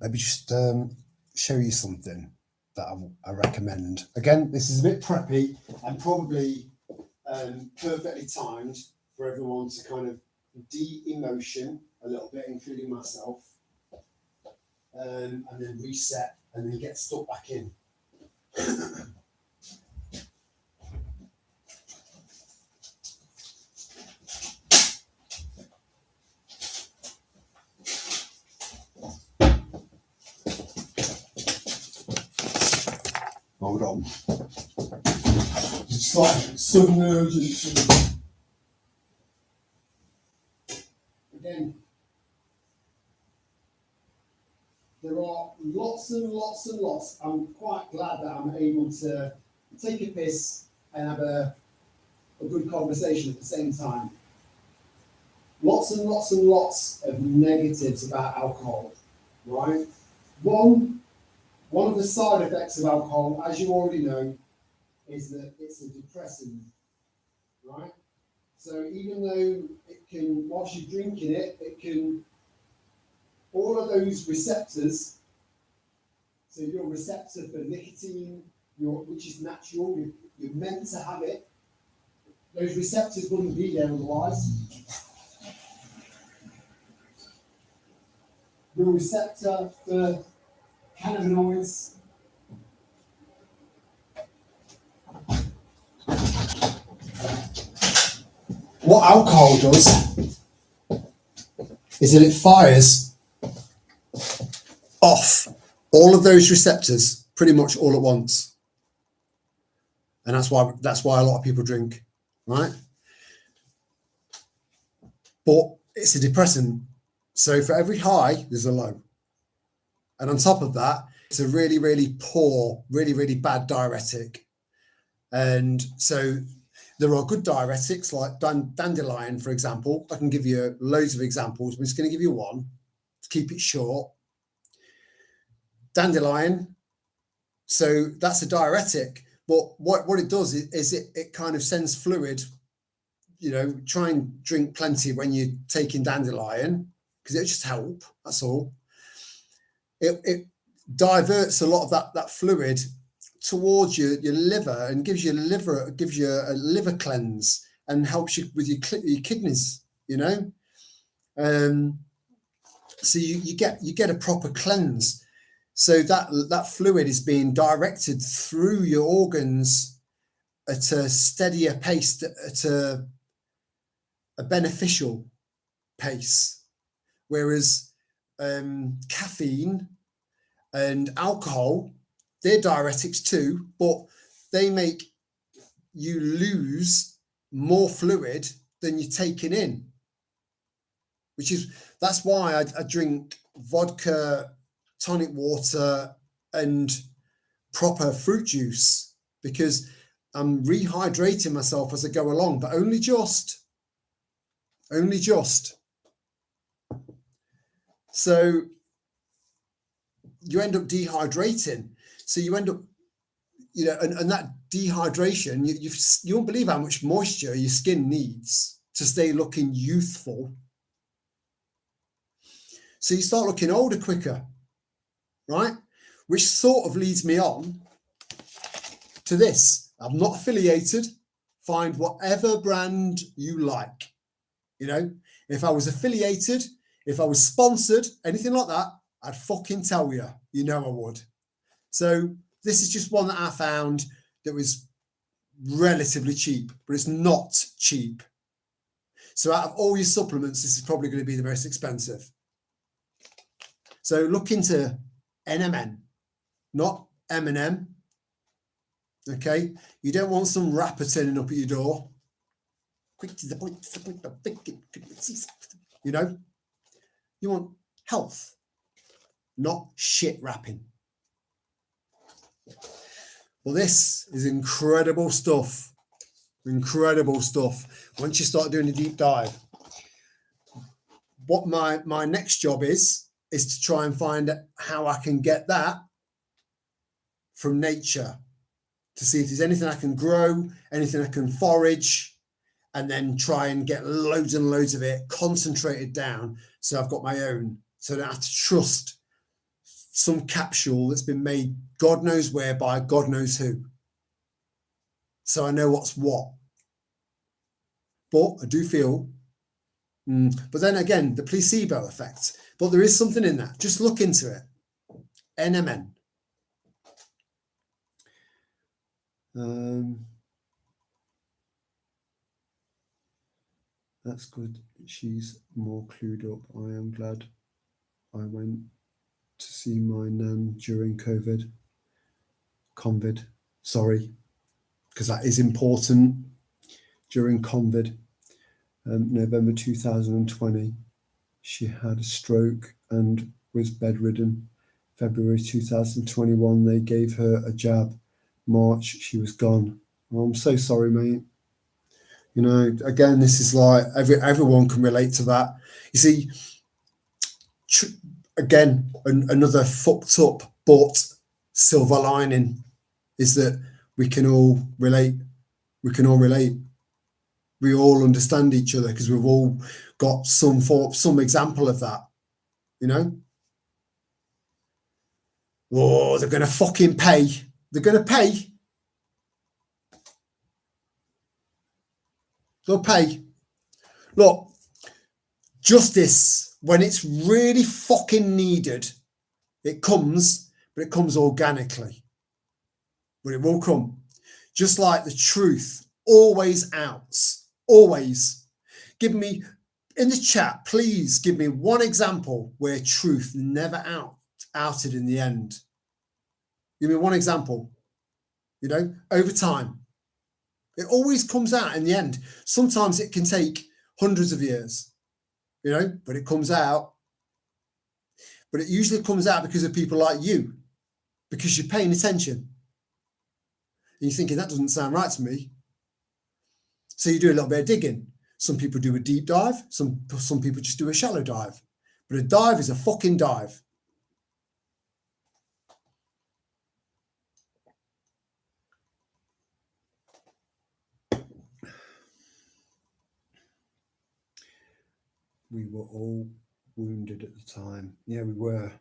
let me just show you something that I recommend. Again, this is a bit preppy and probably perfectly timed for everyone to kind of de-emotion a little bit, including myself, and then reset and then get stuck back in. Hold on. It's like sudden urgency. Again, there are lots and lots and lots. I'm quite glad that I'm able to take a piss and have a good conversation at the same time. Lots and lots and lots of negatives about alcohol, right? One of the side effects of alcohol, as you already know, is that it's a depressant, right? So even though it can, whilst you're drinking it, it can, all of those receptors, so your receptor for nicotine, which is natural, you're meant to have it, those receptors wouldn't be there otherwise. Your receptor for cannabinoids, what alcohol does is that it fires off all of those receptors pretty much all at once. And that's why a lot of people drink, right? But it's a depressant. So for every high, there's a low. And on top of that, it's a really, really poor, really, really bad diuretic. And so there are good diuretics like dandelion, for example. I can give you loads of examples. I'm just going to give you one to keep it short. Dandelion. So that's a diuretic. But what it does is it kind of sends fluid. You know, try and drink plenty when you're taking dandelion because it'll just help. That's all. It diverts a lot of that fluid towards your liver and gives you a liver cleanse and helps you with your kidneys. You know, so you get a proper cleanse. So that fluid is being directed through your organs at a steadier pace, at a beneficial pace, whereas caffeine and alcohol, they're diuretics too, but they make you lose more fluid than you're taking in, that's why I drink vodka, tonic water and proper fruit juice, because I'm rehydrating myself as I go along, but only just. So you end up dehydrating. So you end up, you know, and that dehydration, you won't believe how much moisture your skin needs to stay looking youthful. So you start looking older quicker, right? Which sort of leads me on to this. I'm not affiliated. Find whatever brand you like. You know, if I was affiliated, if I was sponsored, anything like that, I'd fucking tell you. You know I would. So this is just one that I found that was relatively cheap, but it's not cheap. So out of all your supplements, this is probably going to be the most expensive. So look into NMN, not M&M. Okay, you don't want some rapper turning up at your door. Quick to the point, you know, you want health, not shit rapping. Well, this is incredible stuff. Once you start doing a deep dive, what my next job is to try and find how I can get that from nature, to see if there's anything I can grow, anything I can forage, and then try and get loads and loads of it concentrated down so I've got my own. So I don't have to trust some capsule that's been made God knows where by God knows who. So I know what's what. But I do feel, but then again, the placebo effect. But there is something in that. Just look into it. NMN. That's good. She's more clued up. I am glad I went to see my nan during COVID. Sorry, because that is important. During COVID, November 2020, she had a stroke and was bedridden. February 2021, they gave her a jab. March, she was gone. Well, I'm so sorry, mate. You know, again, this is like everyone can relate to that. You see, again, another fucked up but silver lining is that we can all relate. We all understand each other because we've all got some example of that, you know? Oh, they're going to fucking pay. They're going to pay. They'll pay. Look, justice, when it's really fucking needed, it comes, but it comes organically. But it will come. Just like the truth always outs. Always. Give me in the chat, please give me one example where truth never outed in the end. Give me one example. You know, over time, it always comes out in the end. Sometimes it can take hundreds of years, you know, but it comes out. But it usually comes out because of people like you, because you're paying attention. And you're thinking, that doesn't sound right to me. So you do a little bit of digging. Some people do a deep dive. Some people just do a shallow dive. But a dive is a fucking dive. We were all wounded at the time. Yeah, we were.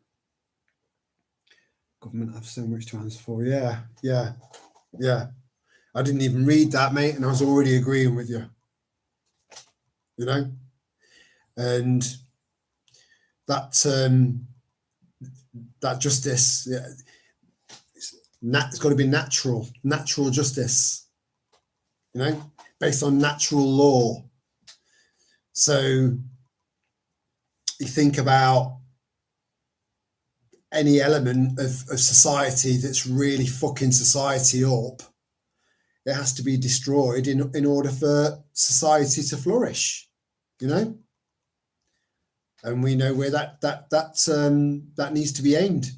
Government have so much to answer for. Yeah. I didn't even read that, mate, and I was already agreeing with you. You know? And that that justice, yeah, it's got to be natural justice, you know, based on natural law. So you think about any element of society that's really fucking society up, it has to be destroyed in order for society to flourish, you know? And we know where that needs to be aimed.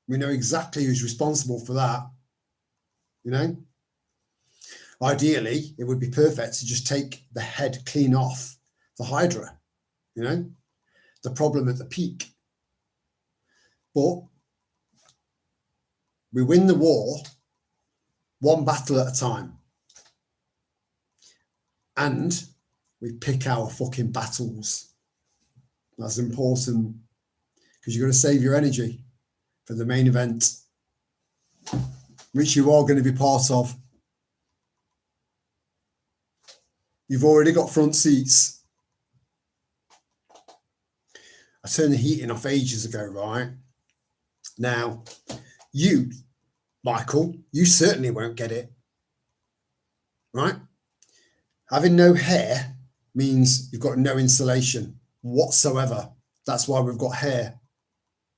We know exactly who's responsible for that, you know? Ideally, it would be perfect to just take the head clean off the Hydra, you know? The problem at the peak. But we win the war one battle at a time. And we pick our fucking battles. That's important because you've got to save your energy for the main event, which you are going to be part of. You've already got front seats. I turned the heating off ages ago, right? Now, you, Michael, you certainly won't get it, right? Having no hair means you've got no insulation whatsoever. That's why we've got hair.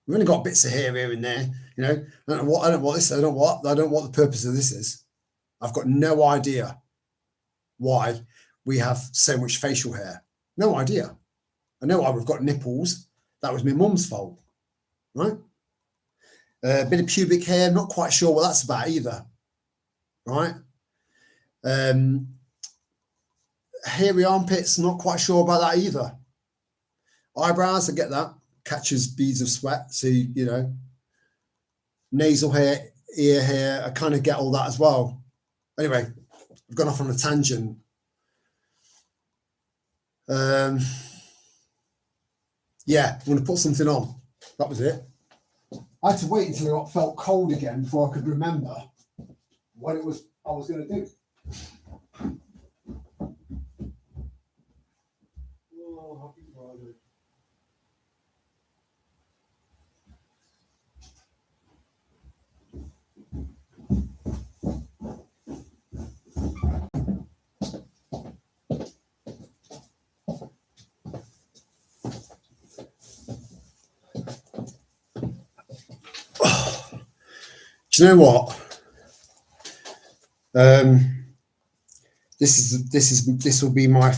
We've only got bits of hair here and there, you know. I don't know what this. I don't know what the purpose of this is. I've got no idea why we have so much facial hair. No idea. I know why we've got nipples. That was my mum's fault, right? A bit of pubic hair. Not quite sure what that's about either, right? Hairy armpits. Not quite sure about that either. Eyebrows, I get that. Catches beads of sweat. So, you know, nasal hair, ear hair, I kind of get all that as well. Anyway, I've gone off on a tangent. Yeah, I'm going to put something on. That was it. I had to wait until it felt cold again before I could remember what it was I was going to do. Oh, happy Friday. Do you know what? This will be my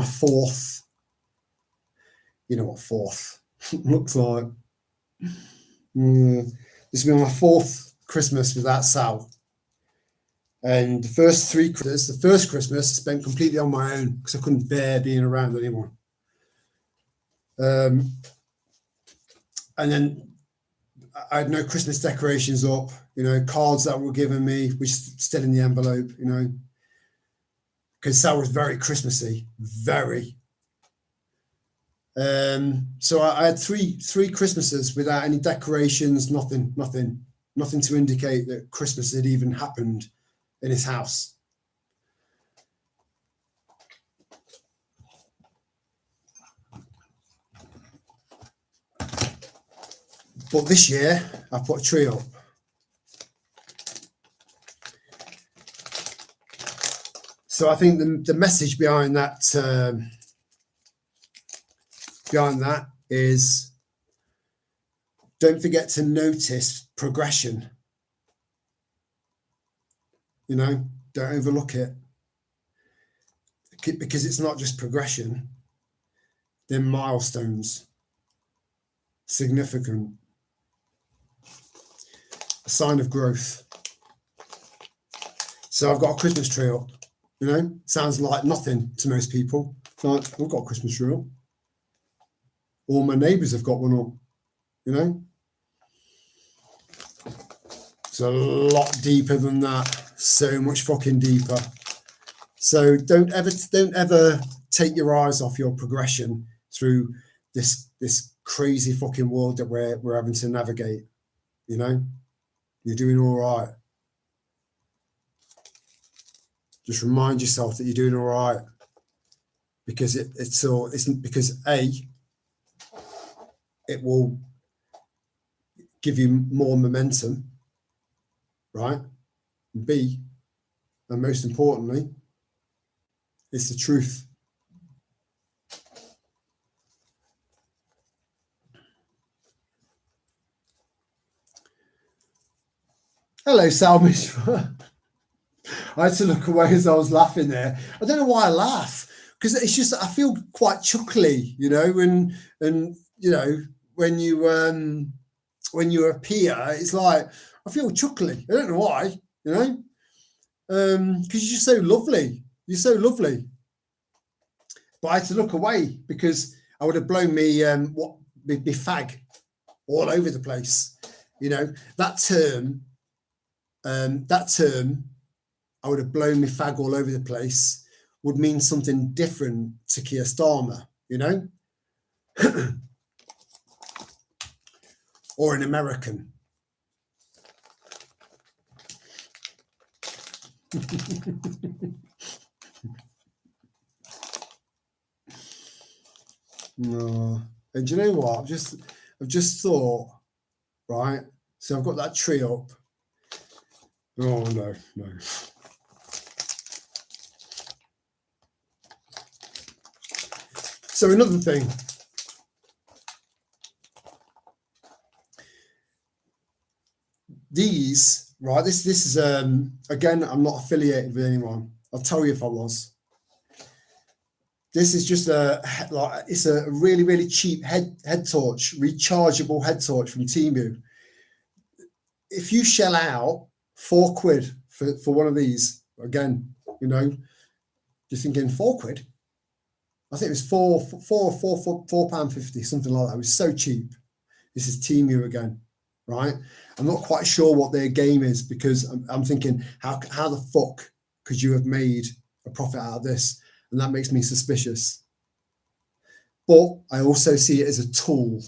fourth. You know what fourth looks like? This will be my fourth Christmas without Sal. And the first Christmas I spent completely on my own because I couldn't bear being around anyone. And then I had no Christmas decorations up, you know, cards that were given me, which is still in the envelope, you know, because Sal was very Christmassy, very. So I had three Christmases without any decorations, nothing to indicate that Christmas had even happened in his house. But this year, I put a tree up. So I think the message behind that behind that is don't forget to notice progression. You know, don't overlook it, because it's not just progression, they're milestones, significant, a sign of growth. So I've got a Christmas tree up, you know, sounds like nothing to most people. It's like, I've got a Christmas tree up. All my neighbours have got one up, you know. It's a lot deeper than that, so much fucking deeper. So don't ever take your eyes off your progression through this crazy fucking world that we're having to navigate. You know, you're doing all right. Just remind yourself that you're doing all right, because it's because A, it will give you more momentum, right? B, and most importantly, it's the truth. Hello, Salmish. I had to look away as I was laughing there. I don't know why I laugh, because it's just I feel quite chuckly, you know, and you know when you appear, it's like I feel chuckly. I don't know why, you know, because you're so lovely. You're so lovely. But I had to look away because I would have blown me me fag all over the place. You know, that term, I would have blown me fag all over the place would mean something different to Keir Starmer, you know, or an American. No, and do you know what? I've just thought, right? So I've got that tree up. Oh no. So another thing. These, right? This is again, I'm not affiliated with anyone. I'll tell you if I was. This is just it's a really cheap head torch, rechargeable head torch from Temu. If you shell out £4 for one of these, again, you know, you're thinking £4. I think it was £4.50, something like that. It was so cheap. This is Temu again, right? I'm not quite sure what their game is, because I'm thinking, how the fuck could you have made a profit out of this? And that makes me suspicious. But I also see it as a tool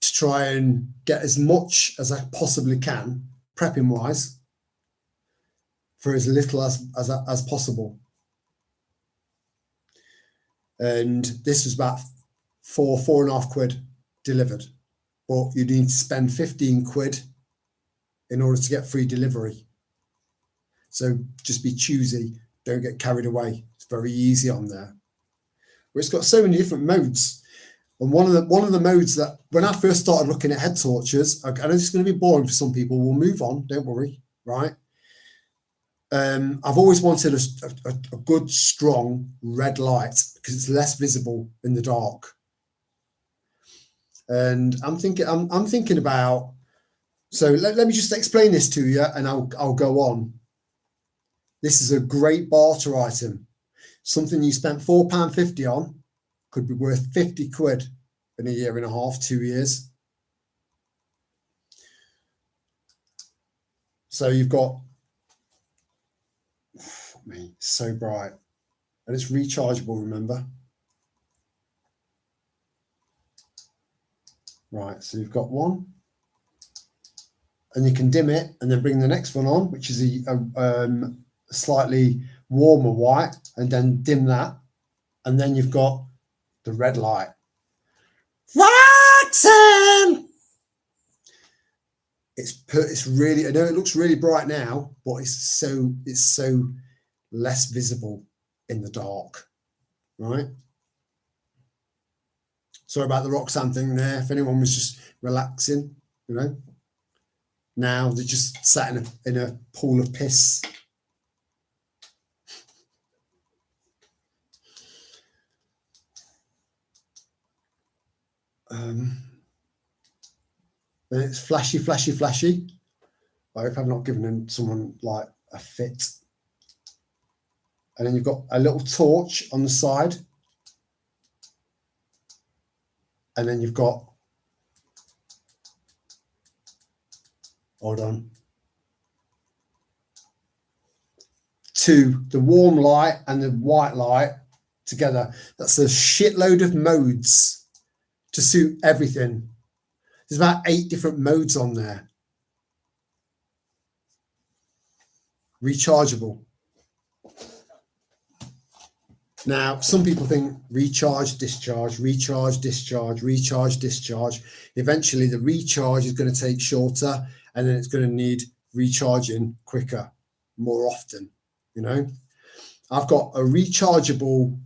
to try and get as much as I possibly can, prepping wise, for as little as possible. And this was about £4.50 delivered, but you need to spend £15 in order to get free delivery. So just be choosy. Don't get carried away. It's very easy on there. But it's got so many different modes. And one of the modes that, when I first started looking at head torches, I know this is going to be boring for some people. We'll move on. Don't worry. Right. I've always wanted a good, strong red light, because it's less visible in the dark. And I'm thinking about. So let me just explain this to you, and I'll go on. This is a great barter item. Something you spent £4.50 on could be worth £50 in a year and a half, 2 years. So you've got, fuck me, so bright. And it's rechargeable, remember? Right, so you've got one. And you can dim it and then bring the next one on, which is a slightly warmer white, and then dim that, and then you've got the red light. Watson! It's really, I know it looks really bright now, but it's so less visible in the dark, right? Sorry about the Roxanne thing there. If anyone was just relaxing, you know. Now they're just sat in a pool of piss. And it's flashy, flashy, flashy. I hope I've not given someone like a fit. And then you've got a little torch on the side. And then you've got, hold on, the warm light and the white light together. That's a shitload of modes to suit everything. There's about 8 different modes on there. Rechargeable. Now, some people think recharge, discharge, recharge, discharge, recharge, discharge. Eventually, the recharge is going to take shorter, and then it's going to need recharging quicker, more often. You know, I've got a rechargeable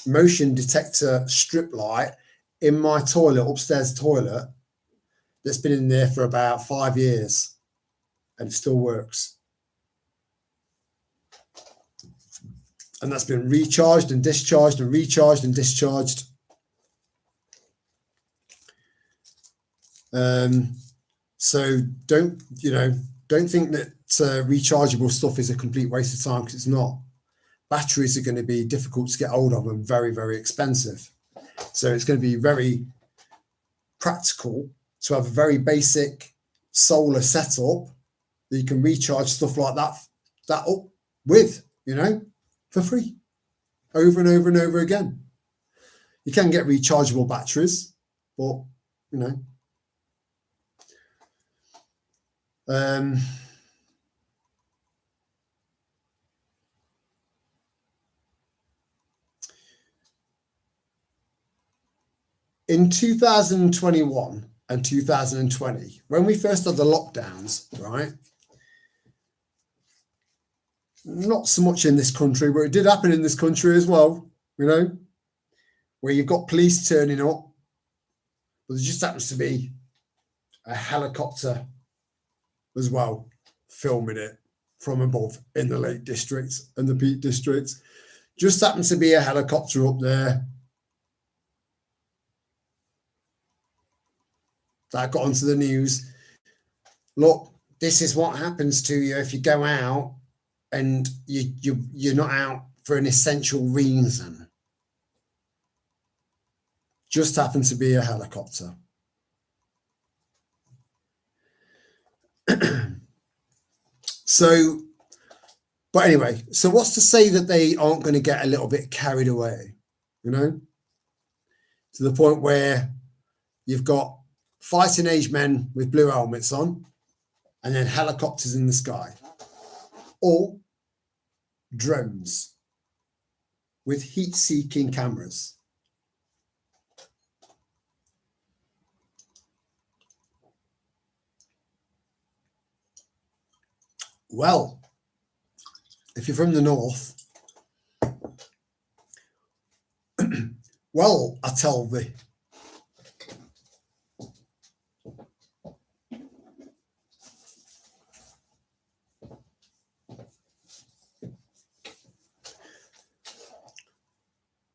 motion detector strip light in my toilet, upstairs toilet, that's been in there for about 5 years, and it still works. And that's been recharged and discharged and recharged and discharged. So don't think that rechargeable stuff is a complete waste of time, because it's not. Batteries are going to be difficult to get hold of and very, very expensive. So it's going to be very practical to have a very basic solar setup that you can recharge stuff like that up with, for free, over and over and over again. You can get rechargeable batteries, but in 2021 and 2020, when we first had the lockdowns, right? Not so much in this country, but it did happen in this country as well, where you've got police turning up, but there just happens to be a helicopter as well, filming it from above in the Lake District and the Peak District. Just happens to be a helicopter up there that got onto the news. Look, this is what happens to you if you go out and you're not out for an essential reason. Just happens to be a helicopter. But anyway, so what's to say that they aren't going to get a little bit carried away, to the point where you've got fighting age men with blue helmets on and then helicopters in the sky, or drones with heat-seeking cameras. Well, if you're from the north, well, I tell thee.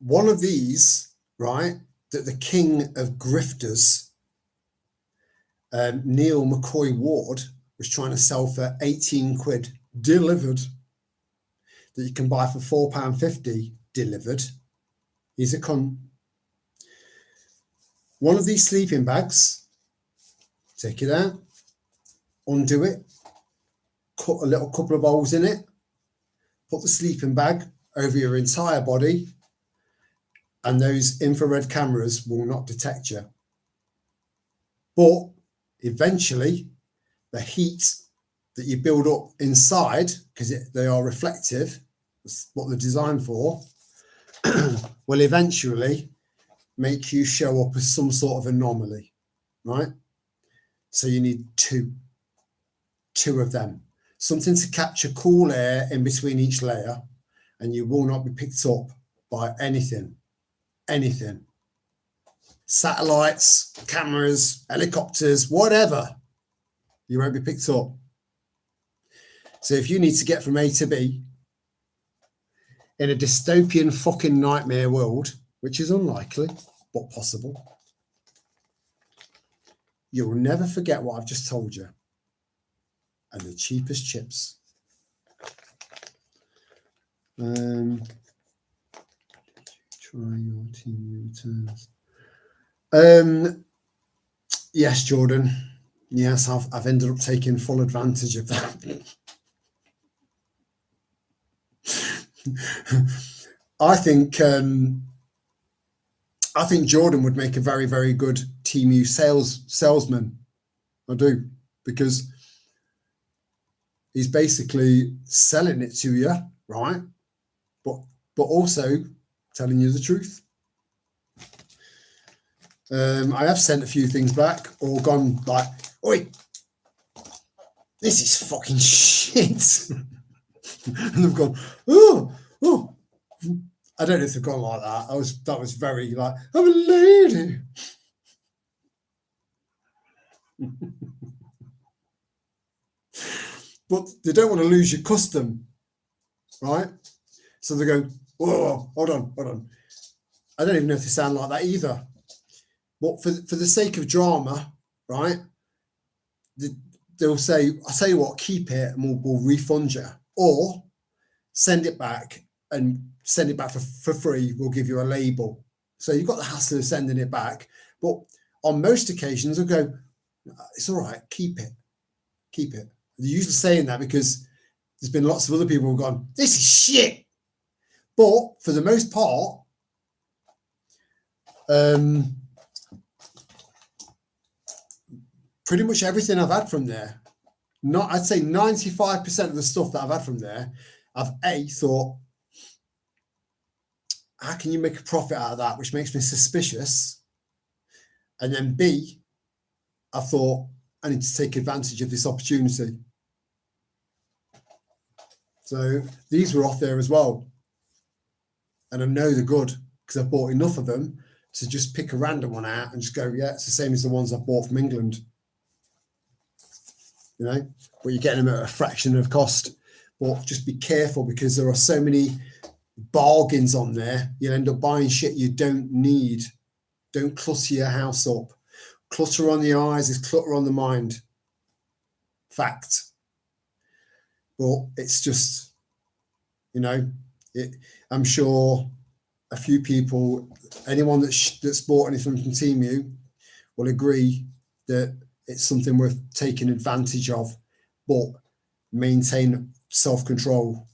One of these, right, that the king of grifters, Neil McCoy Ward, was trying to sell for 18 quid delivered, that you can buy for £4.50 delivered. He's a con. One of these sleeping bags, take it out, undo it, cut a little couple of holes in it, put the sleeping bag over your entire body, and those infrared cameras will not detect you. But eventually, the heat that you build up inside, because they are reflective, that's what they're designed for, will eventually make you show up as some sort of anomaly, right? So you need two of them, something to capture cool air in between each layer, and you will not be picked up by anything. satellites, cameras, helicopters, whatever, you won't be picked up. So if you need to get from A to B in a dystopian fucking nightmare world, which is unlikely, but possible, you'll never forget what I've just told you. And the cheapest chips. Try your team returns. Yes, Jordan. Yes, I've ended up taking full advantage of that. I think Jordan would make a very, very good Temu salesman. I do, because he's basically selling it to you, right? But also telling you the truth. I have sent a few things back or gone like, oi, this is fucking shit. And they've gone, oh. I don't know if they've gone like that. That was very like, I'm a lady. But they don't want to lose your custom, right? So they go, whoa, hold on. I don't even know if they sound like that either. But for the sake of drama, right? They'll say, I'll tell you what, keep it and we'll refund you. Or send it back and send it back for free. We'll give you a label. So you've got the hassle of sending it back. But on most occasions, they'll go, it's all right, keep it. They're usually saying that because there's been lots of other people who've gone, this is shit. But for the most part, pretty much everything I've had from there, I'd say 95% of the stuff that I've had from there, I've thought, how can you make a profit out of that? Which makes me suspicious. And then B, I thought, I need to take advantage of this opportunity. So these were off there as well. And I know they're good because I've bought enough of them to just pick a random one out and just go, yeah, it's the same as the ones I bought from England. You know, but you're getting them at a fraction of cost. But just be careful because there are so many bargains on there. You'll end up buying shit you don't need. Don't clutter your house up. Clutter on the eyes is clutter on the mind. Fact. But it's just, you know, I'm sure a few people, anyone that's bought anything from Temu will agree that it's something worth taking advantage of, but maintain self-control,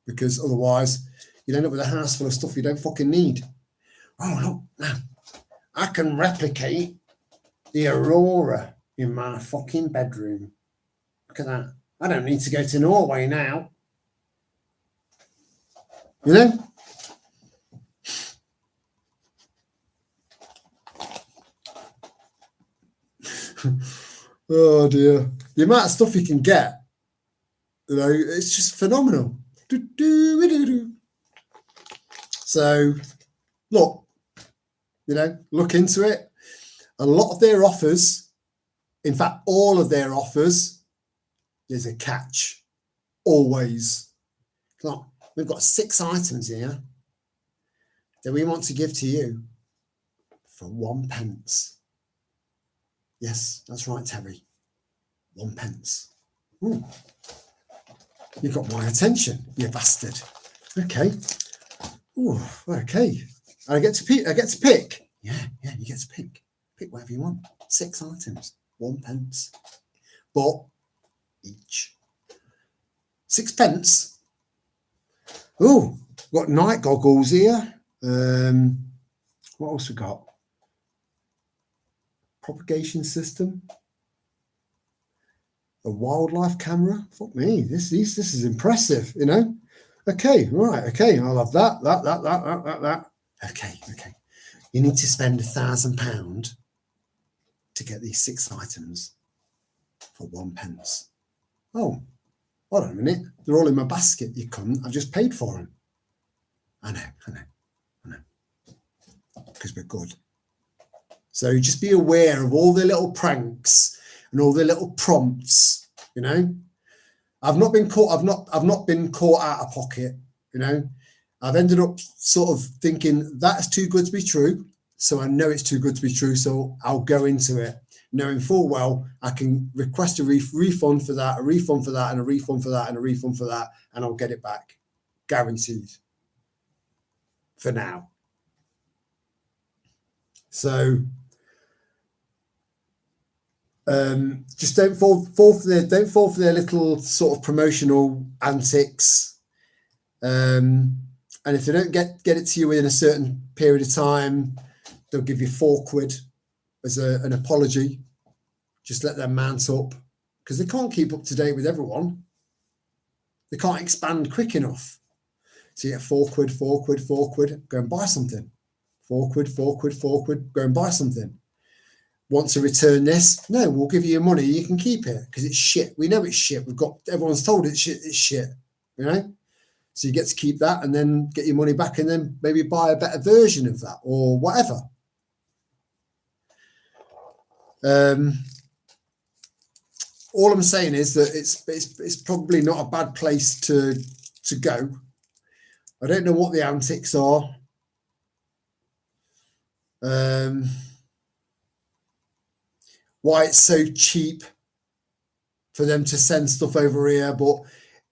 because otherwise you'll end up with a house full of stuff you don't fucking need. Oh, look, now I can replicate the Aurora in my fucking bedroom. Look at that. I don't need to go to Norway now. You know? Oh dear. The amount of stuff you can get, you know, it's just phenomenal. So, look, you know, look into it. A lot of their offers, in fact, all of their offers, there's a catch. Always. Look, we've got 6 items here that we want to give to you for 1 pence. Yes, that's right, Terry. 1 pence. Ooh. You got my attention, you bastard. Okay. Ooh, okay. I get to pick. Yeah, you get to pick. Pick whatever you want. 6 items, 1 pence. But each. 6 pence. Oh, got night goggles here. What else we got? Propagation system. A wildlife camera. Fuck me. This is impressive, you know. Okay, right. Okay, I'll have that. Okay. You need to spend £1,000 to get these 6 items for 1 pence. Oh, hold on a minute. They're all in my basket, you cunt. I've just paid for them. I know. Because because we're good. So just be aware of all the little pranks and all the little prompts, you know. I've not been caught out of pocket, you know. I've ended up sort of thinking that's too good to be true. So I know it's too good to be true. So I'll go into it knowing full well I can request a refund for that, a refund for that, and a refund for that, and a refund for that, and I'll get it back. Guaranteed. For now. So just don't fall for their little sort of promotional antics. And if they don't get it to you within a certain period of time, they'll give you £4 as an apology. Just let them mount up, because they can't keep up to date with everyone. They can't expand quick enough. So you get £4, go and buy something. £4, go and buy something. Want to return this? No, we'll give you your money. You can keep it because it's shit. We know it's shit. Everyone's told it's shit. It's shit, you know. So you get to keep that and then get your money back and then maybe buy a better version of that or whatever. All I'm saying is that it's probably not a bad place to go. I don't know what the antics are. Why it's so cheap for them to send stuff over here, but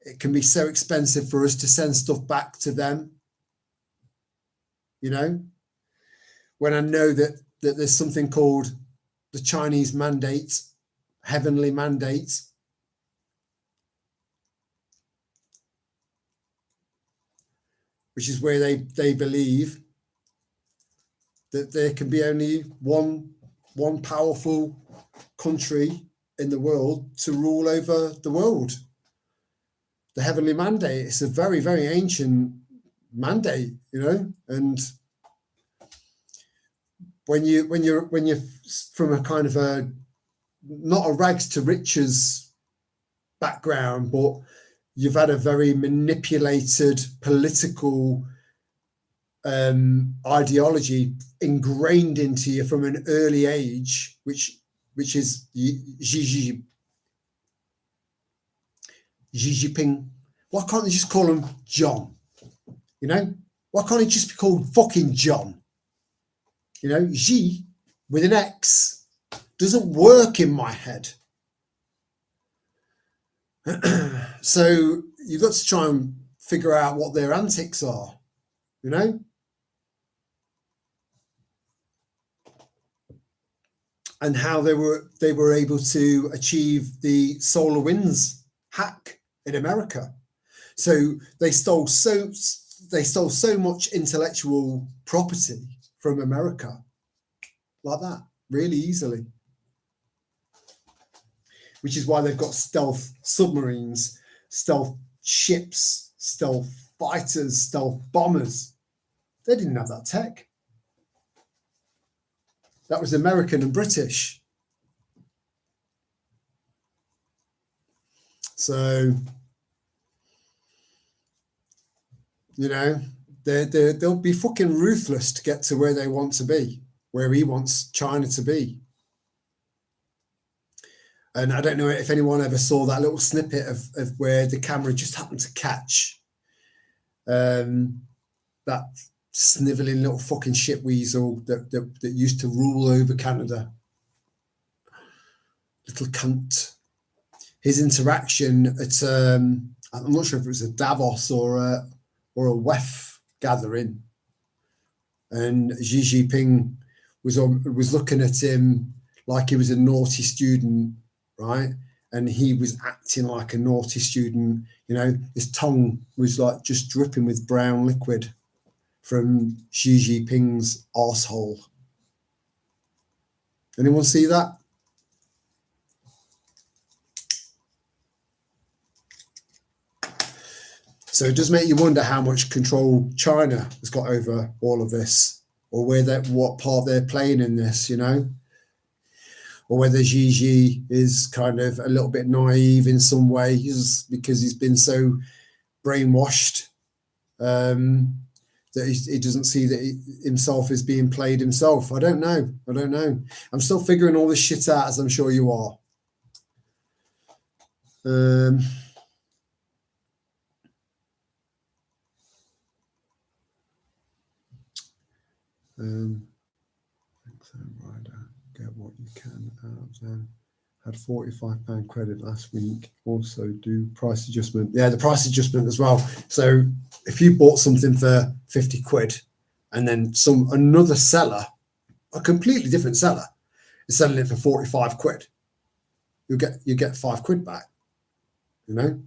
it can be so expensive for us to send stuff back to them. You know, when I know that there's something called the Chinese mandate, heavenly mandate. Which is where they believe that there can be only one powerful country in the world to rule over the world. The heavenly mandate. It's a very, very ancient mandate, you know. And when you're from a kind of a not a rags to riches background, but you've had a very manipulated political ideology ingrained into you from an early age, which is Xi Jinping. Why can't they just call him John? You know, why can't he just be called fucking John? You know, Xi with an X doesn't work in my head. So you've got to try and figure out what their antics are, you know? And how they were able to achieve the solar winds hack in America. So they stole so much intellectual property from America like that, really easily. Which is why they've got stealth submarines, stealth ships, stealth fighters, stealth bombers. They didn't have that tech. That was American and British. So, you know, they'll be fucking ruthless to get to where they want to be, where he wants China to be. And I don't know if anyone ever saw that little snippet of where the camera just happened to catch that snivelling little fucking shit weasel that used to rule over Canada. Little cunt. His interaction at I'm not sure if it was a Davos or a WEF gathering, and Xi Jinping was looking at him like he was a naughty student, right? And he was acting like a naughty student. You know, his tongue was like just dripping with brown liquid from Xi Jinping's arsehole. Anyone see that? So it does make you wonder how much control China has got over all of this, or what part they're playing in this, you know, or whether Xi is kind of a little bit naive in some ways because he's been so brainwashed to that he doesn't see that himself is being played himself. I don't know. I'm still figuring all this shit out, as I'm sure you are. Get what you can out of them. Had £45 credit last week. Also do price adjustment. Yeah, the price adjustment as well. So if you bought something for 50 quid and then another seller, a completely different seller, is selling it for 45 quid, you get 5 quid back. You know?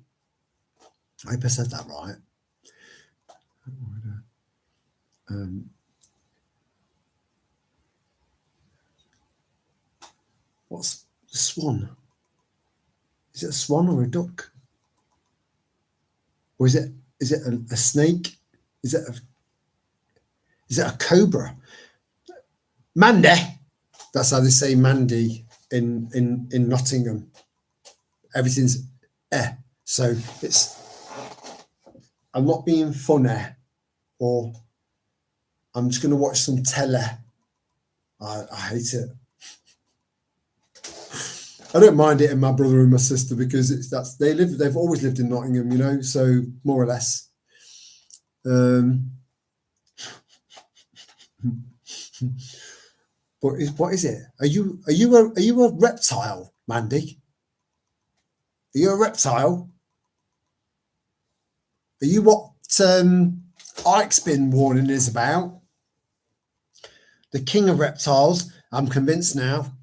I hope I said that right. What's the swan? Is it a swan or a duck? Or is it a snake? Is it a cobra? Mandy. That's how they say Mandy in Nottingham. Everything's so I'm not being funny, or I'm just going to watch some telly. I hate it. I don't mind it in my brother and my sister because they've always lived in Nottingham, you know, so more or less. But what is it? Are you a reptile, Mandy? Are you a reptile? Are you what Ike's been warning us about? The king of reptiles. I'm convinced now.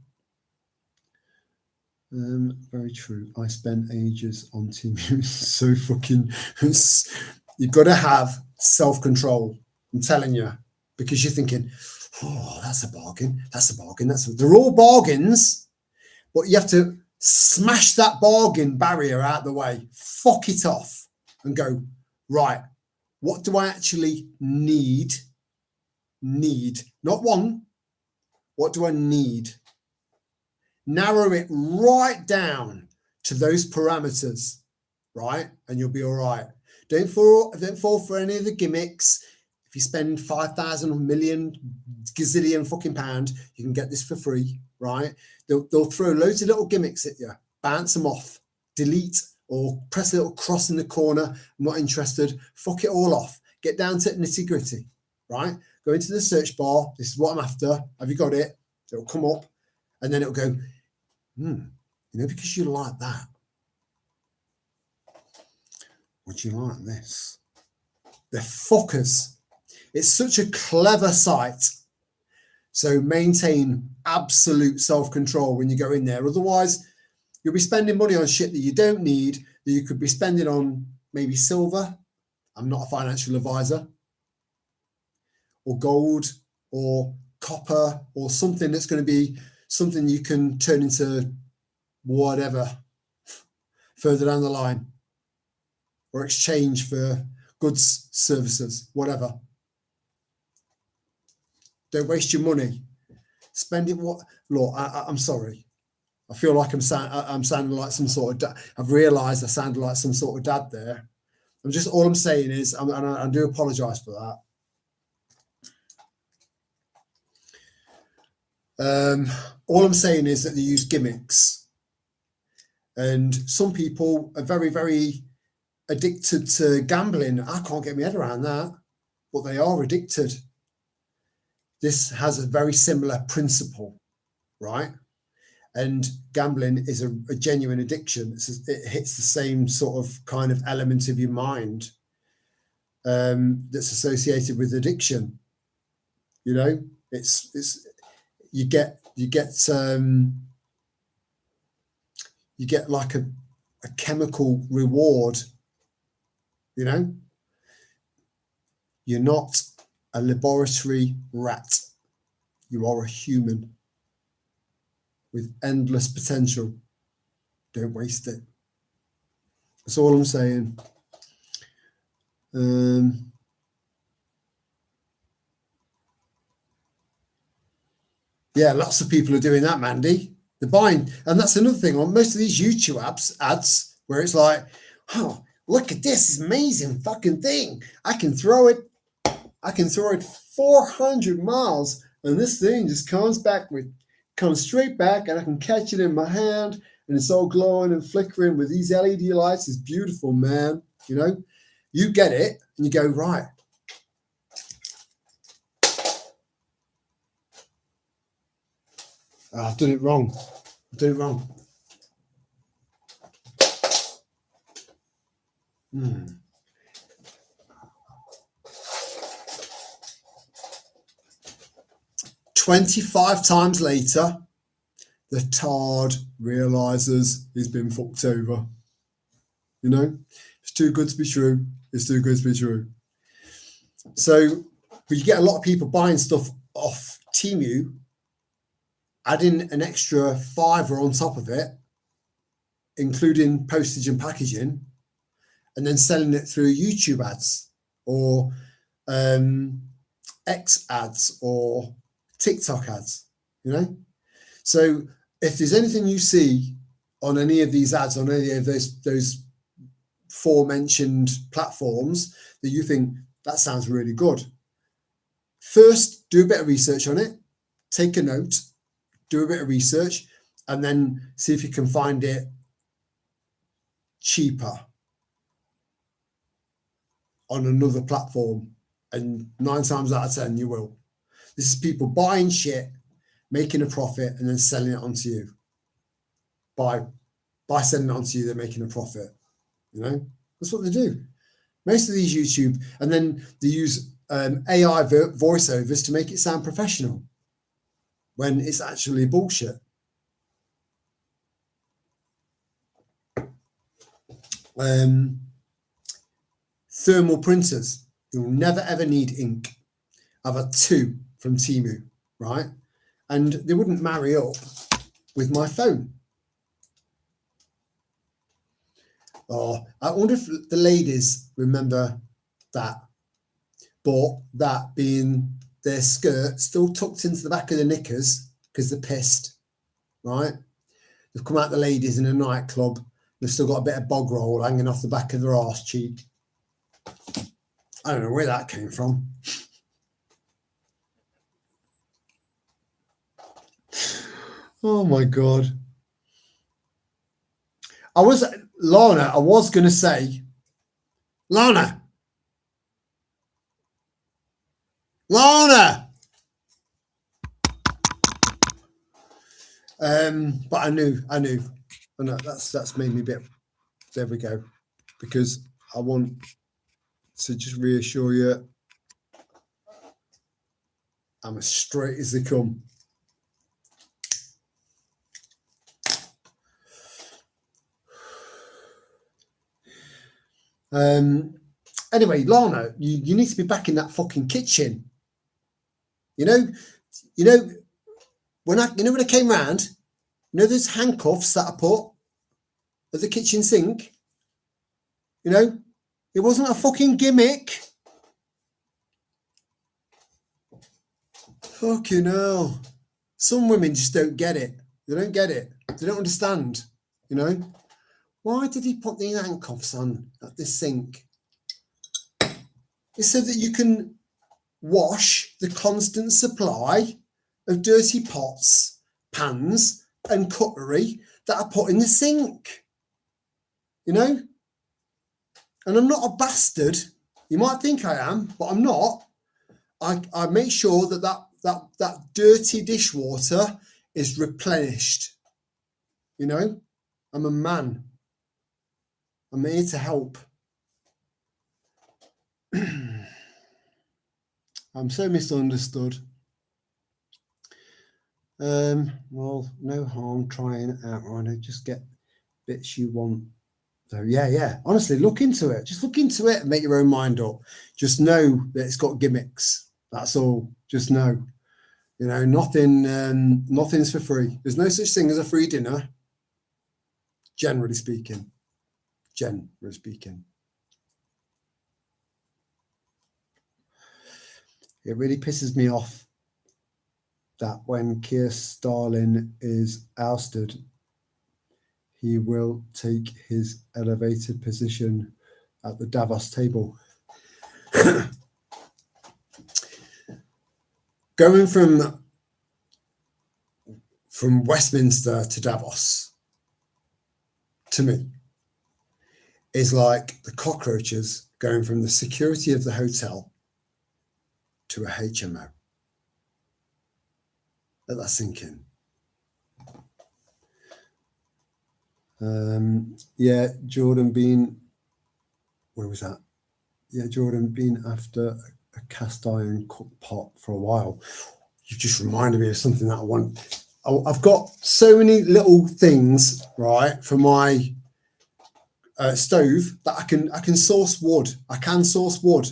Very true. I spent ages on Team so fucking. You've got to have self-control. I'm telling you, because you're thinking, oh, that's a bargain. They're all bargains, but you have to smash that bargain barrier out the way. Fuck it off and go, right, what do I actually need? Not one. What do I need? Narrow it right down to those parameters, right? And you'll be all right. Don't fall for any of the gimmicks. If you spend 5,000 or million gazillion fucking pound, you can get this for free, right? They'll throw loads of little gimmicks at you, bounce them off, delete or press a little cross in the corner. I'm not interested. Fuck it all off. Get down to nitty gritty, right? Go into the search bar. This is what I'm after. Have you got it? It'll come up and then it'll go, you know, because you like that. Would you like this? They're fuckers. It's such a clever site. So maintain absolute self-control when you go in there. Otherwise, you'll be spending money on shit that you don't need, that you could be spending on maybe silver. I'm not a financial advisor. Or gold or copper or something that's going to be something you can turn into whatever further down the line, or exchange for goods, services, whatever. Don't waste your money. Spend it. Look, I'm sorry. I feel like I'm sounding like some sort of dad. I've realised I sounded like some sort of dad there. All I'm saying is, and I do apologise for that. All I'm saying is that they use gimmicks, and some people are very, very addicted to gambling. I can't get my head around that, but they are addicted. This has a very similar principle, right? And gambling is a genuine addiction. It hits the same sort of kind of element of your mind that's associated with addiction. You know, you get like a chemical reward. You know, you're not a laboratory rat. You are a human with endless potential. Don't waste it. That's all I'm saying. Yeah, lots of people are doing that, Mandy. They're buying, and that's another thing on most of these YouTube ads where it's like, oh, look at this amazing fucking thing. I can throw it I can throw it 400 miles and this thing just comes straight back and I can catch it in my hand and it's all glowing and flickering with these LED lights. It's beautiful, man. You know, you get it and you go, right. Oh, I've done it wrong. 25 times later, the tard realizes he's been fucked over. You know, it's too good to be true. It's too good to be true. So, but you get a lot of people buying stuff off Temu, adding an extra £5 on top of it, including postage and packaging, and then selling it through YouTube ads or X ads or TikTok ads, you know? So if there's anything you see on any of these ads, on any of those forementioned platforms that you think that sounds really good, first do a bit of research on it, take a note, do a bit of research, and then see if you can find it cheaper on another platform. And 9 times out of 10, you will. This is people buying shit, making a profit, and then selling it onto you. By sending it onto you, they're making a profit. You know, that's what they do. Most of these YouTube, and then they use AI voiceovers to make it sound professional when it's actually bullshit. Thermal printers. You'll never ever need ink. I've had 2 from Temu, right? And they wouldn't marry up with my phone. Oh, I wonder if the ladies remember that. But that being their skirt still tucked into the back of the knickers because they're pissed, right? They've come out the ladies in a nightclub. They've still got a bit of bog roll hanging off the back of their arse cheek. I don't know where that came from. Oh my God. Lana, I was going to say, Lana. But I knew. And that's made me a bit, there we go. Because I want to just reassure you, I'm as straight as they come. Anyway, Lana, you need to be back in that fucking kitchen. You know when I came round, you know those handcuffs that I put at the kitchen sink? You know, it wasn't a fucking gimmick. Fucking hell. Some women just don't get it. They don't get it. They don't understand, you know. Why did he put these handcuffs on at this sink? It's so that you can wash the constant supply of dirty pots, pans, and cutlery that are put in the sink. You know? And I'm not a bastard. You might think I am, but I'm not. I make sure that dirty dishwater is replenished. You know? I'm a man. I'm here to help. I'm so misunderstood. Well, no harm trying out, Rhino. Just get bits you want. So yeah. Honestly, look into it. Just look into it and make your own mind up. Just know that it's got gimmicks. That's all. Just know. You know, nothing's for free. There's no such thing as a free dinner. Generally speaking. It really pisses me off that when Keir Starmer is ousted, he will take his elevated position at the Davos table. going from Westminster to Davos, to me, is like the cockroaches going from the security of the hotel to a HMO. Let that sink in. Yeah, Jordan Bean, where was that? Yeah, Jordan Bean after a cast iron cook pot for a while. You just reminded me of something that I want. I've got so many little things, right, for my stove that I can source wood. I can source wood,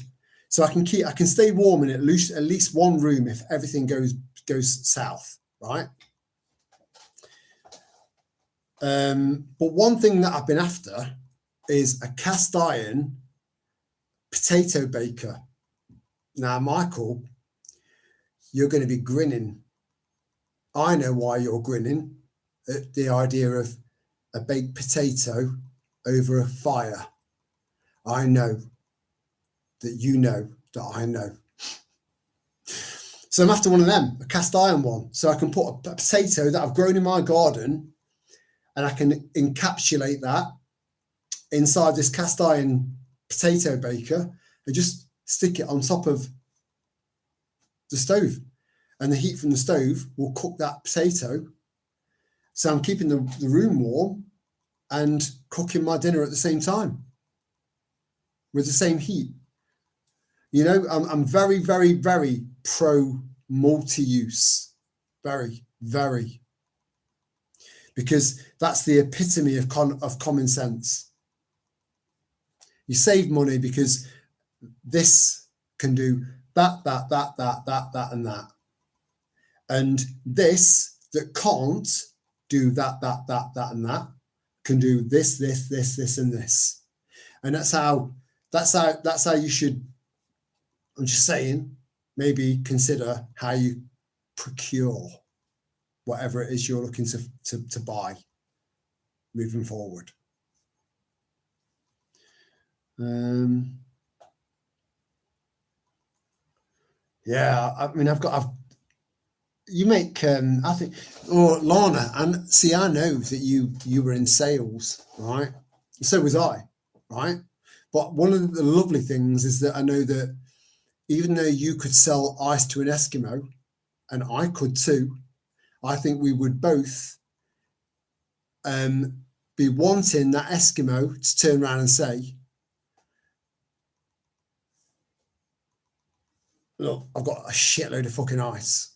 so I can stay warm in at least one room if everything goes south, right? But one thing that I've been after is a cast iron potato baker. Now, Michael, you're going to be grinning. I know why you're grinning at the idea of a baked potato over a fire. I know that you know that I know. So I'm after one of them, a cast iron one, so I can put a potato that I've grown in my garden and I can encapsulate that inside this cast iron potato baker and just stick it on top of the stove. And the heat from the stove will cook that potato. So I'm keeping the room warm and cooking my dinner at the same time with the same heat. You know, I'm very, very, very pro multi-use. Very, very. Because that's the epitome of common sense. You save money because this can do that, and that. And this that can't do that, and that can do this, and this. And that's how you should, I'm just saying, maybe consider how you procure whatever it is you're looking to buy moving forward. Yeah, I mean, you make, I think, or Lana, and see, I know that you were in sales, right? So was I, right? But one of the lovely things is that I know that even though you could sell ice to an Eskimo, and I could too, I think we would both be wanting that Eskimo to turn around and say, look, I've got a shitload of fucking ice.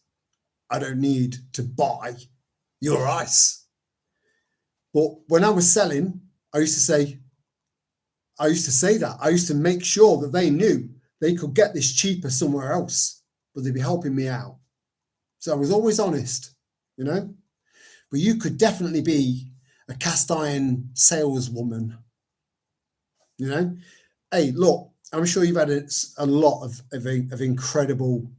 I don't need to buy your ice. But when I was selling, I used to say that. I used to make sure that they knew they could get this cheaper somewhere else, but they'd be helping me out. So I was always honest, you know. But you could definitely be a cast iron saleswoman, you know. Hey, look, I'm sure you've had a lot of incredible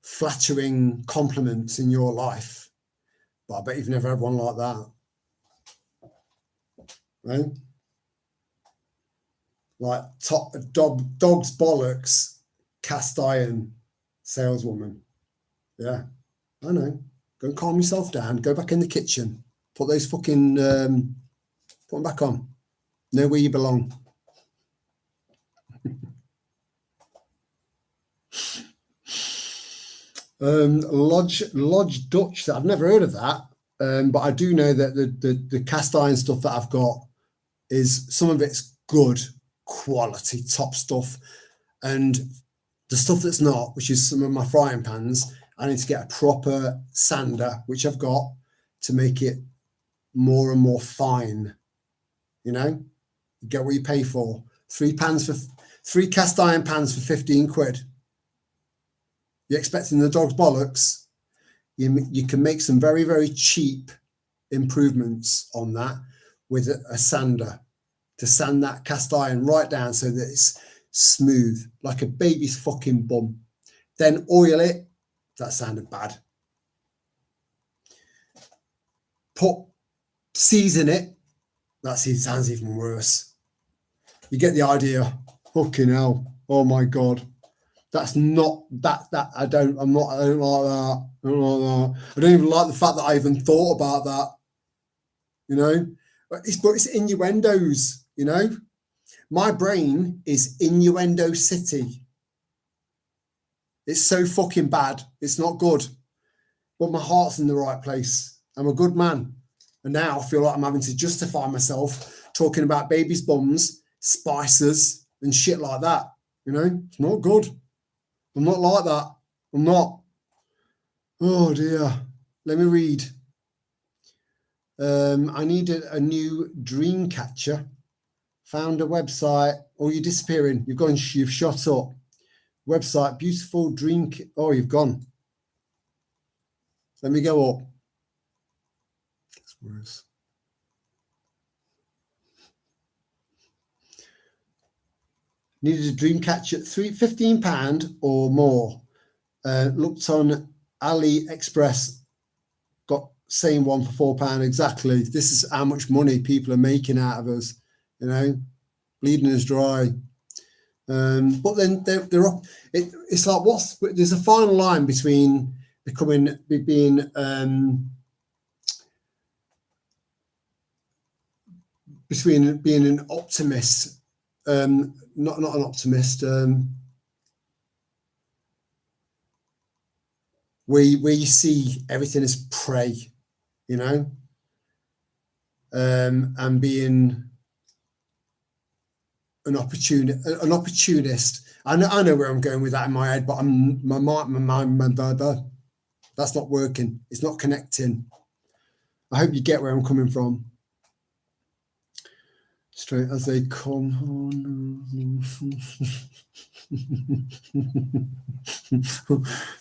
flattering compliments in your life, but I bet you've never had one like that, right? Like top dog's bollocks, cast iron saleswoman. Yeah, I know. Go and calm yourself down. Go back in the kitchen. Put those fucking put them back on. Know where you belong. Lodge Dutch. I've never heard of that, but I do know that the cast iron stuff that I've got is, some of it's good quality, top stuff, and the stuff that's not, which is some of my frying pans, I need to get a proper sander, which I've got, to make it more and more fine. You know, you get what you pay for. 3 cast iron pans for 15 quid. You're expecting the dog's bollocks. You can make some very, very cheap improvements on that with a sander to sand that cast iron right down so that it's smooth, like a baby's fucking bum. Then oil it. That sounded bad. Season it. That sounds even worse. You get the idea. Fucking hell. Oh my God. That's not that I don't like that. I don't like that. I don't even like the fact that I even thought about that. You know, but it's innuendos. You know, my brain is innuendo city. It's so fucking bad. It's not good. But my heart's in the right place. I'm a good man. And now I feel like I'm having to justify myself talking about babies' bums, spices, and shit like that. You know, it's not good. I'm not like that. I'm not. Oh dear. Let me read. I needed a new dream catcher. Found a website. Oh, you're disappearing. You've shot up. Website, beautiful dream. Oh, you've gone. Let me go up. It's worse. Needed a dream catcher, £15 or more. Looked on AliExpress, got same one for £4 exactly. This is how much money people are making out of us, you know, bleeding us dry. But then it's like there's a fine line between being an optimist, not an optimist, where you see everything as prey, you know, and being an opportunist. I know where I'm going with that in my head, but my mind, that's not working. It's not connecting. I hope you get where I'm coming from. Straight as they come.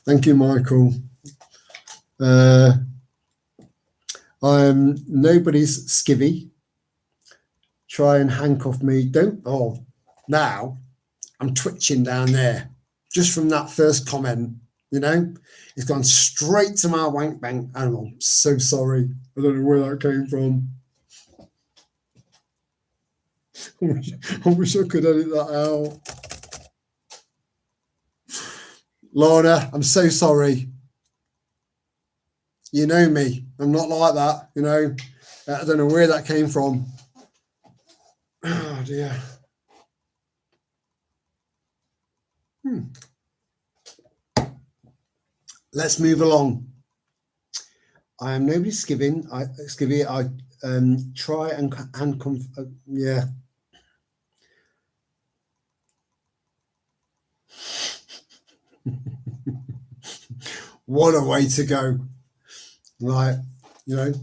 Thank you, Michael. I'm nobody's skivvy. Try and handcuff me. Don't. Oh, now I'm twitching down there just from that first comment. You know, it's gone straight to my wank bank, and I'm so sorry. I don't know where that came from. I wish I could edit that out. Lorna, I'm so sorry. You know me. I'm not like that, you know. I don't know where that came from. Oh, dear. Let's move along. I am nobody's skivvy. I try and yeah. What a way to go. Like, you know,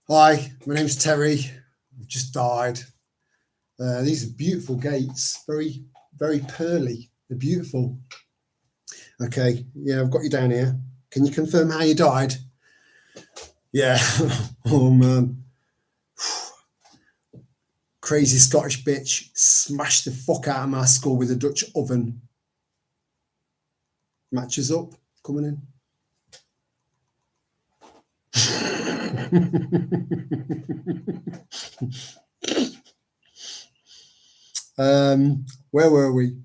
hi, my name's Terry. I've just died. These are beautiful gates, very, very pearly. They're beautiful. Okay, yeah, I've got you down here. Can you confirm how you died? Yeah. Oh, man. Crazy Scottish bitch smashed the fuck out of my skull with a Dutch oven. Matches up, coming in. Where were we?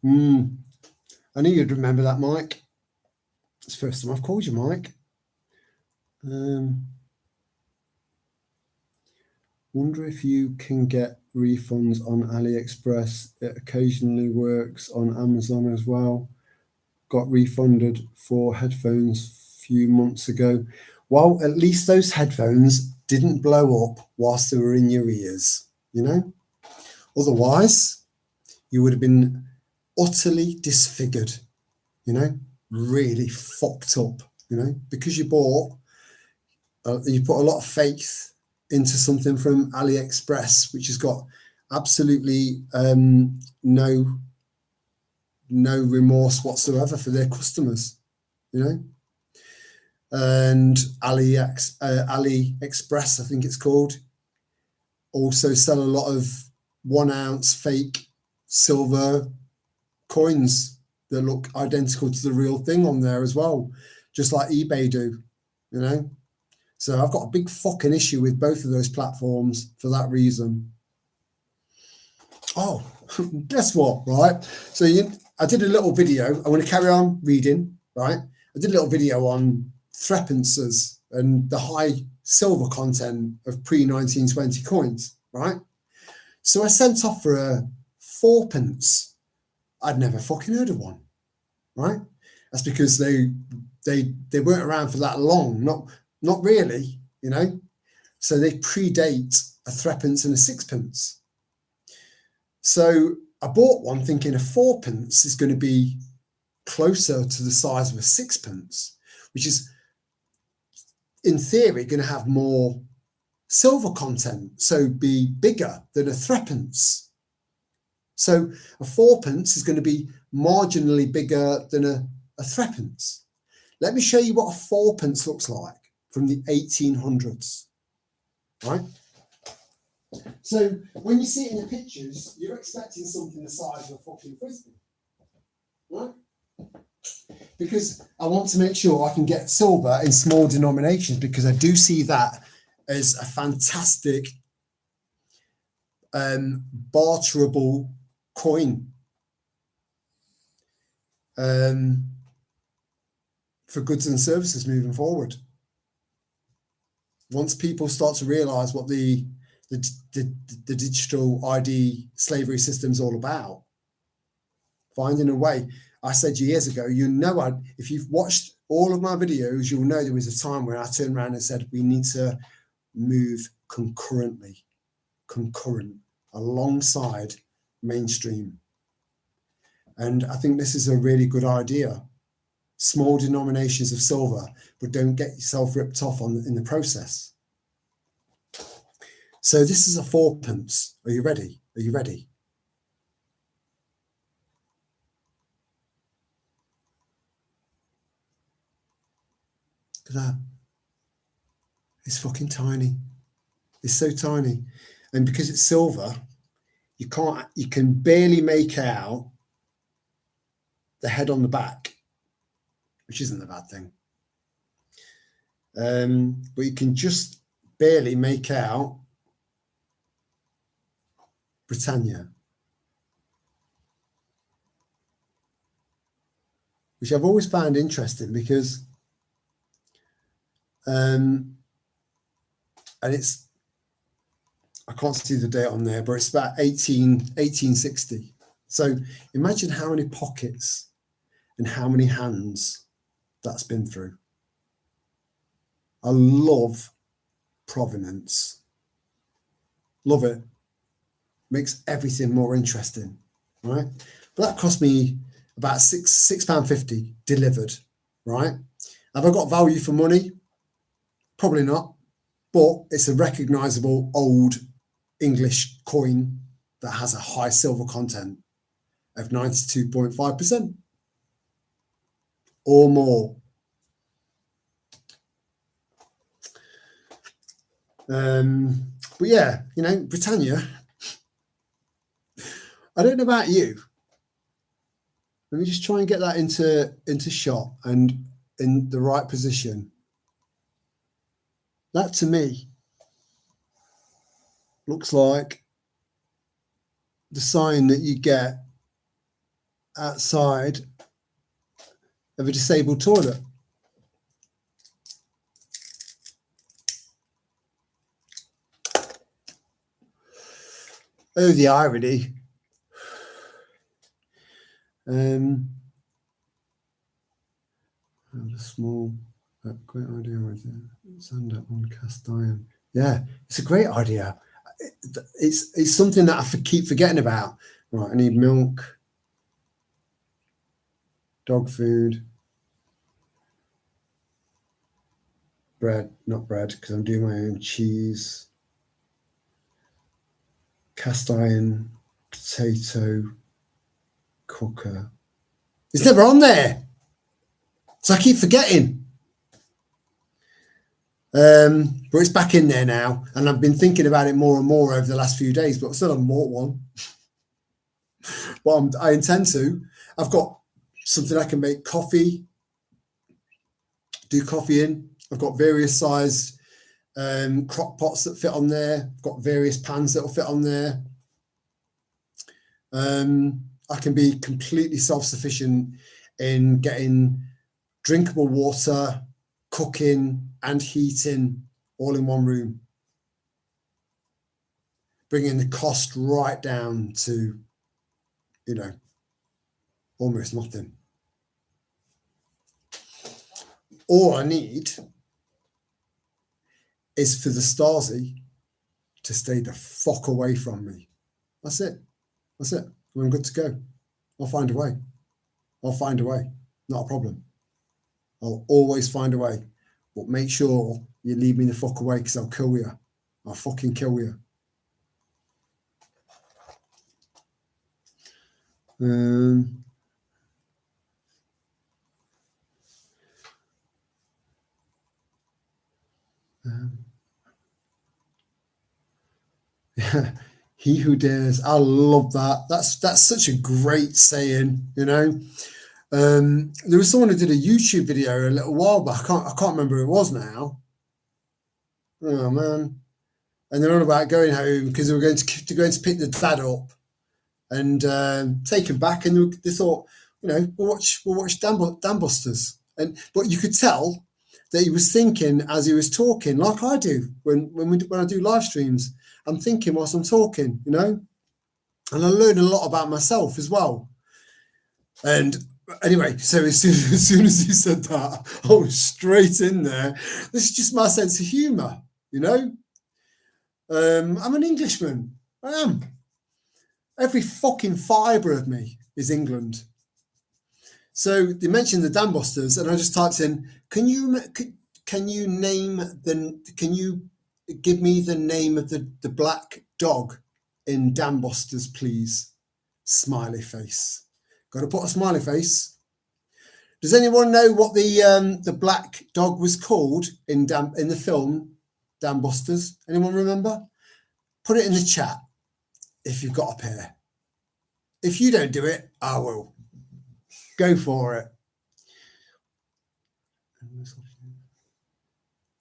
I knew you'd remember that, Mike. It's the first time I've called you, Mike. Wonder if you can get refunds on AliExpress. It occasionally works on Amazon as well. Got refunded for headphones a few months ago. Well, at least those headphones didn't blow up whilst they were in your ears, you know? Otherwise, you would have been utterly disfigured, you know? Really fucked up, you know? Because you put a lot of faith into something from AliExpress, which has got absolutely no remorse whatsoever for their customers, you know. And AliExpress, I think it's called, also sell a lot of 1 ounce fake silver coins that look identical to the real thing on there as well, just like eBay do, you know. So I've got a big fucking issue with both of those platforms for that reason. Oh, guess what, right? So I did a little video. I want to carry on reading, right? I did a little video on threepences and the high silver content of pre-1920 coins, right? So I sent off for a 4p. I'd never fucking heard of one, right? That's because they weren't around for that long, not really, you know. So they predate a 3p and a 6p. So I bought one thinking a 4p is going to be closer to the size of a 6p, which is in theory going to have more silver content, so be bigger than a 3p. So a 4p is going to be marginally bigger than a 3p. Let me show you what a 4p looks like from the 1800s, right? So when you see it in the pictures, you're expecting something the size of a fucking frisbee, right? Because I want to make sure I can get silver in small denominations, because I do see that as a fantastic barterable coin for goods and services moving forward. Once people start to realise what the digital ID slavery system is all about, finding a way. I said years ago, if you've watched all of my videos, you'll know there was a time where I turned around and said, we need to move concurrent, alongside mainstream. And I think this is a really good idea. Small denominations of silver, but don't get yourself ripped off in the process. So this is a 4p. Are you ready? Are you ready? Look at that. It's fucking tiny. It's so tiny. And because it's silver, you can barely make out the head on the back, which isn't a bad thing. But you can just barely make out Britannia, which I've always found interesting because and it's, I can't see the date on there, but it's about 1860. So imagine how many pockets and how many hands that's been through. I love provenance. Love it. Makes everything more interesting, right? But that cost me about £6.50 delivered, right? Have I got value for money? Probably not, but it's a recognisable old English coin that has a high silver content of 92.5% or more. But yeah, Britannia, I don't know about you. Let me just try and get that into shot and in the right position. That to me looks like the sign that you get outside of a disabled toilet. Oh, the irony. A small, great idea right there. Sand up on cast iron. Yeah, it's a great idea. It's something that I keep forgetting about. Right, I need milk, dog food, bread, not bread because I'm doing my own cheese, cast iron, potato, cooker. It's never on there. So I keep forgetting. But it's back in there now. And I've been thinking about it more and more over the last few days, but I still haven't bought one. But I intend to. I've got something I can make coffee, do coffee in. I've got various sized crock pots that fit on there. I've got various pans that will fit on there. I can be completely self-sufficient in getting drinkable water, cooking and heating all in one room, bringing the cost right down to, you know, almost nothing. All I need is for the Stasi to stay the fuck away from me. That's it. That's it. I'm good to go. I'll find a way. I'll find a way. Not a problem. I'll always find a way. But make sure you leave me the fuck away, because I'll kill you. I'll fucking kill you. He who dares. I love that. That's such a great saying, you know. There was someone who did a YouTube video a little while back. I can't remember who it was now. Oh man! And they're on about going home because they were going to pick the dad up and take him back. And they thought, you know, we'll watch Dan Busters. But you could tell that he was thinking as he was talking, like I do when I do live streams. I'm thinking whilst I'm talking, you know, and I learned a lot about myself as well. And anyway, so as soon as he said that, I was straight in there. This is just my sense of humour, you know. I'm an Englishman. I am. Every fucking fibre of me is England. So they mentioned the Dan Busters, and I just typed in, can you give me the name of the black dog in Dan Busters, please? Smiley face. Got to put a smiley face. Does anyone know what the black dog was called in the film Dan Busters? Anyone remember? Put it in the chat if you've got a pair. If you don't do it, I will. Go for it.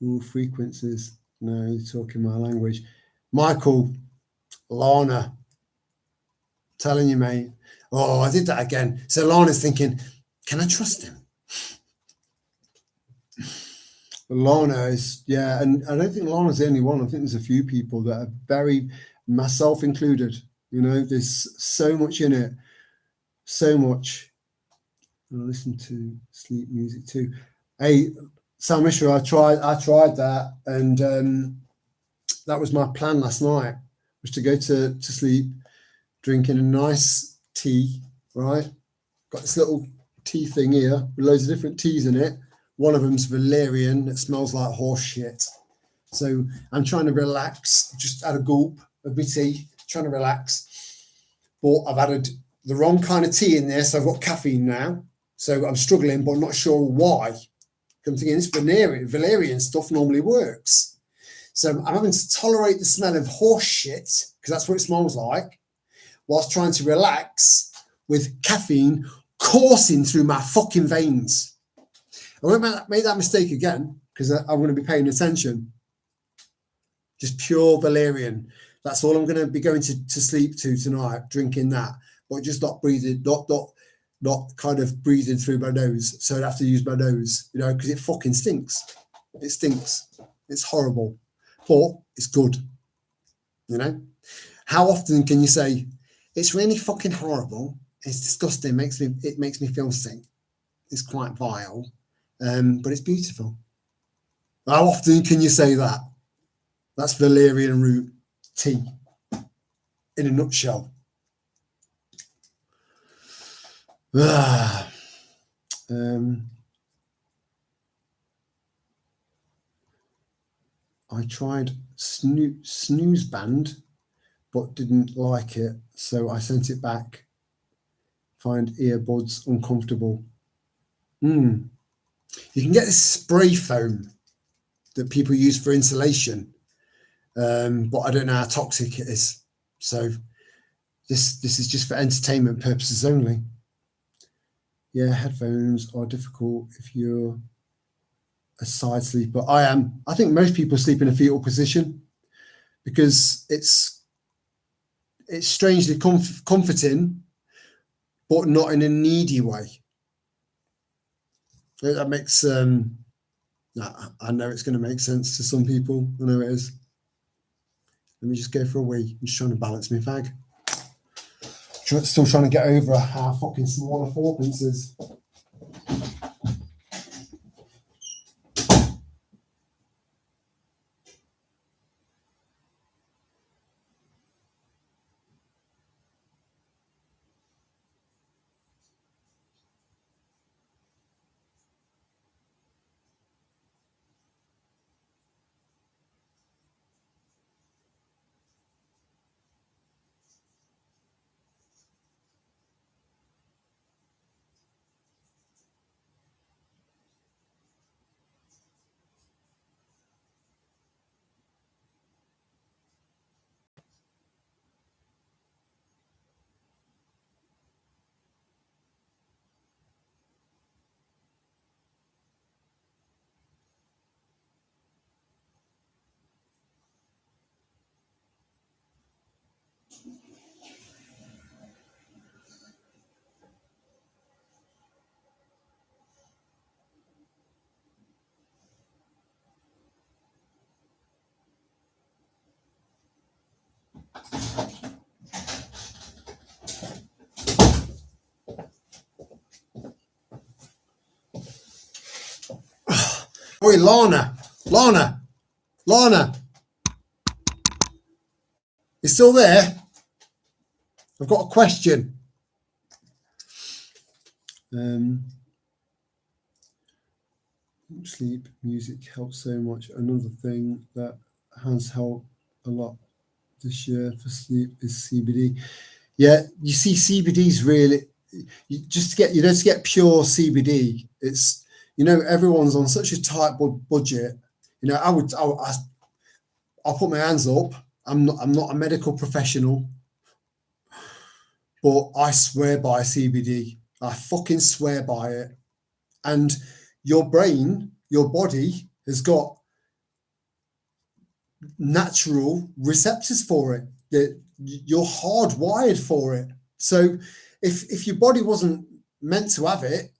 Ooh, frequencies. No, you're talking my language. Michael, Lana, telling you, mate. Oh, I did that again. So Lana's thinking, can I trust him? Lana is, yeah, and I don't think Lana's the only one. I think there's a few people that are very, myself included. You know, there's so much in it, so much. I listen to sleep music too. Hey, Sam Mishra, I tried that, and that was my plan last night, was to go to sleep drinking a nice tea, right? Got this little tea thing here with loads of different teas in it. One of them's valerian. It smells like horse shit. So I'm trying to relax. Just had a gulp of my tea, trying to relax. But I've added the wrong kind of tea in there, so I've got caffeine now. So I'm struggling, but I'm not sure why. I'm thinking this valerian stuff normally works. So I'm having to tolerate the smell of horse shit, because that's what it smells like, whilst trying to relax with caffeine coursing through my fucking veins. I won't make that mistake again, because I'm going to be paying attention. Just pure valerian. That's all I'm going to be going to sleep to tonight, drinking that, but just not breathing, not kind of breathing through my nose. So I'd have to use my nose, you know, because it fucking stinks. It stinks. It's horrible, but it's good. You know, how often can you say it's really fucking horrible? It's disgusting. It makes me feel sick. It's quite vile, but it's beautiful. How often can you say that? That's valerian root tea in a nutshell. I tried snooze band, but didn't like it, so I sent it back. Find earbuds uncomfortable. You can get this spray foam that people use for insulation, but I don't know how toxic it is. So this is just for entertainment purposes only. Yeah, headphones are difficult if you're a side sleeper. I am. I think most people sleep in a fetal position because it's strangely comforting, but not in a needy way. That makes I know it's going to make sense to some people. I know it is. Let me just go for a wee. I'm just trying to balance my fag. Still trying to get over how fucking small a 4-piece is. Oi, Lana, you still there? I've got a question. Sleep music helps so much. Another thing that has helped a lot this year for sleep is CBD. Yeah, you see, CBD's really you to get pure CBD. It's everyone's on such a tight budget. I'll put my hands up. I'm not a medical professional, but I swear by CBD. I fucking swear by it. And your brain, your body has got natural receptors for it. That you're hardwired for it. So if your body wasn't meant to have it,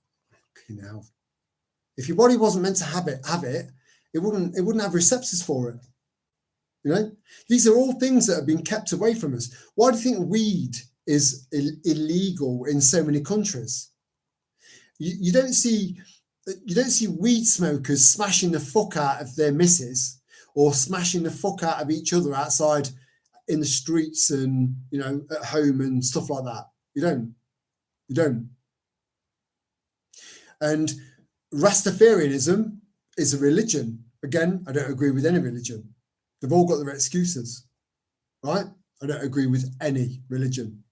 if your body wasn't meant to have it, it wouldn't have receptors for it. These are all things that have been kept away from us. Why do you think weed is illegal in so many countries? You don't see weed smokers smashing the fuck out of their missus or smashing the fuck out of each other outside in the streets and at home and stuff like that. You don't. And Rastafarianism is a religion. Again, I don't agree with any religion. They've all got their excuses, right? I don't agree with any religion.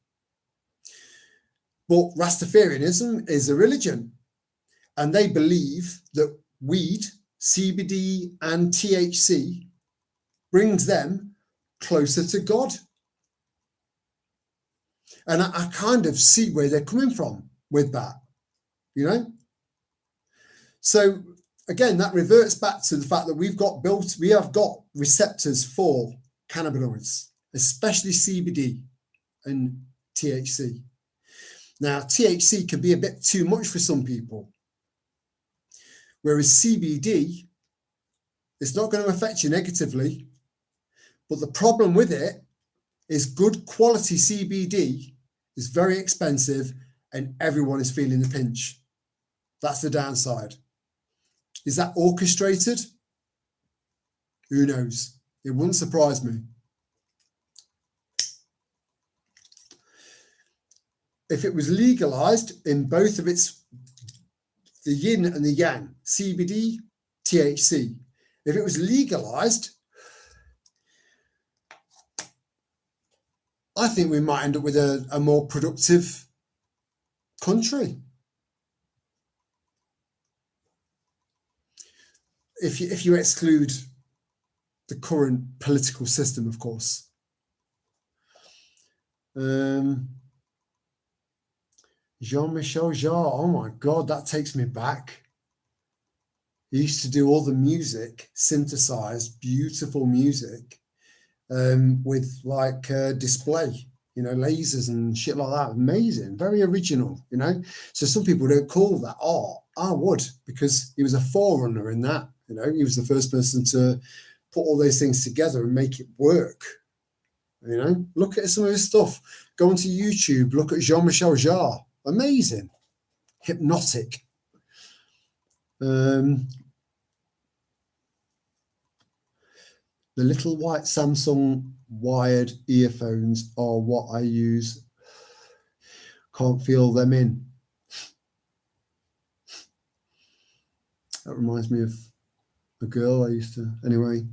But Rastafarianism is a religion. And they believe that weed, CBD, and THC brings them closer to God. And I kind of see where they're coming from with that, So again, that reverts back to the fact that we have got receptors for cannabinoids, especially CBD and THC. Now, THC can be a bit too much for some people. Whereas CBD, it's not going to affect you negatively. But the problem with it is good quality CBD is very expensive and everyone is feeling the pinch. That's the downside. Is that orchestrated? Who knows? It wouldn't surprise me. If it was legalized in both of the yin and the yang, CBD, THC, if it was legalized, I think we might end up with a more productive country. If you exclude the current political system, of course. Jean-Michel Jarre, oh my God, that takes me back. He used to do all the music, synthesized, beautiful music, with like display, lasers and shit like that. Amazing, very original, So some people don't call that art. I would, because he was a forerunner in that. He was the first person to put all those things together and make it work. Look at some of his stuff. Go onto YouTube, look at Jean-Michel Jarre. Amazing, hypnotic. The little white Samsung wired earphones are what I use. Can't feel them in. That reminds me of a girl I used to. Anyway.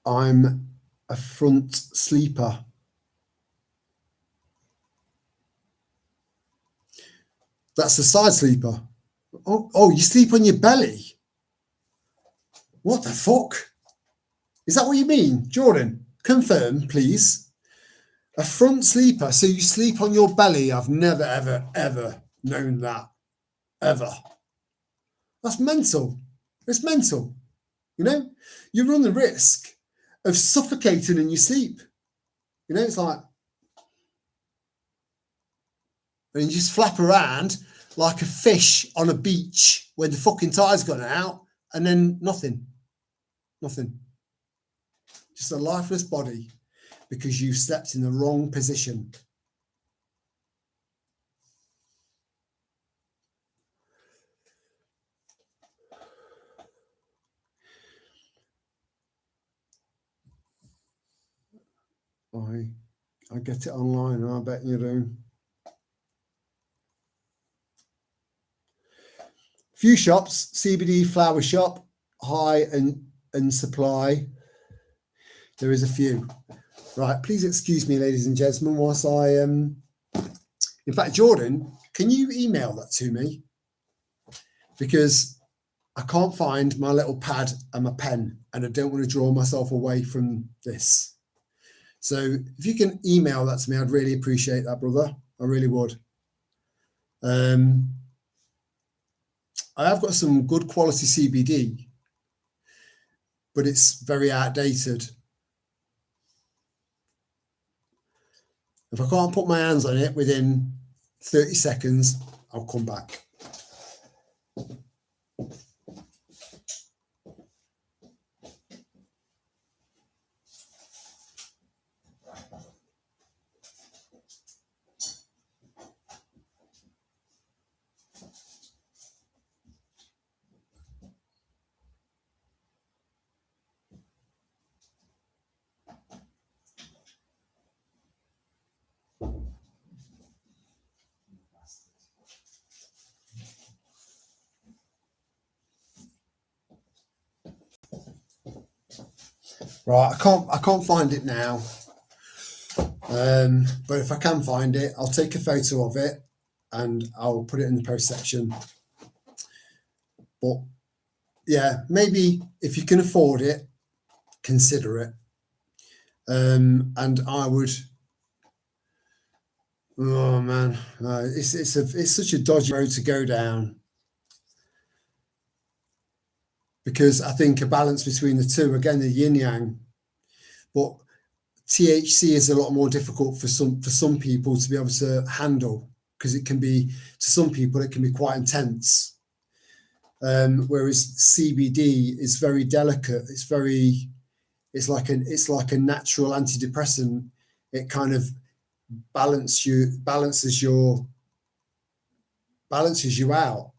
I'm a front sleeper. That's a side sleeper. Oh, you sleep on your belly? What the fuck? Is that what you mean? Jordan, confirm, please. A front sleeper, so you sleep on your belly? I've never, ever, ever known that. Ever. That's mental. It's mental. You run the risk of suffocating in your sleep. It's like, and you just flap around like a fish on a beach when the fucking tide's gone out, and then nothing. Just a lifeless body because you slept in the wrong position. I get it online, I bet you do. Few shops, CBD flower shop, high and supply. There is a few. Right, please excuse me, ladies and gentlemen, whilst I in fact, Jordan, can you email that to me? Because I can't find my little pad and my pen, and I don't want to draw myself away from this. So if you can email that to me, I'd really appreciate that, brother. I really would. I have got some good quality CBD, but it's very outdated. If I can't put my hands on it within 30 seconds, I'll come back. Right, I can't find it now. But if I can find it, I'll take a photo of it and I'll put it in the post section. But yeah, maybe if you can afford it, consider it. And I would. Oh man, it's such a dodgy road to go down. Because I think a balance between the two, again, the yin yang, but THC is a lot more difficult for some people to be able to handle, because it can be, to some people, it can be quite intense. Whereas CBD is very delicate. It's like a natural antidepressant. It kind of balances you out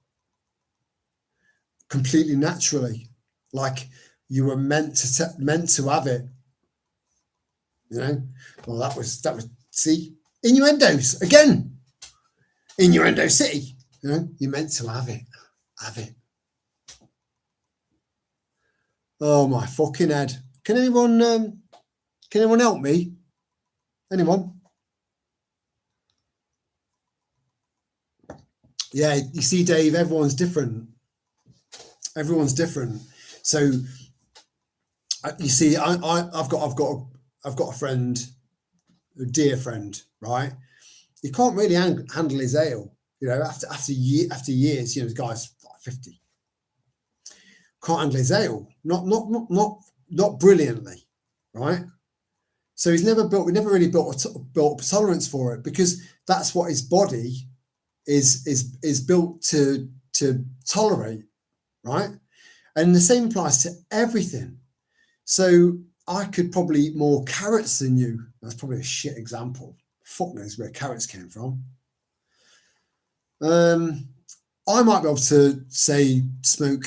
completely naturally, like you were meant to have it. Well, that was see, innuendos again, innuendo city. You're meant to have it. Oh my fucking head! Can anyone help me? Anyone? Yeah, you see, Dave, everyone's different. So you see, I've got a friend, a dear friend, right? He can't really handle his ale. you know, after years, you know, the guy's like 50. Can't handle his ale, not brilliantly, right? So we never really built up a tolerance for it, because that's what his body is built to tolerate, right? And the same applies to everything. So I could probably eat more carrots than you. That's probably a shit example. Fuck knows where carrots came from. I might be able to, say, smoke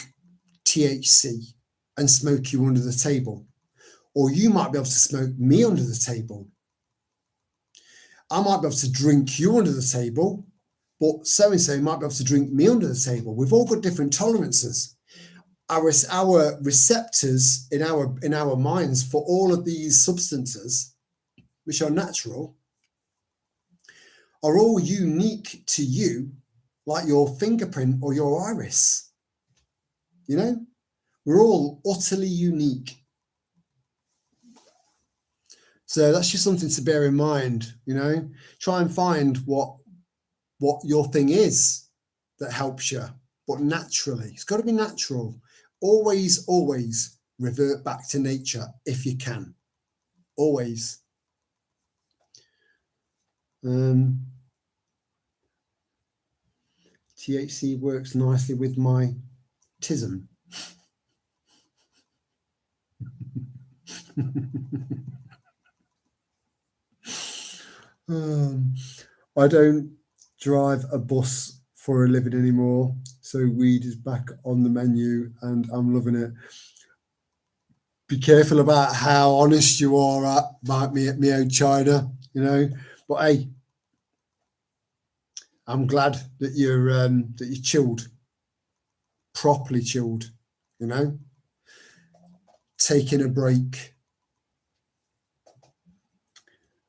THC and smoke you under the table, or you might be able to smoke me under the table. I might be able to drink you under the table, but so-and-so might be able to drink me under the table. We've all got different tolerances. Our receptors in our minds for all of these substances, which are natural, are all unique to you, like your fingerprint or your iris. You know, we're all utterly unique. So that's just something to bear in mind. You know, try and find what your thing is that helps you, but naturally. It's got to be natural. Always revert back to nature if you can. Always. THC works nicely with my tism. I don't drive a bus for a living anymore, so weed is back on the menu and I'm loving it. Be careful about how honest you are about me old China, you know. But hey, I'm glad that you're chilled, properly chilled, you know, taking a break.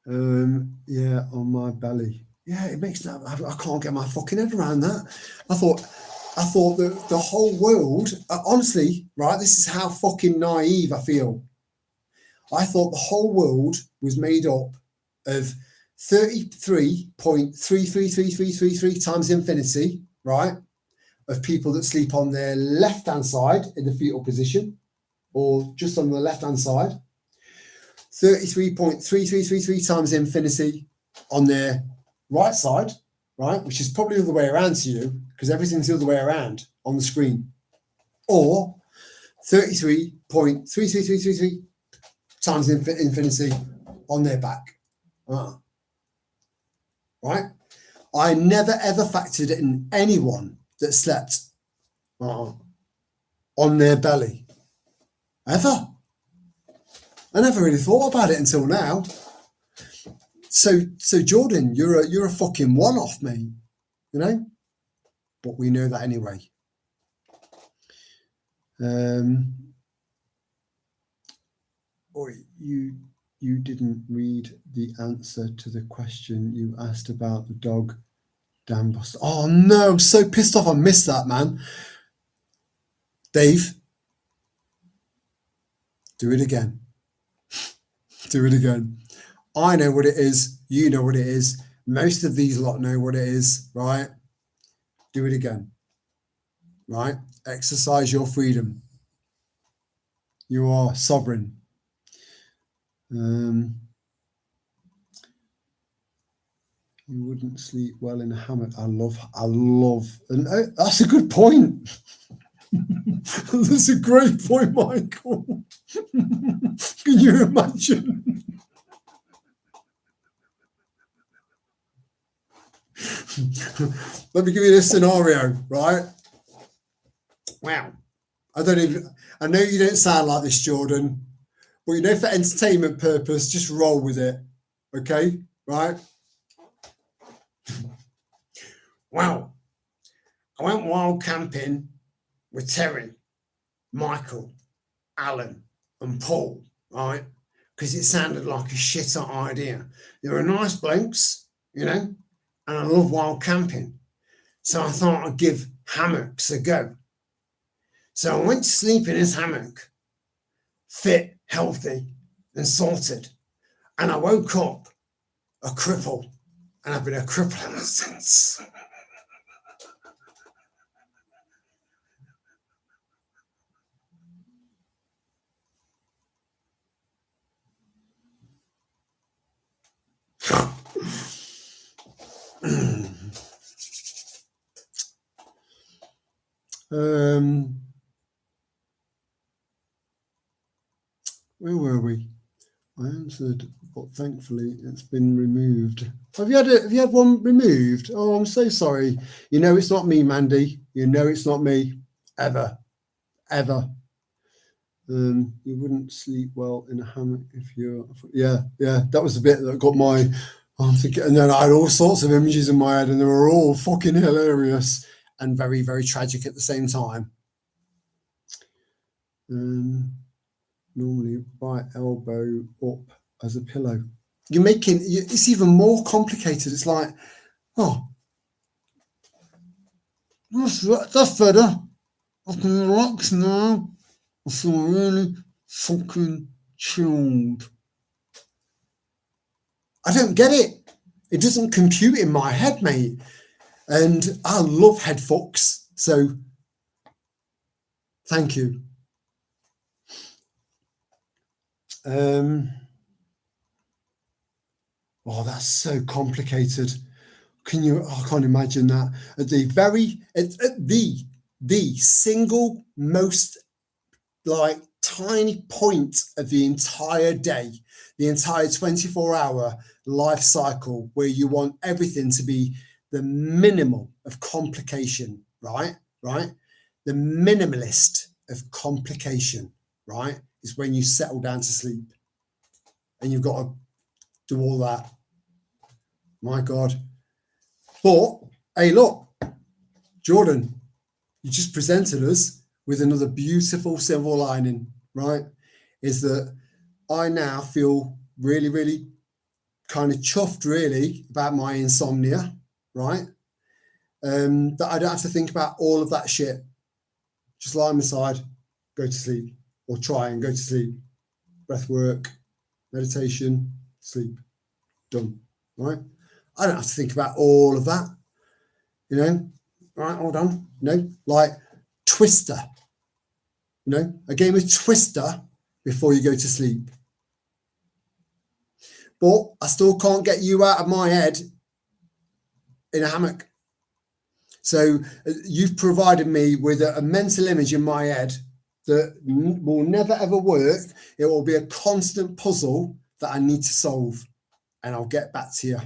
Yeah, on my belly. Yeah, it makes that. I can't get my fucking head around that. I thought that the whole world, honestly, right? This is how fucking naive I feel. I thought the whole world was made up of 33.33333 times infinity, right? Of people that sleep on their left-hand side in the fetal position, or just on the left-hand side. 33.3333 times infinity on their right side, right? Which is probably the other way around to you, because everything's the other way around on the screen. Or 33.33333 times infinity on their back. Right? I never ever factored in anyone that slept on their belly. Ever. I never really thought about it until now. So Jordan, you're a fucking one-off, mate. You know? But we know that anyway. Or you didn't read the answer to the question you asked about the dog. Damn boss. Oh no, I'm so pissed off I missed that, man. Dave, do it again. Do it again. I know what it is. You know what it is. Most of these lot know what it is, right? Do it again. Right? Exercise your freedom. You are sovereign. You wouldn't sleep well in a hammock. I love, and that's a good point. That's a great point, Michael. Can you imagine? Let me give you this scenario, right? Wow. I know you don't sound like this, Jordan, but you know, for entertainment purpose, just roll with it. Okay? Right? Wow. I went wild camping with Terry, Michael, Alan, and Paul, right? Because it sounded like a shit idea. They were nice blokes, you know, and I love wild camping. So I thought I'd give hammocks a go. So I went to sleep in his hammock, fit, healthy, and sorted. And I woke up a cripple, and I've been a cripple ever since. Where were we? I answered, but thankfully it's been removed. Have you had one removed? Oh, I'm so sorry. You know it's not me, Mandy. You know it's not me. Ever. You wouldn't sleep well in a hammock if you're... Yeah. That was the bit that got my... I'm thinking, and then I had all sorts of images in my head, and they were all fucking hilarious and very, very tragic at the same time. Normally, right elbow up as a pillow. You're making it's even more complicated. It's like, oh, that's better. I can relax now. I feel really fucking chilled. I don't get it. It doesn't compute in my head, mate. And I love head fucks. So thank you. Oh, that's so complicated. I can't imagine that. At the single most like tiny point of the entire day, the entire 24-hour life cycle, where you want everything to be the minimum of complication, right? The minimalist of complication, right, is when you settle down to sleep, and you've got to do all that. My God. But hey, look, Jordan, you just presented us with another beautiful silver lining, right? Is that I now feel really, really kind of chuffed, really, about my insomnia, right? That I don't have to think about all of that shit. Just lie on my side, go to sleep, or try and go to sleep. Breath work, meditation, sleep, done, right? I don't have to think about all of that, right? Hold on, like Twister, a game of Twister before you go to sleep. But I still can't get you out of my head in a hammock. So you've provided me with a mental image in my head that will never ever work. It will be a constant puzzle that I need to solve, and I'll get back to you.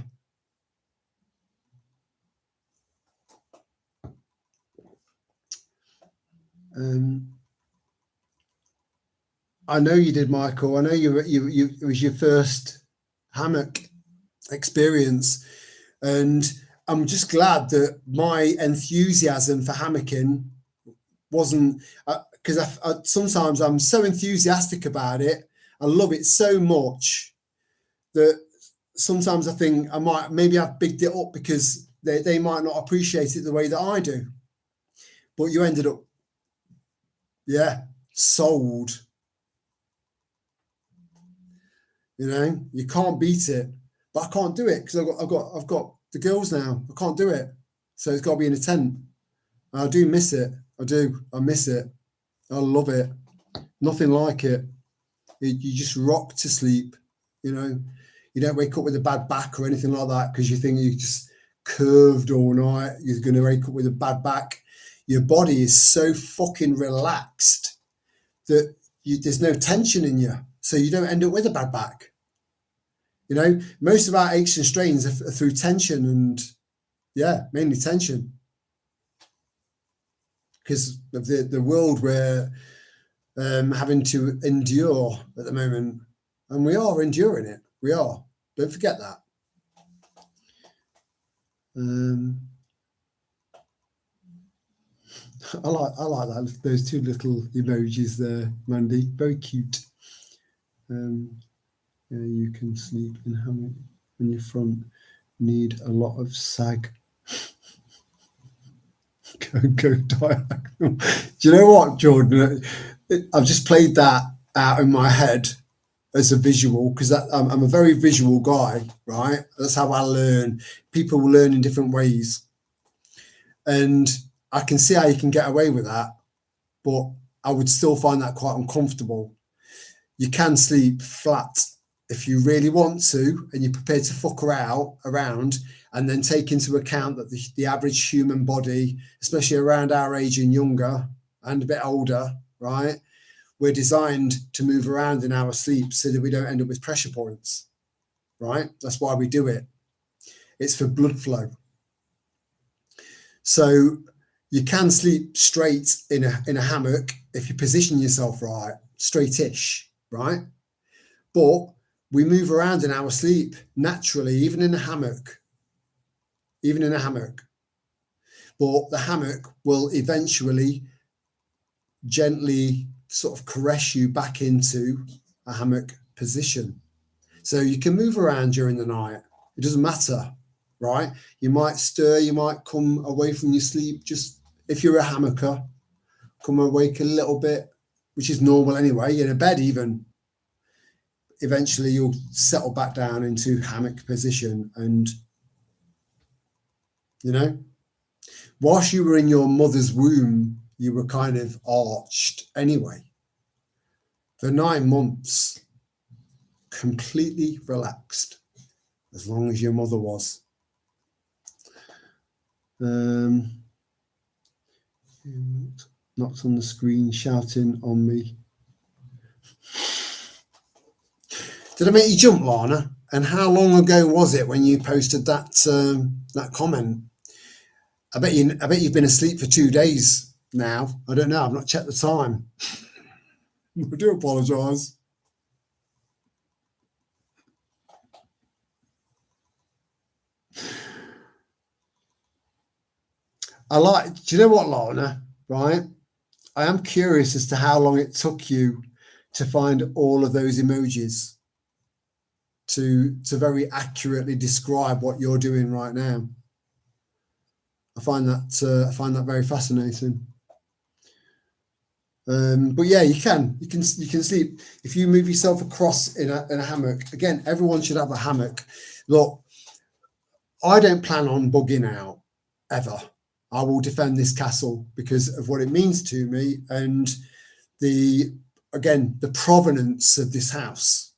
I know you did, Michael. I know it was your first hammock experience, and I'm just glad that my enthusiasm for hammocking wasn't, because sometimes I'm so enthusiastic about it. I love it so much that sometimes I think I might maybe I've bigged it up because they might not appreciate it the way that I do. But you ended up, sold. You can't beat it, but I can't do it because I've got the girls now. I can't do it, so it's got to be in a tent. And I do miss it. I miss it. I love it. Nothing like it. You just rock to sleep. You don't wake up with a bad back or anything like that because you think you just curved all night. You're going to wake up with a bad back. Your body is so fucking relaxed that there's no tension in you, so you don't end up with a bad back. Most of our aches and strains are through tension, and mainly tension, because of the world we're having to endure at the moment, and we are enduring it. We are. Don't forget that. I like that. Those two little emojis there, Mandy. Very cute. You can sleep in hammock when your front need a lot of sag. go diagonal. Do you know what, Jordan? I've just played that out in my head as a visual because I'm a very visual guy, right? That's how I learn. People will learn in different ways, and I can see how you can get away with that, but I would still find that quite uncomfortable. You can sleep flat if you really want to, and you're prepared to fuck around, and then take into account that the average human body, especially around our age and younger and a bit older, right, we're designed to move around in our sleep so that we don't end up with pressure points, right? That's why we do it. It's for blood flow. So you can sleep straight in a hammock if you position yourself right, straight-ish, right? But we move around in our sleep naturally, even in a hammock. But the hammock will eventually gently sort of caress you back into a hammock position. So you can move around during the night. It doesn't matter, right? You might stir, you might come away from your sleep. Just if you're a hammocker, come awake a little bit, which is normal anyway, in a bed even. Eventually you'll settle back down into hammock position, and you know, whilst you were in your mother's womb, you were kind of arched anyway. For 9 months, completely relaxed, as long as your mother was. Not on the screen shouting on me. Did I make you jump, Lana? And how long ago was it when you posted that that comment? I bet you've been asleep for 2 days now. I don't know. I've not checked the time. I do apologise. Do you know what, Lana? Right? I am curious as to how long it took you to find all of those emojis to very accurately describe what you're doing right now. I find that very fascinating. But yeah, you can sleep if you move yourself across in a hammock. Again, everyone should have a hammock. Look, I don't plan on bugging out ever. I will defend this castle because of what it means to me and the provenance of this house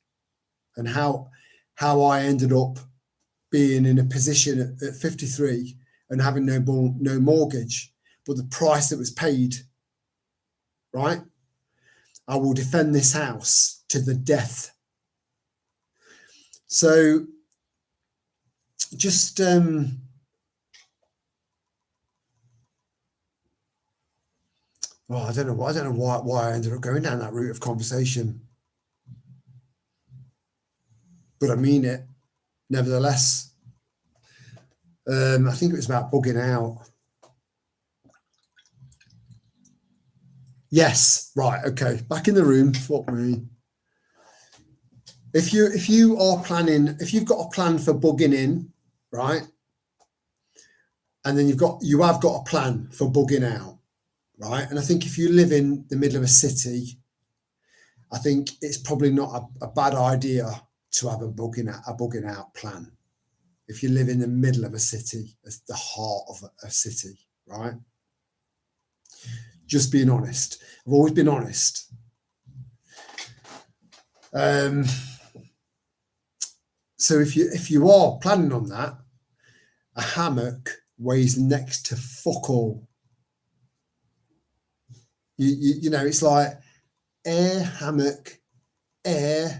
and how I ended up being in a position at 53 and having no mortgage, but the price that was paid, right? I will defend this house to the death. So just I don't know why I ended up going down that route of conversation, but I mean it nevertheless. I think it was about bugging out. Yes, right, okay. Back in the room. Fuck me. If you are planning, if you've got a plan for bugging in, right, and then you have got a plan for bugging out, right? And I think if you live in the middle of a city, I think it's probably not a bad idea to have a bugging out plan. If you live in the middle of a city, at the heart of a city, right? Just being honest. I've always been honest. So if you are planning on that, a hammock weighs next to fuck all. You know, it's like air hammock. There's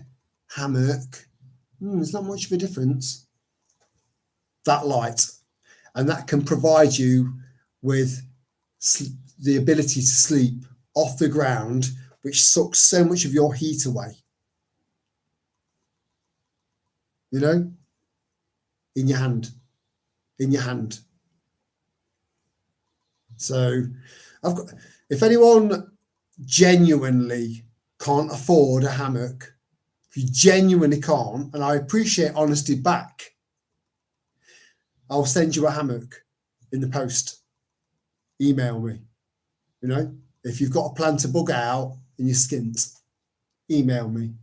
not much of a difference. That light, and that can provide you with the ability to sleep off the ground, which sucks so much of your heat away. You know, in your hand. So if anyone genuinely can't afford a hammock, if you genuinely can't, and I appreciate honesty back, I'll send you a hammock in the post. Email me. You know, if you've got a plan to bug out and you're skint, email me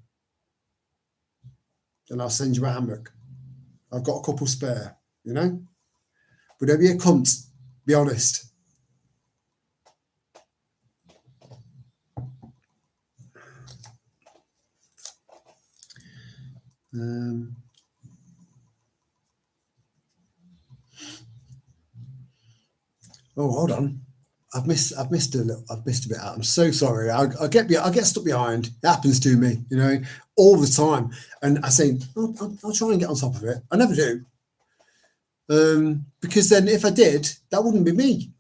and I'll send you a hammock. I've got a couple spare, you know, but don't be a cunt. Be honest. Oh, hold on. I've missed a bit out. I'm so sorry. I get stuck behind. It happens to me, all the time. And I say, I'll try and get on top of it. I never do. Because then if I did, that wouldn't be me,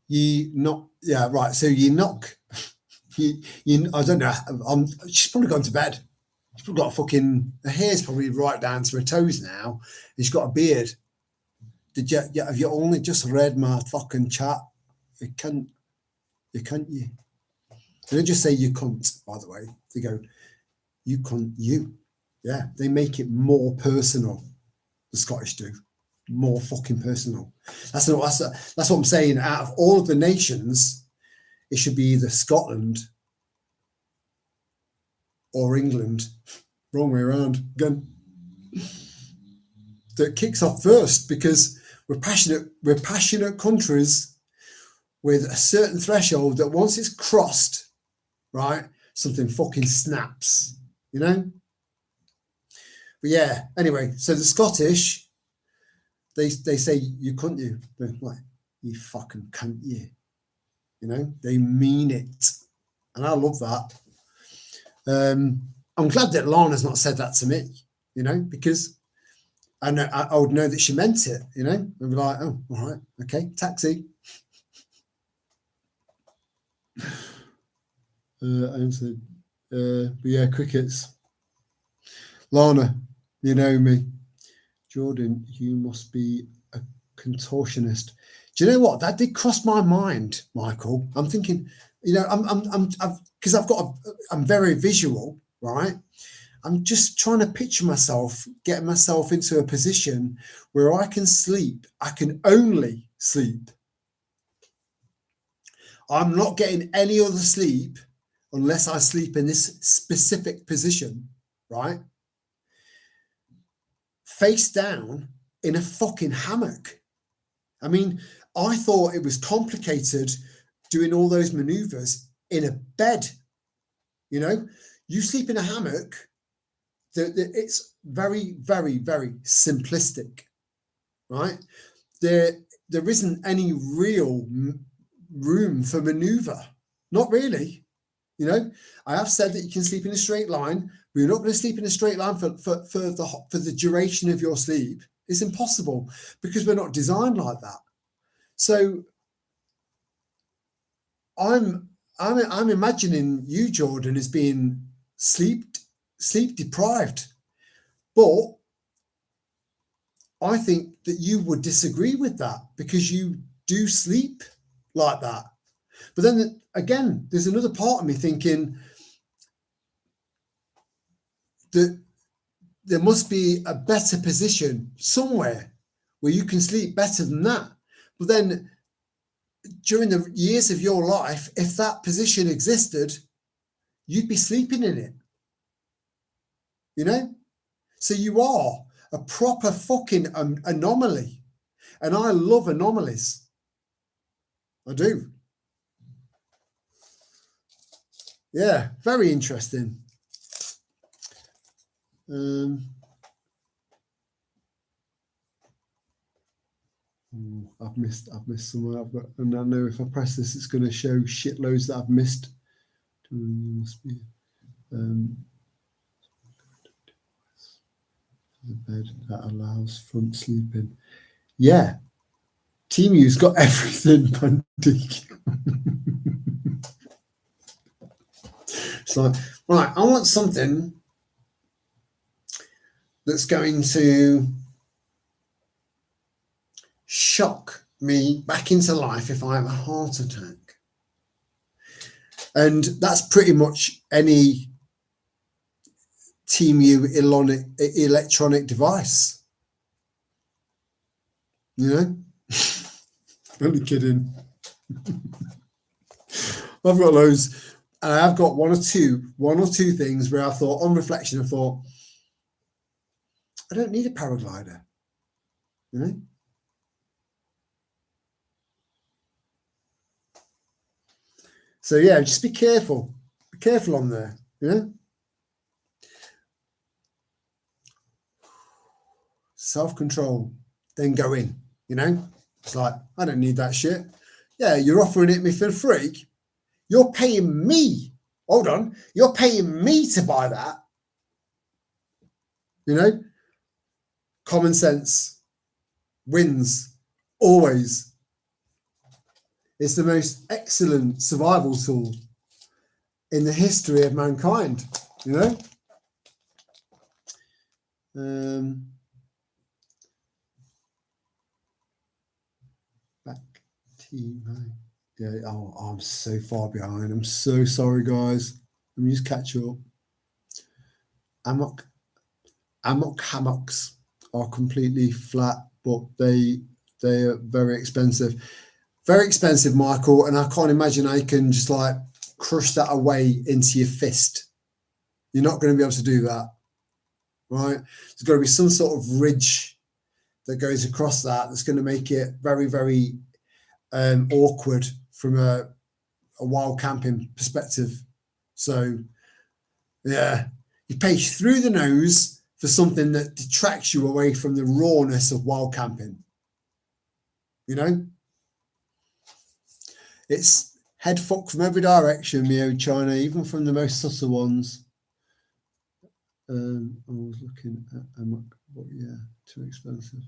Yeah, right. So you knock. I don't know. She's probably gone to bed. She's probably got her hair's probably right down to her toes now. And she's got a beard. Have you only just read my fucking chat? You can't you? They don't just say you cunt, by the way. They go, you cunt, you. Yeah, they make it more personal. The Scottish do. More fucking personal. That's what I'm saying. Out of all of the nations, it should be either Scotland or England. Wrong way around again. That kicks off first because we're passionate countries with a certain threshold that once it's crossed, right, something fucking snaps, But yeah, anyway, so the Scottish, they say you couldn't you. They're like, you fucking can't you. They mean it. And I love that. I'm glad that Lana's not said that to me, because I would know that she meant it, and be like, oh, all right, okay, taxi. I answered, but yeah, crickets. Lana, you know me. Jordan, you must be a contortionist. Do you know what? That did cross my mind, Michael. I'm thinking, because I'm very visual, right? I'm just trying to picture myself, getting myself into a position where I can sleep. I can only sleep. I'm not getting any other sleep unless I sleep in this specific position, right? Face down in a fucking hammock. I mean, I thought it was complicated doing all those maneuvers in a bed. You sleep in a hammock. It's very, very, very simplistic, right? There isn't any real room for maneuver. Not really. I have said that you can sleep in a straight line, but you're not going to sleep in a straight line for the duration of your sleep. It's impossible because we're not designed like that. So I'm imagining you, Jordan, as being sleep deprived, but I think that you would disagree with that because you do sleep like that. But then again, there's another part of me thinking that there must be a better position somewhere where you can sleep better than that. But then during the years of your life, if that position existed, you'd be sleeping in it. So you are a proper fucking anomaly. And I love anomalies. I do. Yeah, very interesting. I've missed somewhere. And I know if I press this, it's going to show shitloads that I've missed. Must be the bed that allows front sleeping. Yeah, Temu's got everything, Bundy. It's like, right, I want something that's going to shock me back into life if I have a heart attack. And that's pretty much any Temu electronic device. Only kidding. I've got loads. And I've got one or two things where I thought, on reflection, I thought, I don't need a paraglider. So yeah, just be careful. Be careful on there, self-control, then go in, you know? It's like, I don't need that shit. Yeah, you're offering it me for free. You're paying me. Hold on. You're paying me to buy that. You know? Common sense wins always. It's the most excellent survival tool in the history of mankind, you know? Back to you, mate. Yeah, oh, I'm so far behind. I'm so sorry, guys. Let me just catch up. Amok hammocks are completely flat, but they are very expensive. Very expensive, Michael, and I can't imagine I can just like crush that away into your fist. You're not going to be able to do that, right? There's got to be some sort of ridge that goes across that that's going to make it very, very awkward from a wild camping perspective. So, yeah, you pay through the nose for something that detracts you away from the rawness of wild camping. You know? It's head fuck from every direction, Mio China, even from the most subtle ones. I was looking at but yeah, too expensive.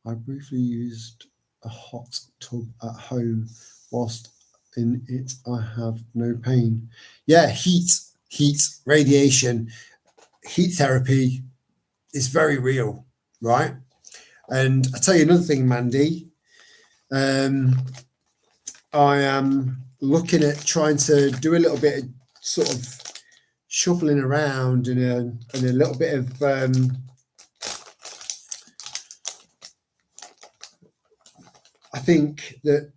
I briefly used a hot tub at home. Whilst in it, I have no pain. Yeah, heat, radiation, heat therapy is very real, right? And I tell you another thing, Mandy. I am looking at trying to do a little bit of sort of shuffling around and a little bit of I think that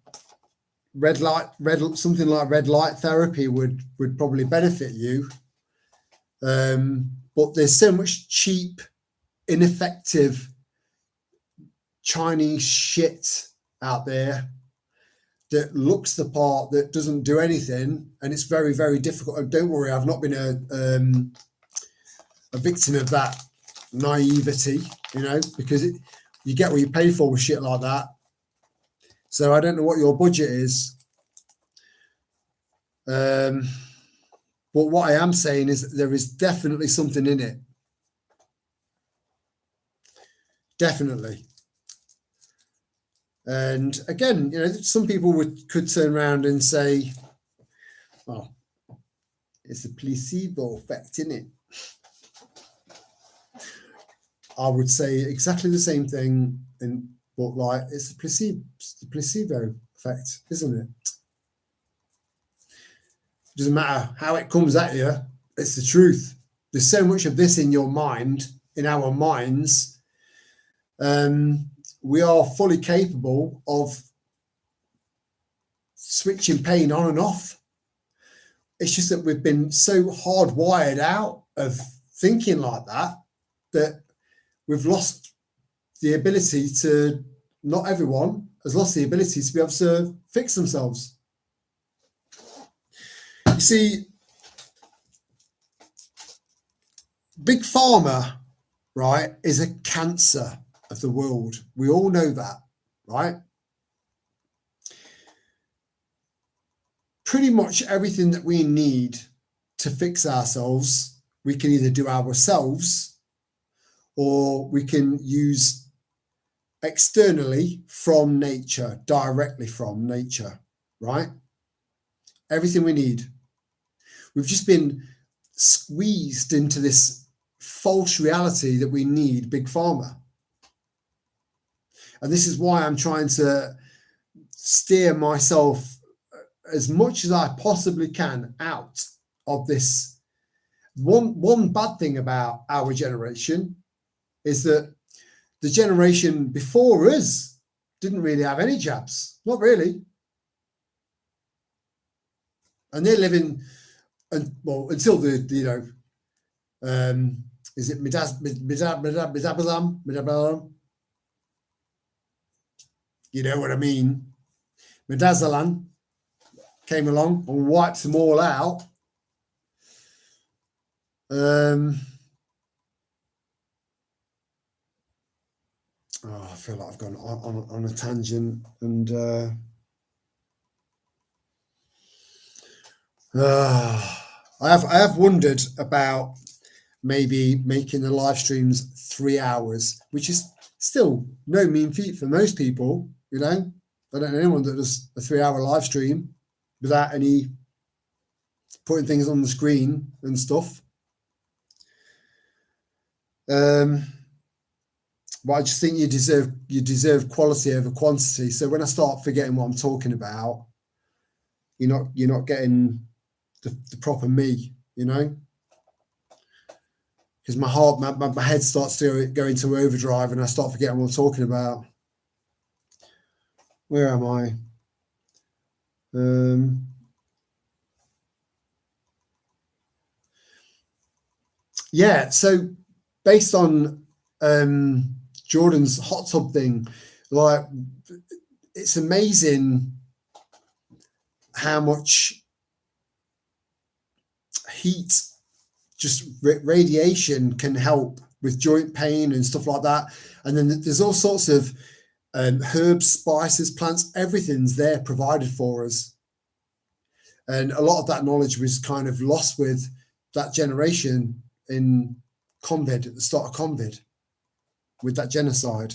something like red light therapy would probably benefit you. But there's so much cheap, ineffective Chinese shit out there that looks the part, that doesn't do anything, and it's very, very difficult. And don't worry, I've not been a victim of that naivety, you know, because you get what you pay for with shit like that. So I don't know what your budget is. But what I am saying is that there is definitely something in it. Definitely. And again, you know, some people could turn around and say, "Oh, it's a placebo effect, isn't it?" I would say exactly the same thing, but like it's the placebo effect, isn't it? Doesn't matter how it comes at you; it's the truth. There's so much of this in your mind, in our minds. We are fully capable of switching pain on and off. It's just that we've been so hardwired out of thinking like that we've lost the ability to, not everyone has lost the ability to be able to fix themselves. You see, Big Pharma, right, is a cancer of the world. We all know that, right? Pretty much everything that we need to fix ourselves, we can either do ourselves or we can use externally from nature, directly from nature, right? Everything we need. We've just been squeezed into this false reality that we need Big Pharma. And this is why I'm trying to steer myself as much as I possibly can out of this. One bad thing about our generation is that the generation before us didn't really have any jabs, not really. And they're living, until is it midazolam? You know what I mean? Midazolam came along and wiped them all out. feel like I've gone on a tangent, and I have wondered about maybe making the live streams 3 hours, which is still no mean feat for most people. You know, I don't know anyone that does a 3-hour live stream without any putting things on the screen and stuff. But I just think you deserve quality over quantity. So when I start forgetting what I'm talking about, you're not getting the proper me, you know, because my head starts to go into overdrive and I start forgetting what I'm talking about. Where am I? Yeah, so based on Jordan's hot tub thing, like, it's amazing how much heat, just radiation, can help with joint pain and stuff like that. And then there's all sorts of herbs, spices, plants, everything's there provided for us. And a lot of that knowledge was kind of lost with that generation in COVID, at the start of COVID, with that genocide.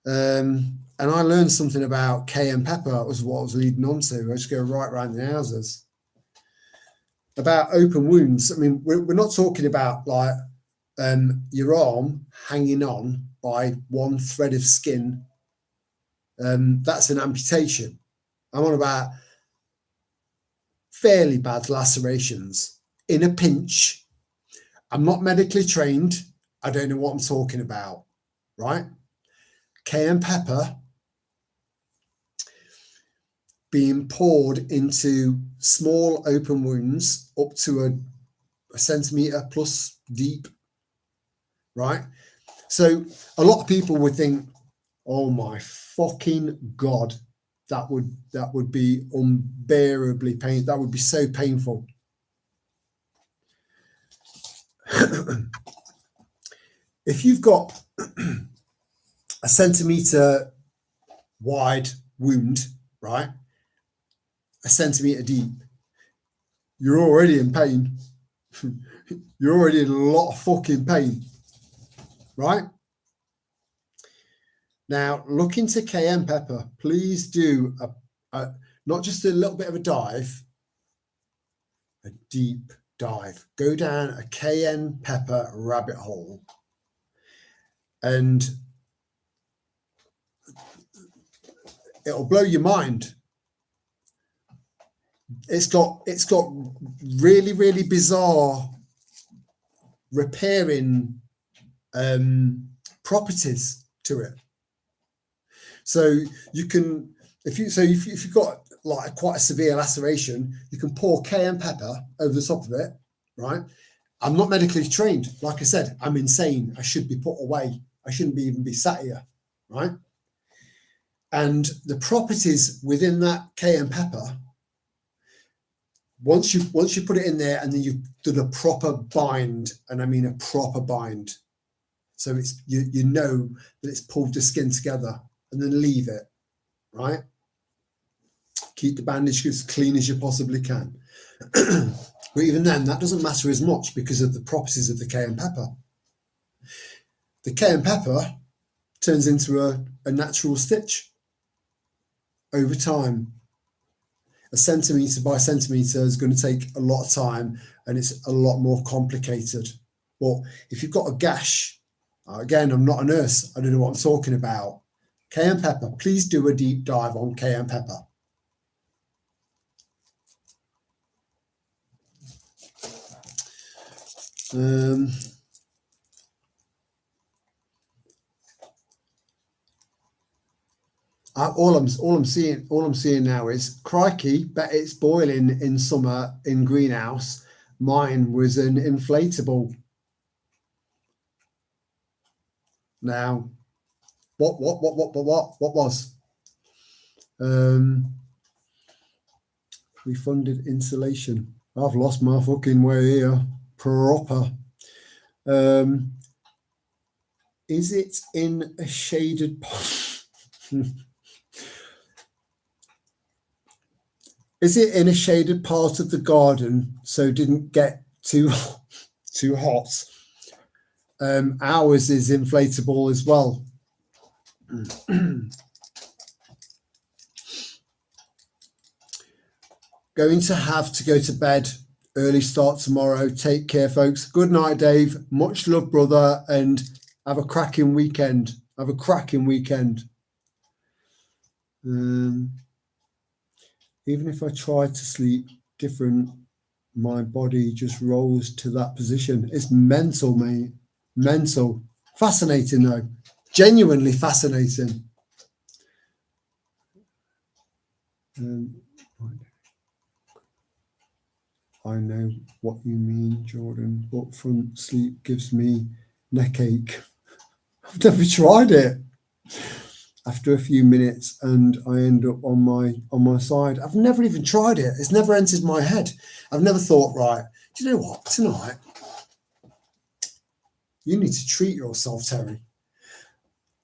And I learned something about cayenne pepper. That was what I was leading on to. I just go right around the houses. About open wounds. I mean, we're not talking about like your arm hanging on by one thread of skin. That's an amputation. I'm on about fairly bad lacerations in a pinch. I'm not medically trained. I don't know what I'm talking about, right? Cayenne pepper being poured into small open wounds up to a centimetre plus deep, right? So a lot of people would think, oh my fucking God, that would be unbearably painful. That would be so painful. If you've got a centimetre wide wound, right, a centimetre deep, you're already in pain. You're already in a lot of fucking pain, right? Now, look into cayenne pepper. Please do not just a little bit of a dive, a deep dive. Go down a cayenne pepper rabbit hole, and it'll blow your mind. It's got really, really bizarre repairing properties to it. So you can, if you've got like quite a severe laceration, you can pour cayenne pepper over the top of it, right? I'm not medically trained. Like I said, I'm insane. I should be put away. I shouldn't even be sat here, right? And the properties within that cayenne pepper, once you put it in there and then you've done a proper bind, and I mean a proper bind, so it's you know that it's pulled the skin together, and then leave it, right? Keep the bandage as clean as you possibly can. But even then, that doesn't matter as much because of the properties of the cayenne pepper. The cayenne pepper turns into a natural stitch over time. A centimetre by centimetre is going to take a lot of time, and it's a lot more complicated. But if you've got a gash, again, I'm not a nurse. I don't know what I'm talking about. Cayenne pepper, please do a deep dive on cayenne pepper. All I'm seeing now is, crikey, bet it's boiling in summer in greenhouse. Mine was an inflatable. Now, what was? Refunded insulation. I've lost my fucking way here. Proper. Is it in a shaded part? Is it in a shaded part of the garden so it didn't get too hot? Ours is inflatable as well. Going to have to go to bed. Early start tomorrow. Take care, folks. Good night, Dave. Much love, brother, and have a cracking weekend. Have a cracking weekend. Even if I try to sleep different, my body just rolls to that position. It's mental, mate. Mental. Fascinating, though. Genuinely fascinating. I know what you mean, Jordan, but front sleep gives me neck ache. I've never tried it. After a few minutes, and I end up on my side. I've never even tried it. It's never entered my head. I've never thought, right, do you know what? Tonight, you need to treat yourself, Terry.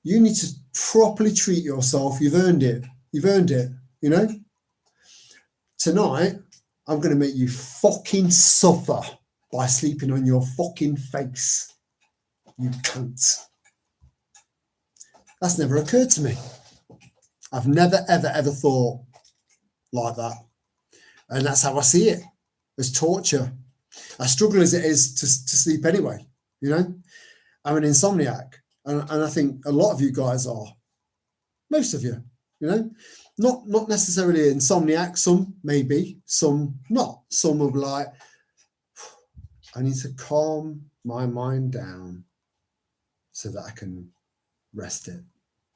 You need to properly treat yourself. You've earned it. You've earned it, you know? Tonight, I'm going to make you fucking suffer by sleeping on your fucking face. You cunt. That's never occurred to me. I've never, ever, ever thought like that. And that's how I see it, as torture. I struggle as it is to sleep anyway, you know? I'm an insomniac. And I think a lot of you guys are. Most of you, you know? Not necessarily insomniac. Some maybe, some not. Some will be like, I need to calm my mind down so that I can rest it,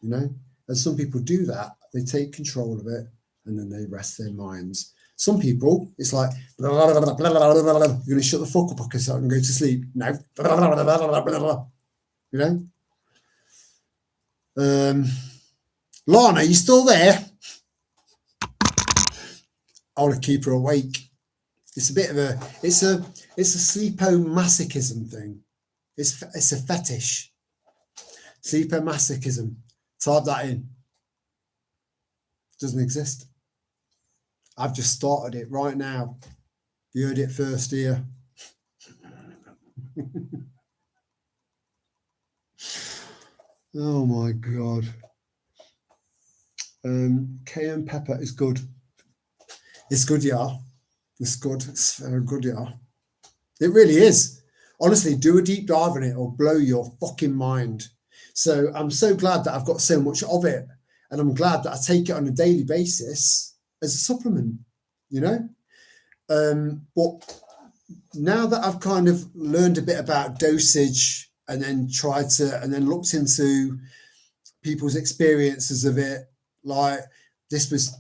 you know? And some people do that. They take control of it and then they rest their minds. Some people, it's like, blah, blah, blah, blah, blah, blah, blah. You're going to shut the fuck up because I can go to sleep. No. Blah, blah, blah, blah, blah, blah. You know? Lana, are you still there? I want to keep her awake. It's a bit of a, it's a sleepomasochism thing. It's a fetish. Sleepomasochism. Type that in. Doesn't exist. I've just started it right now. You heard it first here. Oh my God. Cayenne pepper is good. It's good, yeah. It's good. It's very good, yeah. It really is. Honestly, do a deep dive on it. It'll blow your fucking mind. So I'm so glad that I've got so much of it. And I'm glad that I take it on a daily basis as a supplement, you know? But now that I've kind of learned a bit about dosage and then looked into people's experiences of it, like this was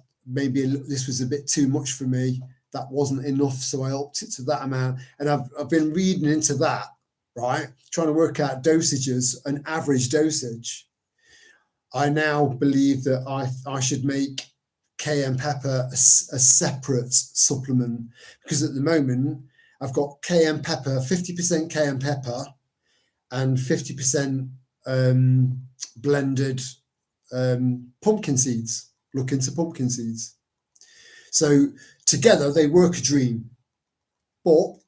a bit too much for me. That wasn't enough, so I upped it to that amount. And I've been reading into that, right? Trying to work out dosages, an average dosage. I now believe that I should make cayenne pepper a separate supplement, because at the moment I've got cayenne pepper, 50% cayenne pepper and 50% blended pumpkin seeds. Look into pumpkin seeds. So together they work a dream, but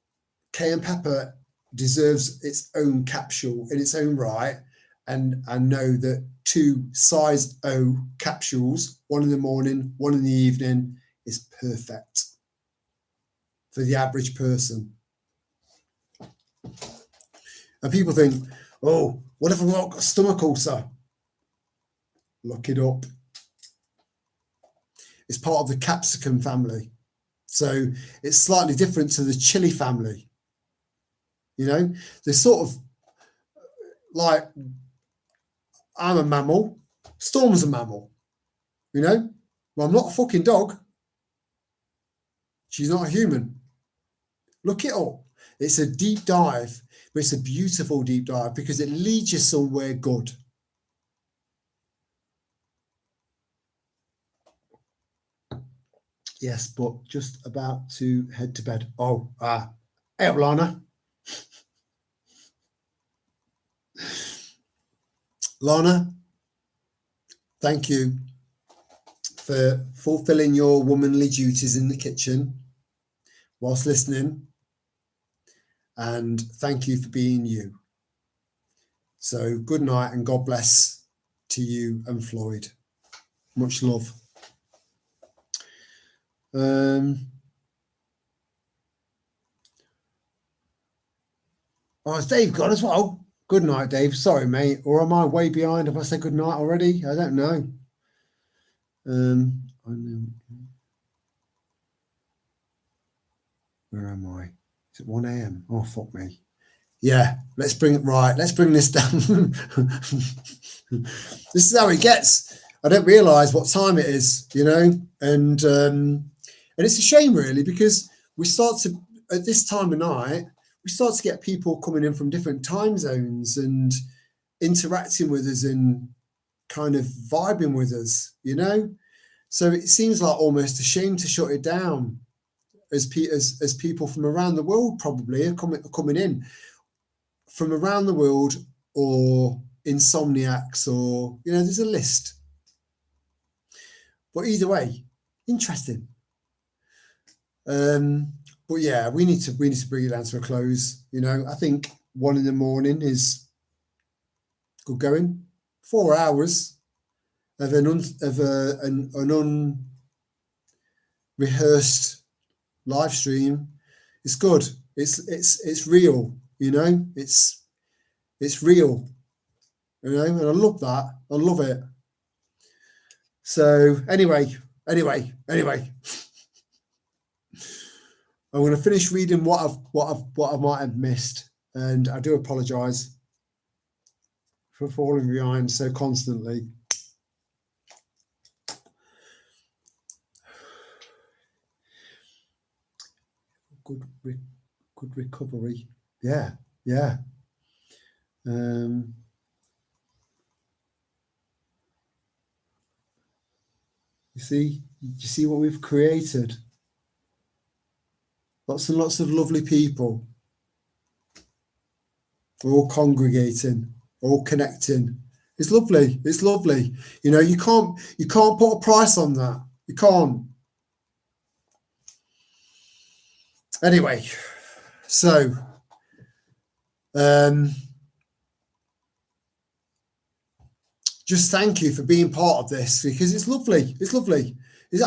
cayenne pepper deserves its own capsule in its own right. And I know that 2 size O capsules, one in the morning, one in the evening, is perfect for the average person. And people think, oh, what if I've got a stomach ulcer? Look it up. It's part of the capsicum family. So it's slightly different to the chili family. You know, they're sort of like, I'm a mammal, Storm's a mammal, you know? Well, I'm not a fucking dog. She's not a human. Look it up. It's a deep dive, but it's a beautiful deep dive because it leads you somewhere good. Yes, but just about to head to bed. Oh, hey, Lana. Lana, thank you for fulfilling your womanly duties in the kitchen whilst listening. And thank you for being you. So good night and God bless to you and Floyd. Much love. Oh, has Dave gone as well? Good night, Dave. Sorry, mate. Or am I way behind? Have I said good night already? I don't know. Where am I? Is it 1 a.m.? Oh, fuck me. Yeah, let's bring this down. This is how it gets. I don't realise what time it is, you know, and it's a shame really, because we start to, at this time of night, we start to get people coming in from different time zones and interacting with us and kind of vibing with us, you know. So it seems like almost a shame to shut it down, as people from around the world probably are coming in from around the world, or insomniacs, or, you know, there's a list. But either way, interesting. But yeah, we need to bring it down to a close. You know, I think 1 a.m. is good going. 4 hours of an unrehearsed live stream. It's good. It's real. You know, it's real. You know, and I love that. I love it. So anyway. I'm going to finish reading what I might have missed, and I do apologise for falling behind so constantly. Good recovery. Yeah. You see what we've created? Lots and lots of lovely people. We're all congregating, all connecting. It's lovely. It's lovely. You know, you can't put a price on that. You can't. Anyway, so just thank you for being part of this, because it's lovely. It's lovely.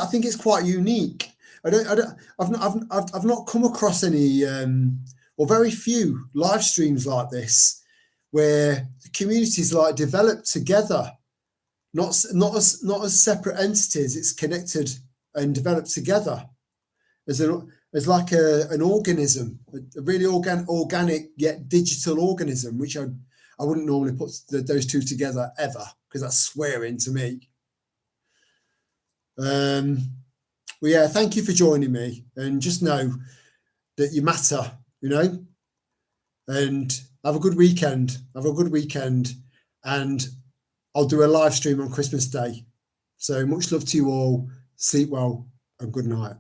I think it's quite unique. I've not come across any or very few live streams like this where the communities like develop together, not as separate entities. It's connected and developed together as like an organism, a really organic yet digital organism, which I wouldn't normally put those two together ever, because that's swearing to me. Well, yeah, thank you for joining me, and just know that you matter, you know, and have a good weekend. And I'll do a live stream on Christmas Day. So much love to you all. Sleep well and good night.